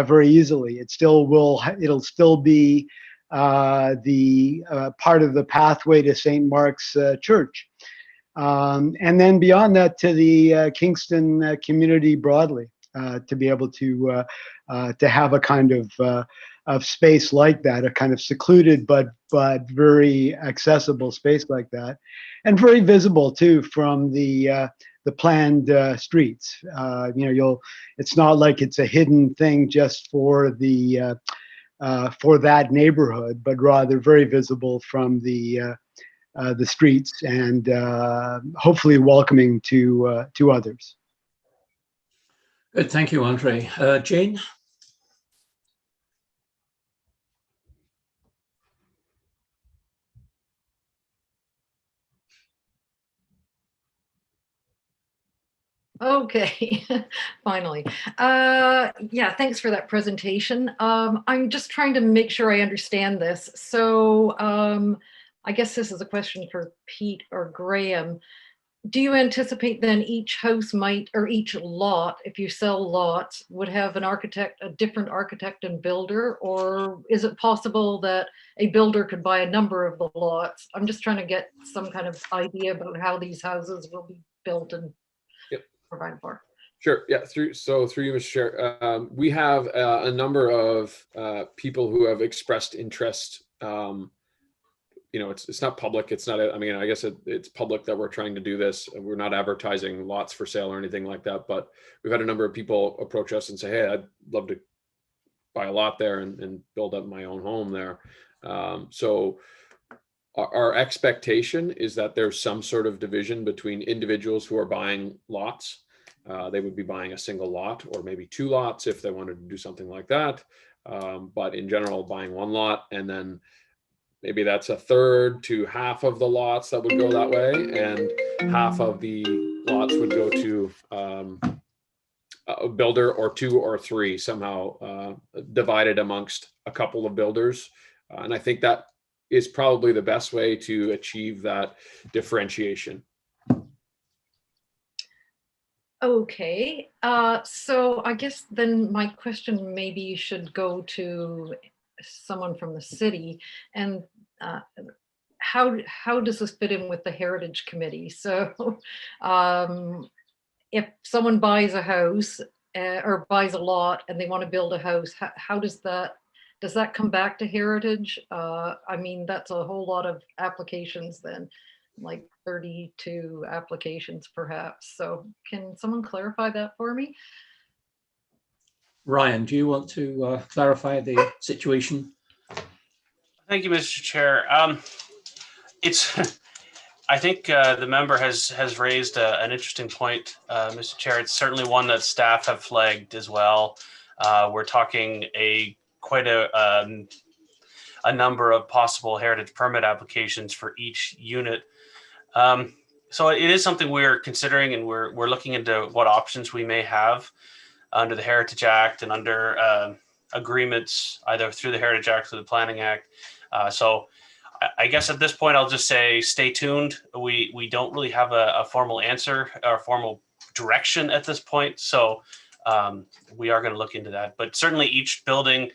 very easily. It'll still be the part of the pathway to St. Mark's Church. And then beyond that, to the Kingston community broadly, to be able to have a kind of space like that, a kind of secluded but very accessible space like that, and very visible too from the planned streets. It's not like it's a hidden thing just for that neighborhood, but rather very visible from the streets, and hopefully welcoming to others. Good, thank you, Andre. Jane? Okay, finally. Yeah, thanks for that presentation. I'm just trying to make sure I understand this. So I guess this is a question for Pete or Graham. Do you anticipate then each house or each lot, if you sell lots, would have a different architect and builder? Or is it possible that a builder could buy a number of the lots? I'm just trying to get some kind of idea about how these houses will be built and provided for. Sure. Yeah. Through you, Mr. Chair, we have a number of people who have expressed interest. It's not public. It's not. I guess it's public that we're trying to do this. We're not advertising lots for sale or anything like that. But we've had a number of people approach us and say, "Hey, I'd love to buy a lot there and build up my own home there." So our expectation is that there's some sort of division between individuals who are buying lots. They would be buying a single lot or maybe two lots if they wanted to do something like that. But in general, buying one lot, and then maybe that's a third to half of the lots that would go that way, and half of the lots would go to a builder, or two or three, somehow divided amongst a couple of builders. And I think that is probably the best way to achieve that differentiation. Okay, so I guess then my question maybe should go to someone from the city, and how does this fit in with the Heritage Committee? So if someone buys a house or buys a lot and they want to build a house, how does that come back to Heritage? I mean, that's a whole lot of applications then, like 32 applications perhaps. So can someone clarify that for me? Ryan, do you want to clarify the situation? Thank you, Mr. Chair. It's, I think the member has raised an interesting point, Mr. Chair. It's certainly one that staff have flagged as well. We're talking quite a number of possible heritage permit applications for each unit. So it is something we're considering, and we're looking into what options we may have under the Heritage Act and under agreements either through the Heritage Act or the Planning Act. So I guess at this point, I'll just say stay tuned. We don't really have a formal answer or formal direction at this point. So we are going to look into that. But certainly each building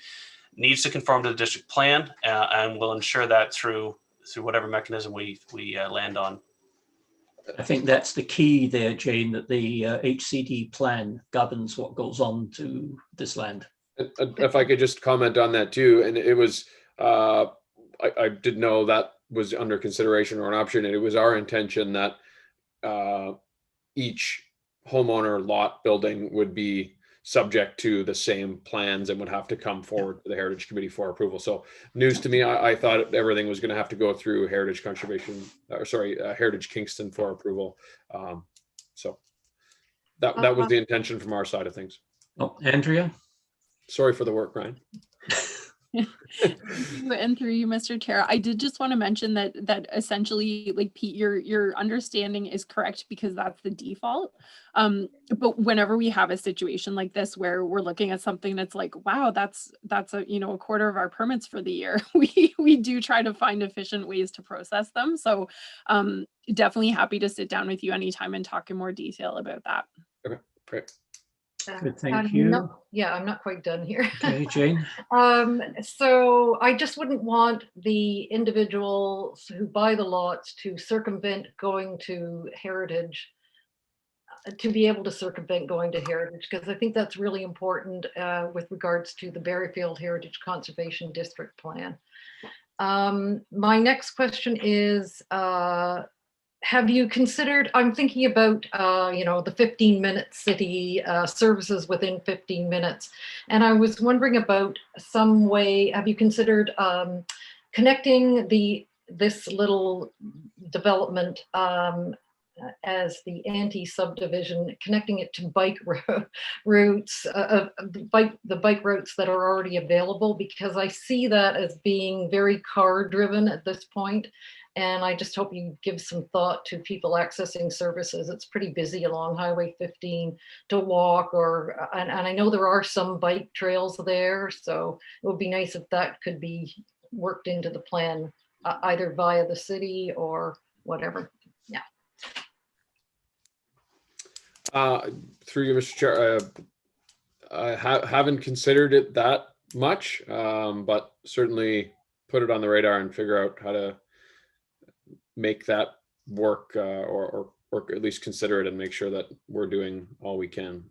needs to conform to the district plan, and we'll ensure that through whatever mechanism we land on. I think that's the key there, Jane, that the HCD plan governs what goes on to this land. If I could just comment on that too, and it was, I didn't know that was under consideration or an option, and it was our intention that each homeowner lot building would be subject to the same plans and would have to come forward to the Heritage Committee for approval. So news to me. I thought everything was going to have to go through Heritage Conservation, or sorry, Heritage Kingston for approval. So that was the intention from our side of things. Oh, Andrea. Sorry for the work, Ryan. And through you, Mr. Chair, I did just want to mention that essentially, like Pete, your understanding is correct because that's the default. But whenever we have a situation like this where we're looking at something that's like, wow, that's a quarter of our permits for the year, we do try to find efficient ways to process them. So definitely happy to sit down with you anytime and talk in more detail about that. Okay, great. Good, thank you. I'm not quite done here. Okay, Jane. So I just wouldn't want the individuals who buy the lots to circumvent going to Heritage, to be able to circumvent going to Heritage, because I think that's really important with regards to the Berryfield Heritage Conservation District Plan. My next question is, have you considered, I'm thinking about, the 15-minute city services within 15 minutes. And I was wondering about some way, have you considered connecting this little development as the anti-subdivision, connecting it to bike routes, the bike routes that are already available, because I see that as being very car driven at this point. And I just hope you give some thought to people accessing services. It's pretty busy along Highway 15 to walk, and I know there are some bike trails there. So it would be nice if that could be worked into the plan, either via the city or whatever. Yeah. Through you, Mr. Chair, I haven't considered it that much, but certainly put it on the radar and figure out how to make that work, or at least consider it and make sure that we're doing all we can.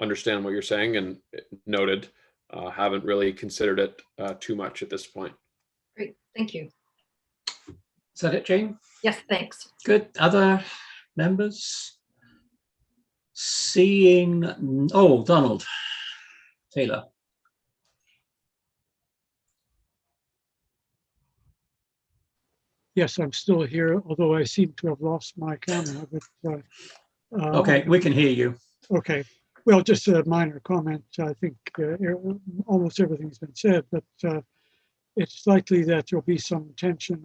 Understand what you're saying and noted. Haven't really considered it too much at this point. Great, thank you. Is that it, Jane? Yes, thanks. Good. Other members? Seeing, Donald Taylor. Yes, I'm still here, although I seem to have lost my camera. But Okay, we can hear you. Okay, well, just a minor comment. I think almost everything's been said, but it's likely that there'll be some tension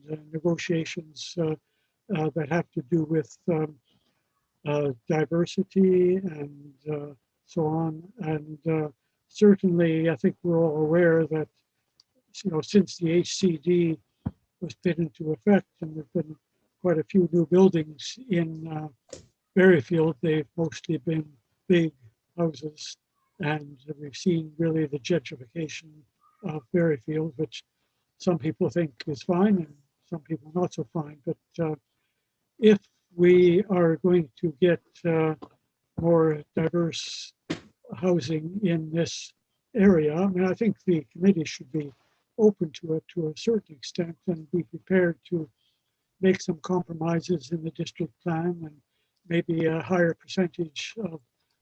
and negotiations that have to do with diversity and so on. And certainly, I think we're all aware that since the HCD was put into effect, and there've been quite a few new buildings in Berryfield. They've mostly been big houses, and we've seen really the gentrification of Berryfield, which some people think is fine and some people not so fine. But if we are going to get more diverse housing in this area, I mean, I think the committee should be open to it to a certain extent and be prepared to make some compromises in the district plan and maybe a higher percentage of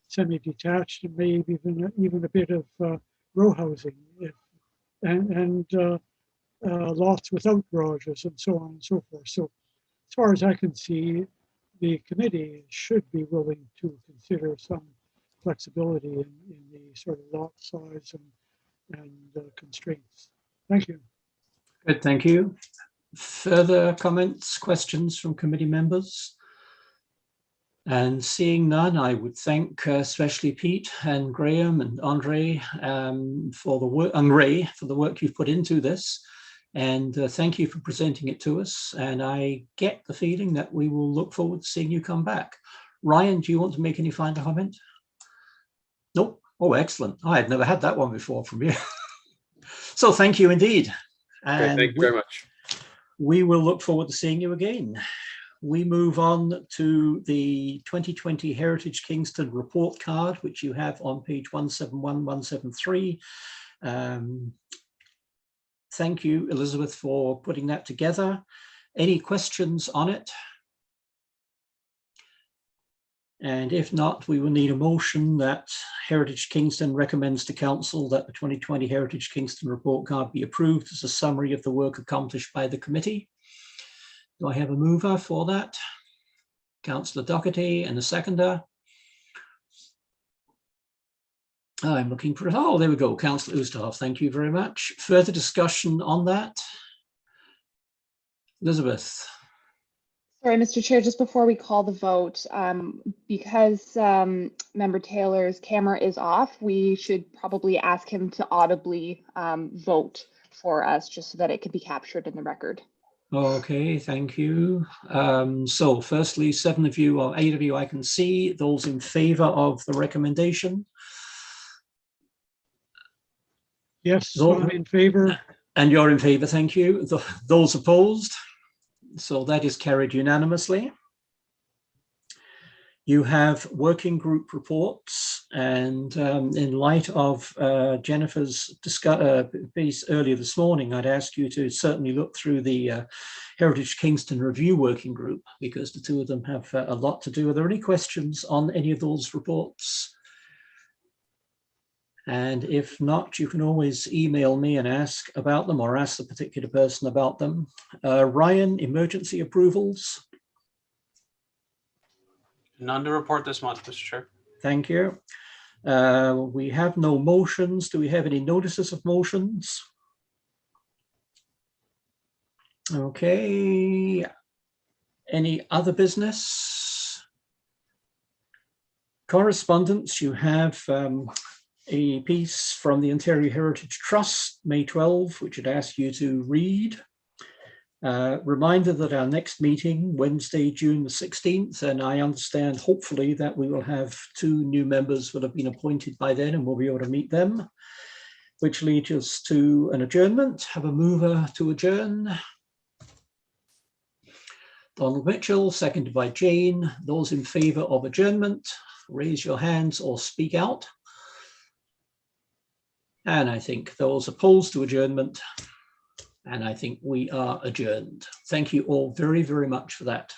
semi-detached, and maybe even a bit of row housing, and lots without garages, and so on and so forth. So as far as I can see, the committee should be willing to consider some flexibility in the sort of lot size and constraints. Thank you. Good, thank you. Further comments, questions from committee members? And seeing none, I would thank especially Pete and Graham and Andre for the work, and Ray for the work you've put into this. And thank you for presenting it to us. And I get the feeling that we will look forward to seeing you come back. Ryan, do you want to make any final comment? Nope. Oh, excellent. I had never had that one before from you. So thank you indeed. And okay, thank you very much. We will look forward to seeing you again. We move on to the 2020 Heritage Kingston report card, which you have on page 171, 173. Thank you, Elizabeth, for putting that together. Any questions on it? And if not, we will need a motion that Heritage Kingston recommends to Council that the 2020 Heritage Kingston report card be approved as a summary of the work accomplished by the committee. Do I have a mover for that? Councillor Doherty, and a seconder. I'm looking for it. Oh, there we go. Councillor Oosterhoff, thank you very much. Further discussion on that? Elizabeth. Sorry, Mr. Chair, just before we call the vote, because Member Taylor's camera is off, we should probably ask him to audibly vote for us, just so that it can be captured in the record. Okay, thank you. So firstly, 7 of you, or 8 of you I can see. Those in favour of the recommendation? Yes, I'm in favour. And you're in favour, thank you. Those opposed? So that is carried unanimously. You have working group reports, and in light of Jennifer's piece earlier this morning, I'd ask you to certainly look through the Heritage Kingston Review Working Group, because the two of them have a lot to do. Are there any questions on any of those reports? And if not, you can always email me and ask about them, or ask the particular person about them. Ryan, emergency approvals? None to report this month, Mr. Chair. Thank you. We have no motions. Do we have any notices of motions? Okay. Any other business? Correspondence, you have a piece from the Ontario Heritage Trust, May 12, which I'd ask you to read. Reminder that our next meeting, Wednesday, June the 16th, and I understand hopefully that we will have 2 new members that have been appointed by then, and we'll be able to meet them, which leads us to an adjournment. Have a mover to adjourn. Donald Mitchell, seconded by Jane. Those in favour of adjournment, raise your hands or speak out. And I think those opposed to adjournment, and I think we are adjourned. Thank you all very, very much for that.